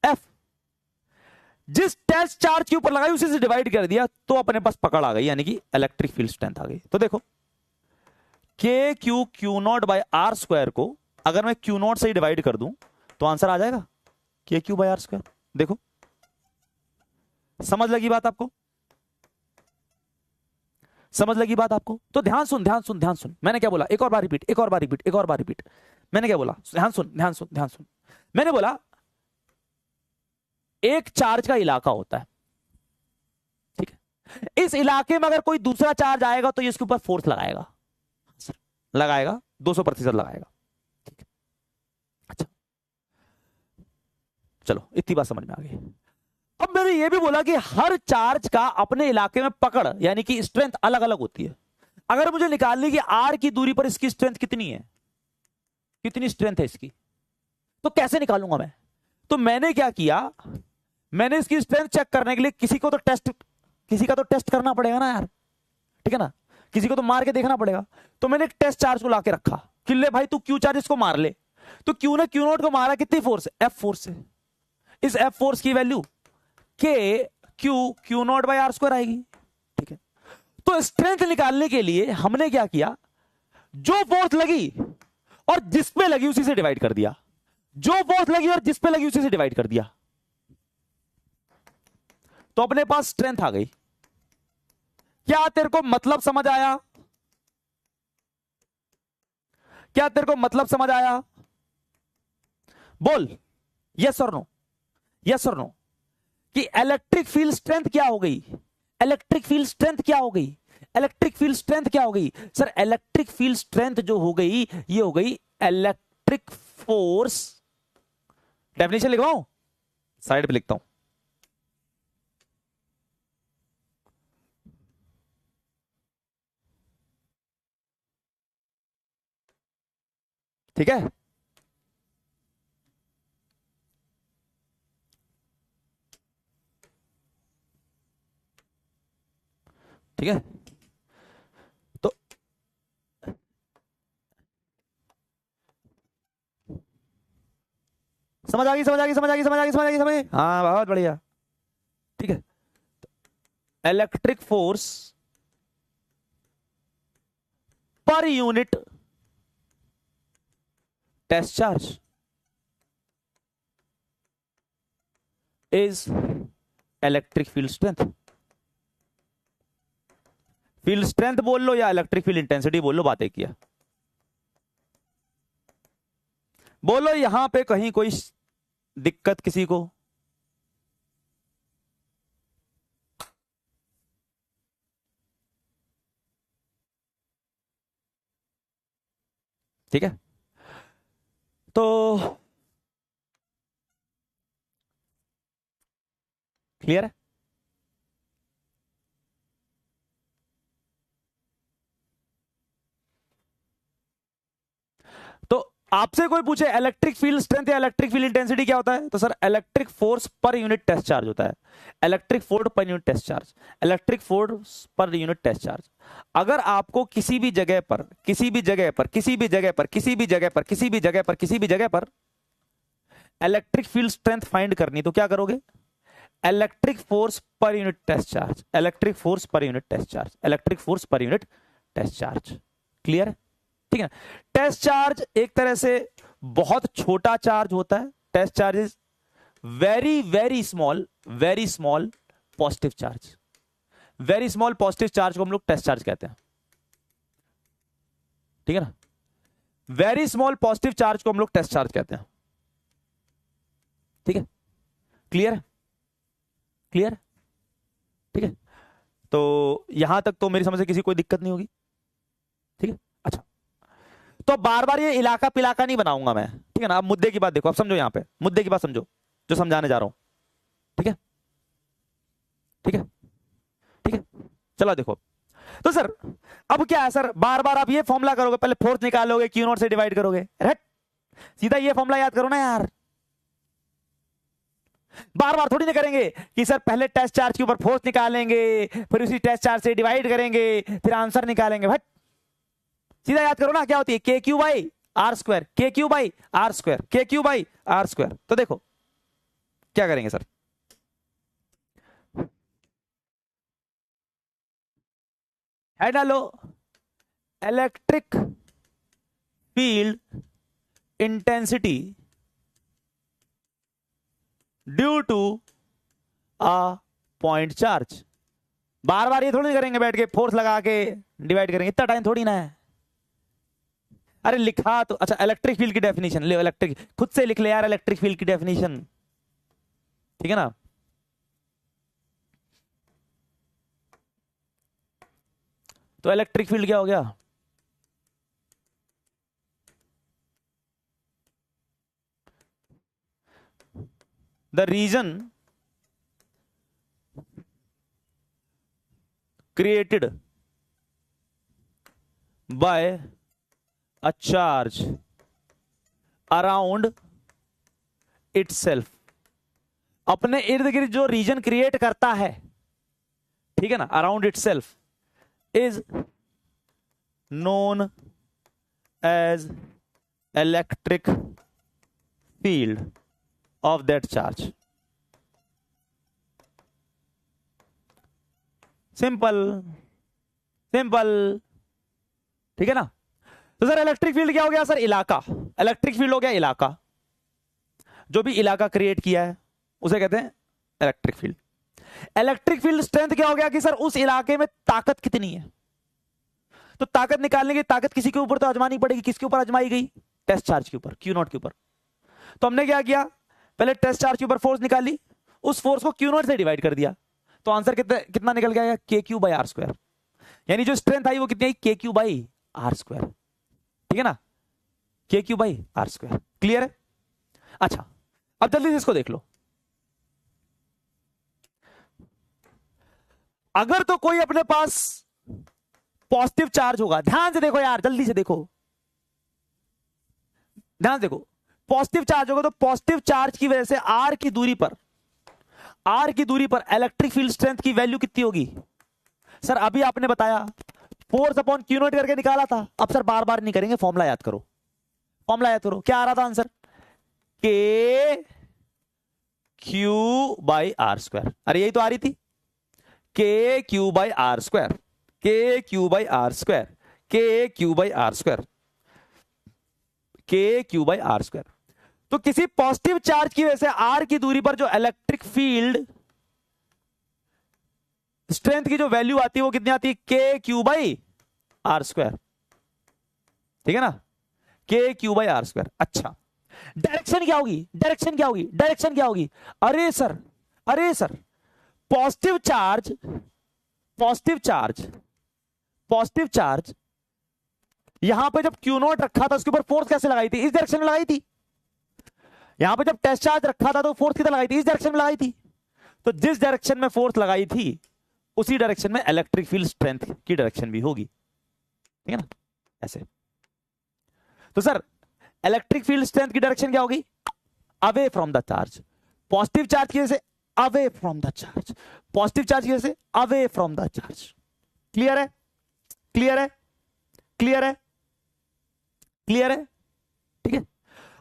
एफ, जिस टेस्ट चार्ज के ऊपर लगाई उसी से डिवाइड कर दिया, तो अपने पास पकड़ आ गई, यानी कि इलेक्ट्रिक फील्ड स्ट्रेंथ आ गई। तो देखो K Q naught by R square को अगर मैं क्यू नॉट से ही डिवाइड कर दूं तो आंसर आ जाएगा के क्यू बाय आर स्क्वायर। देखो समझ लगी बात आपको, समझ लगी बात आपको। तो ध्यान सुन, मैंने क्या बोला, एक और बार रिपीट। मैंने क्या बोला, ध्यान सुन। मैंने बोला एक चार्ज का इलाका होता है, ठीक है, इस इलाके में अगर कोई दूसरा चार्ज आएगा तो ये इसके ऊपर फोर्स लगाएगा 200% लगाएगा। ठीक है, अच्छा चलो इतनी बात समझ में आ गई। अब मैंने ये भी बोला कि हर चार्ज का अपने इलाके में पकड़ यानी कि स्ट्रेंथ अलग अलग होती है। अगर मुझे निकालनी कि आर की दूरी पर इसकी स्ट्रेंथ कितनी है, कितनी स्ट्रेंथ है इसकी, तो कैसे निकालूंगा मैं। तो मैंने क्या किया, मैंने इसकी स्ट्रेंथ चेक करने के लिए किसी का तो टेस्ट करना पड़ेगा ना यार, ठीक है ना, किसी को तो मार के देखना पड़ेगा। तो मैंने एक टेस्ट चार्ज को लाके रखा कि ले भाई तू क्यू चार्ज इसको मार ले। तो क्यू ने क्यू नॉट को मारा, कितनी फोर्स, एफ फोर्स है। इस एफ फोर्स की value K Q naught by R square आएगी। ठीक है, तो स्ट्रेंथ निकालने के लिए हमने क्या किया, जो फोर्स लगी और जिस पे लगी उसी से डिवाइड कर दिया, जो फोर्स लगी और जिस पे लगी उसी से डिवाइड कर दिया, तो अपने पास स्ट्रेंथ आ गई। क्या तेरे को मतलब समझ आया, क्या तेरे को मतलब समझ आया, बोल यस और नो, यस और नो। कि इलेक्ट्रिक फील्ड स्ट्रेंथ क्या हो गई, इलेक्ट्रिक फील्ड स्ट्रेंथ क्या हो गई, इलेक्ट्रिक फील्ड स्ट्रेंथ क्या हो गई सर, इलेक्ट्रिक फील्ड स्ट्रेंथ जो हो गई ये हो गई इलेक्ट्रिक फोर्स। डेफिनेशन लिखवाऊं, साइड पे लिखता हूं, ठीक है। ठीक है, तो समझ आ गई, हाँ बहुत बढ़िया। ठीक है, electric force per unit test charge is electric field strength. Field strength बोल लो या इलेक्ट्रिक फील्ड इंटेंसिटी बोल लो, बातें किया बोलो। यहां पे कहीं कोई दिक्कत किसी को, ठीक है, तो क्लियर है। तो आपसे कोई पूछे इलेक्ट्रिक फील्ड स्ट्रेंथ या इलेक्ट्रिक फील्ड इंटेंसिटी क्या होता है, तो sir electric force per unit test charge होता है, electric force per unit test charge, electric force per unit test charge. अगर आपको किसी भी जगह पर इलेक्ट्रिक फील्ड स्ट्रेंथ फाइंड करनी, तो क्या करोगे, electric force per unit test charge, electric force per unit test charge, electric force per unit test charge. Clear है, ठीक है। टेस्ट चार्ज एक तरह से बहुत छोटा चार्ज होता है, test charge is very very small positive charge, very small positive charge को हम लोग टेस्ट चार्ज कहते हैं, ठीक है ना। वेरी स्मॉल पॉजिटिव चार्ज को हम लोग टेस्ट चार्ज कहते हैं, ठीक है। क्लियर, क्लियर, ठीक है। तो यहां तक तो मेरी समझ से किसी कोई दिक्कत नहीं होगी, ठीक है। अच्छा, तो बार बार ये इलाका पिलाका नहीं बनाऊंगा मैं, ठीक है ना। अब मुद्दे की बात देखो, अब समझो, यहां पे मुद्दे की बात समझो जो समझाने जा रहा हूं, ठीक है, ठीक है, ठीक है। चलो देखो, तो सर अब क्या है सर, बार बार आप ये फॉर्मूला करोगे, पहले फोर्स निकालोगे, क्यू नॉट से डिवाइड करोगे, राइट। सीधा ये फॉर्मूला याद करो ना यार, बार बार थोड़ी ना करेंगे कि सर पहले टेस्ट चार्ज के ऊपर फोर्स निकालेंगे, फिर उसी टेस्ट चार्ज से डिवाइड करेंगे, फिर आंसर निकालेंगे। भाई सीधा याद करो ना, क्या होती है K Q by R square, K Q by R square, K Q by R square. तो देखो क्या करेंगे सर, है डालो electric field intensity due to a point charge. बार बार ये थोड़ी करेंगे बैठ के फोर्स लगा के डिवाइड करेंगे, इतना टाइम थोड़ी ना है। अरे लिखा तो, अच्छा इलेक्ट्रिक फील्ड की डेफिनेशन ले, इलेक्ट्रिक खुद से लिख ले यार, इलेक्ट्रिक फील्ड की डेफिनेशन, ठीक है ना। तो इलेक्ट्रिक फील्ड क्या हो गया, the region created by a charge around itself, अपने इर्द गिर्द जो रीजन क्रिएट करता है, ठीक है ना, around itself, is known as electric field of that charge. Simple simple, ठीक है ना। तो सर इलेक्ट्रिक फील्ड क्या हो गया सर, इलाका, इलेक्ट्रिक फील्ड हो गया इलाका, जो भी इलाका क्रिएट किया है उसे कहते हैं electric field. Electric field strength क्या हो गया कि सर उस इलाके में ताकत कितनी है। तो ताकत निकालने की, ताकत किसी के ऊपर तो आजमानी पड़ेगी, किसके ऊपर आजमाई गई, टेस्ट चार्ज के ऊपर, क्यू नॉट के ऊपर। तो हमने क्या किया, पहले टेस्ट चार्ज के ऊपर फोर्स निकाली, उस फोर्स को क्यू नॉट से डिवाइड कर दिया, तो आंसर कितना निकल गया, के क्यू बाई आर स्क्वायर। यानी जो स्ट्रेंथ आई वो कितनी आई, के क्यू बाई आर स्क्वायर, ठीक है ना, K Q by R square. Clear है। अच्छा अब जल्दी से इसको देख लो, अगर तो कोई अपने पास पॉजिटिव चार्ज होगा, ध्यान से देखो यार, जल्दी से देखो, ध्यान से देखो, पॉजिटिव चार्ज होगा तो पॉजिटिव चार्ज की वजह से आर की दूरी पर, आर की दूरी पर इलेक्ट्रिक फील्ड स्ट्रेंथ की वैल्यू कितनी होगी। सर अभी आपने बताया फोर्स अपॉन क्यू नॉट करके निकाला था, अब सर बार बार नहीं करेंगे, फॉर्मूला याद करो, फॉर्मूला याद करो, क्या आ रहा था आंसर, के क्यू बाई आर स्क्वायर। अरे यही तो आ रही थी, के Q by R square, K Q by R square, K Q by R square, K Q by R square. तो किसी पॉजिटिव चार्ज की वजह से आर की दूरी पर जो इलेक्ट्रिक फील्ड स्ट्रेंथ की जो वैल्यू आती है वो कितनी आती है, K Q by R square, ठीक है ना, K Q by R square. अच्छा डायरेक्शन क्या होगी, डायरेक्शन क्या होगी, डायरेक्शन क्या होगी, अरे सर, अरे sir positive charge, positive charge, positive charge यहां पे जब क्यू नॉट रखा था उसके ऊपर फोर्स कैसे लगाई थी, इस डायरेक्शन में लगाई थी। यहां पे जब टेस्ट चार्ज रखा था तो फोर्स किधर लगाई थी, इस डायरेक्शन में लगाई थी। तो जिस डायरेक्शन में फोर्स लगाई थी उसी डायरेक्शन में इलेक्ट्रिक फील्ड स्ट्रेंथ की डायरेक्शन भी होगी, ठीक है ना, ऐसे। तो सर इलेक्ट्रिक फील्ड स्ट्रेंथ की डायरेक्शन क्या होगी, away from the charge, positive charge की वजह से away from the charge, positive charge की वजह से away from the charge. Clear है, क्लियर है, क्लियर है, क्लियर है, ठीक है।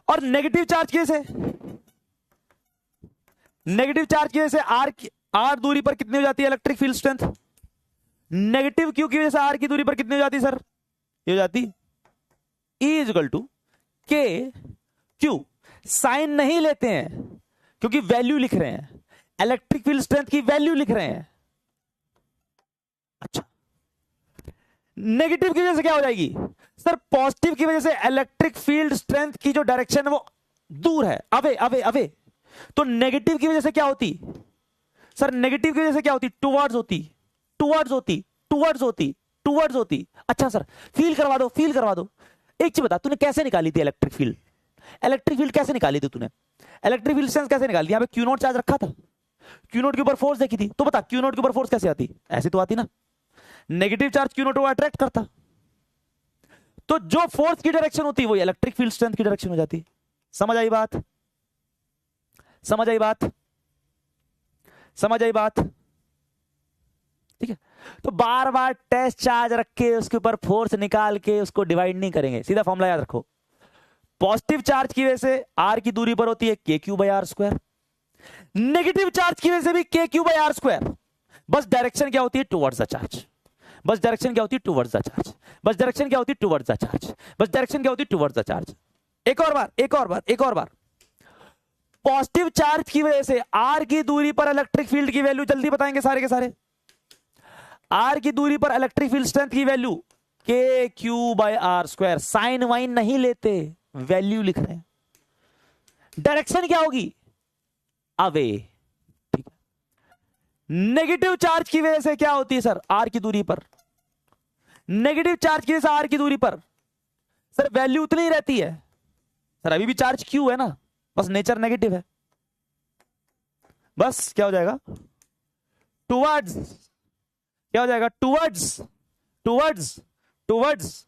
और नेगेटिव चार्ज की वजह से, नेगेटिव चार्ज की वजह से आर दूरी पर कितनी हो जाती है electric field strength, negative Q की वजह से आर की दूरी पर कितनी हो जाती है सर, ये हो जाती E is equal to K Q. Sign नहीं लेते हैं क्योंकि वैल्यू लिख रहे हैं, इलेक्ट्रिक फील्ड स्ट्रेंथ की वैल्यू लिख रहे हैं। अच्छा, नेगेटिव की वजह से क्या हो जाएगी सर? पॉजिटिव की वजह से इलेक्ट्रिक फील्ड स्ट्रेंथ की जो डायरेक्शन है वो दूर है, अवे अवे अवे। तो नेगेटिव की वजह से क्या होती सर? नेगेटिव की वजह से क्या होती? टुवर्ड्स होती, टुवर्ड्स होती, टुवर्ड्स होती, टुवर्ड्स होती। अच्छा सर, फील करवा दो, फील करवा दो। एक चीज बता, तूने कैसे निकाली थी इलेक्ट्रिक फील्ड? इलेक्ट्रिक फील्ड कैसे निकाली थी तूने? इलेक्ट्रिक फील्ड स्ट्रेंथ कैसे निकाली? यहां पे क्यू नॉट चार्ज रखा था, क्यू नॉट के ऊपर फोर्स देखी थी, तो बता क्यू नॉट के ऊपर फोर्स कैसे आती? ऐसे तो आती ना, नेगेटिव चार्ज क्यू नॉट को अट्रैक्ट करता, तो जो फोर्स की डायरेक्शन होती है वो इलेक्ट्रिक फील्ड स्ट्रेंथ की डायरेक्शन हो जाती। समझ आई बात? समझ आई बात? समझ आई बात? ठीक है, तो बार बार टेस्ट चार्ज रख के उसके ऊपर फोर्स निकाल के उसको डिवाइड नहीं करेंगे, सीधा फॉर्मूला याद रखो। पॉजिटिव चार्ज की वजह से आर की दूरी पर होती है K Q by R square, negative charge की वजह से भी K Q by R square. बस डायरेक्शन क्या होती है? Towards the charge. बस डायरेक्शन क्या होती है? Towards the charge. बस डायरेक्शन क्या होती है? Towards the charge. बस डायरेक्शन क्या होती है? Towards the charge. एक और बार, एक और बार, एक और बार। पॉजिटिव चार्ज की वजह से आर की दूरी पर इलेक्ट्रिक फील्ड की वैल्यू जल्दी बताएंगे सारे के सारे। आर की दूरी पर इलेक्ट्रिक फील्ड स्ट्रेंथ की value K Q by R square. Sign वाइन नहीं लेते, वैल्यू लिख रहे हैं। डायरेक्शन क्या होगी? अवे। ठीक है, नेगेटिव चार्ज की वजह से क्या होती है सर? आर की दूरी पर, नेगेटिव चार्ज की वजह से आर की दूरी पर सर वैल्यू उतनी ही रहती है सर, अभी भी चार्ज क्यू है ना, बस नेचर नेगेटिव है। बस क्या हो जाएगा? टुवर्ड्स, क्या हो जाएगा? Towards, towards, towards.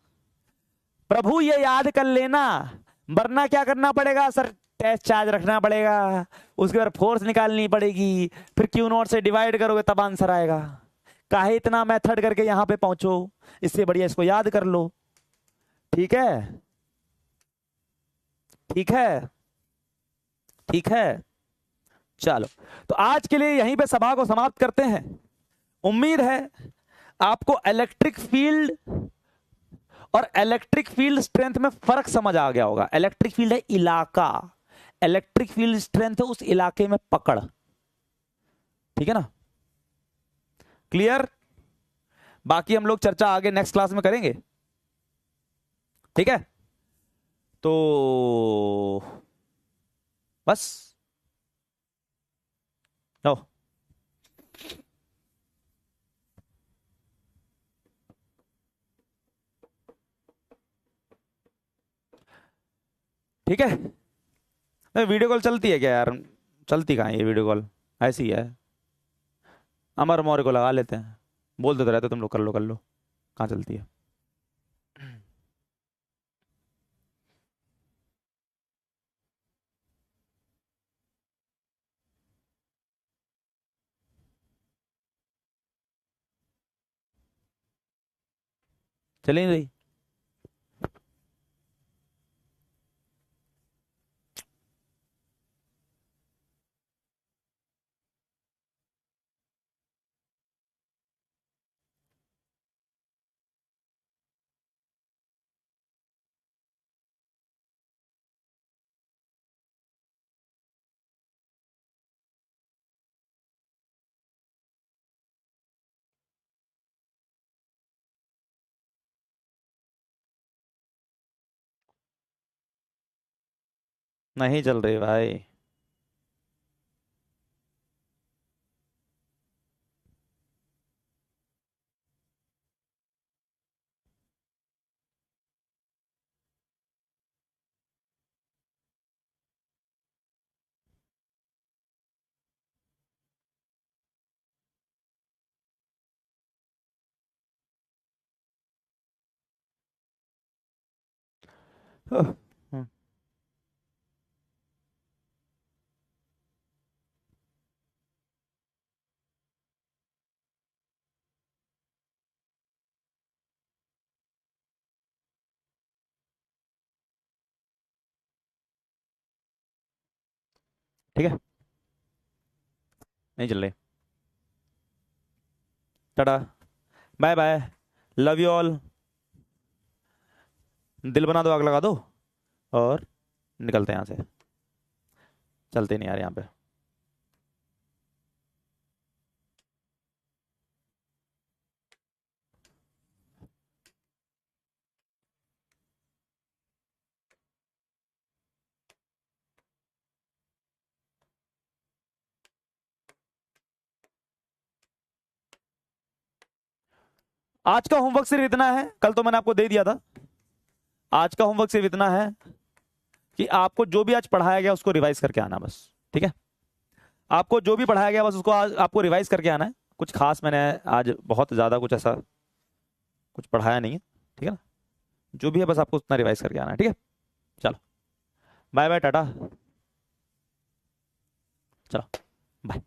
प्रभु ये याद कर लेना, वरना क्या करना पड़ेगा सर? टेस्ट चार्ज रखना पड़ेगा, उसके बाद फोर्स निकालनी पड़ेगी, फिर क्यू नॉट से डिवाइड करोगे तब आंसर आएगा। काहे इतना मेथड करके यहां पे पहुंचो? इससे बढ़िया इसको याद कर लो। ठीक है, ठीक है, ठीक है। चलो, तो आज के लिए यहीं पे सभा को समाप्त करते हैं। उम्मीद है आपको इलेक्ट्रिक फील्ड और इलेक्ट्रिक फील्ड स्ट्रेंथ में फर्क समझ आ गया होगा। इलेक्ट्रिक फील्ड है इलाका, इलेक्ट्रिक फील्ड स्ट्रेंथ है उस इलाके में पकड़। ठीक है ना? क्लियर? बाकी हम लोग चर्चा आगे नेक्स्ट क्लास में करेंगे। ठीक है, तो बस लो। ठीक है, वीडियो कॉल चलती है क्या यार? चलती कहाँ है ये वीडियो कॉल? ऐसी ही है। अमर मौर्य को लगा लेते हैं, बोल देते रहते तुम लोग कर लो कर लो, कहाँ चलती है। चलें रही। नहीं चल रही भाई। हम्म, ठीक है, नहीं चल रही। Tata, bye bye, love you all. दिल बना दो, आग लगा दो, और निकलते हैं यहाँ से। चलते नहीं यार यहाँ पे। आज का होमवर्क सिर्फ इतना है, कल तो मैंने आपको दे दिया था। आज का होमवर्क सिर्फ इतना है कि आपको जो भी आज पढ़ाया गया उसको रिवाइज करके आना बस, ठीक है। आपको जो भी पढ़ाया गया बस उसको आज आपको रिवाइज करके आना है। कुछ खास मैंने आज बहुत ज्यादा कुछ ऐसा कुछ पढ़ाया नहीं है, ठीक है ना। जो भी है बस आपको उतना रिवाइज करके आना है, ठीक है। चलो बाय बाय, टाटा, चलो बाय।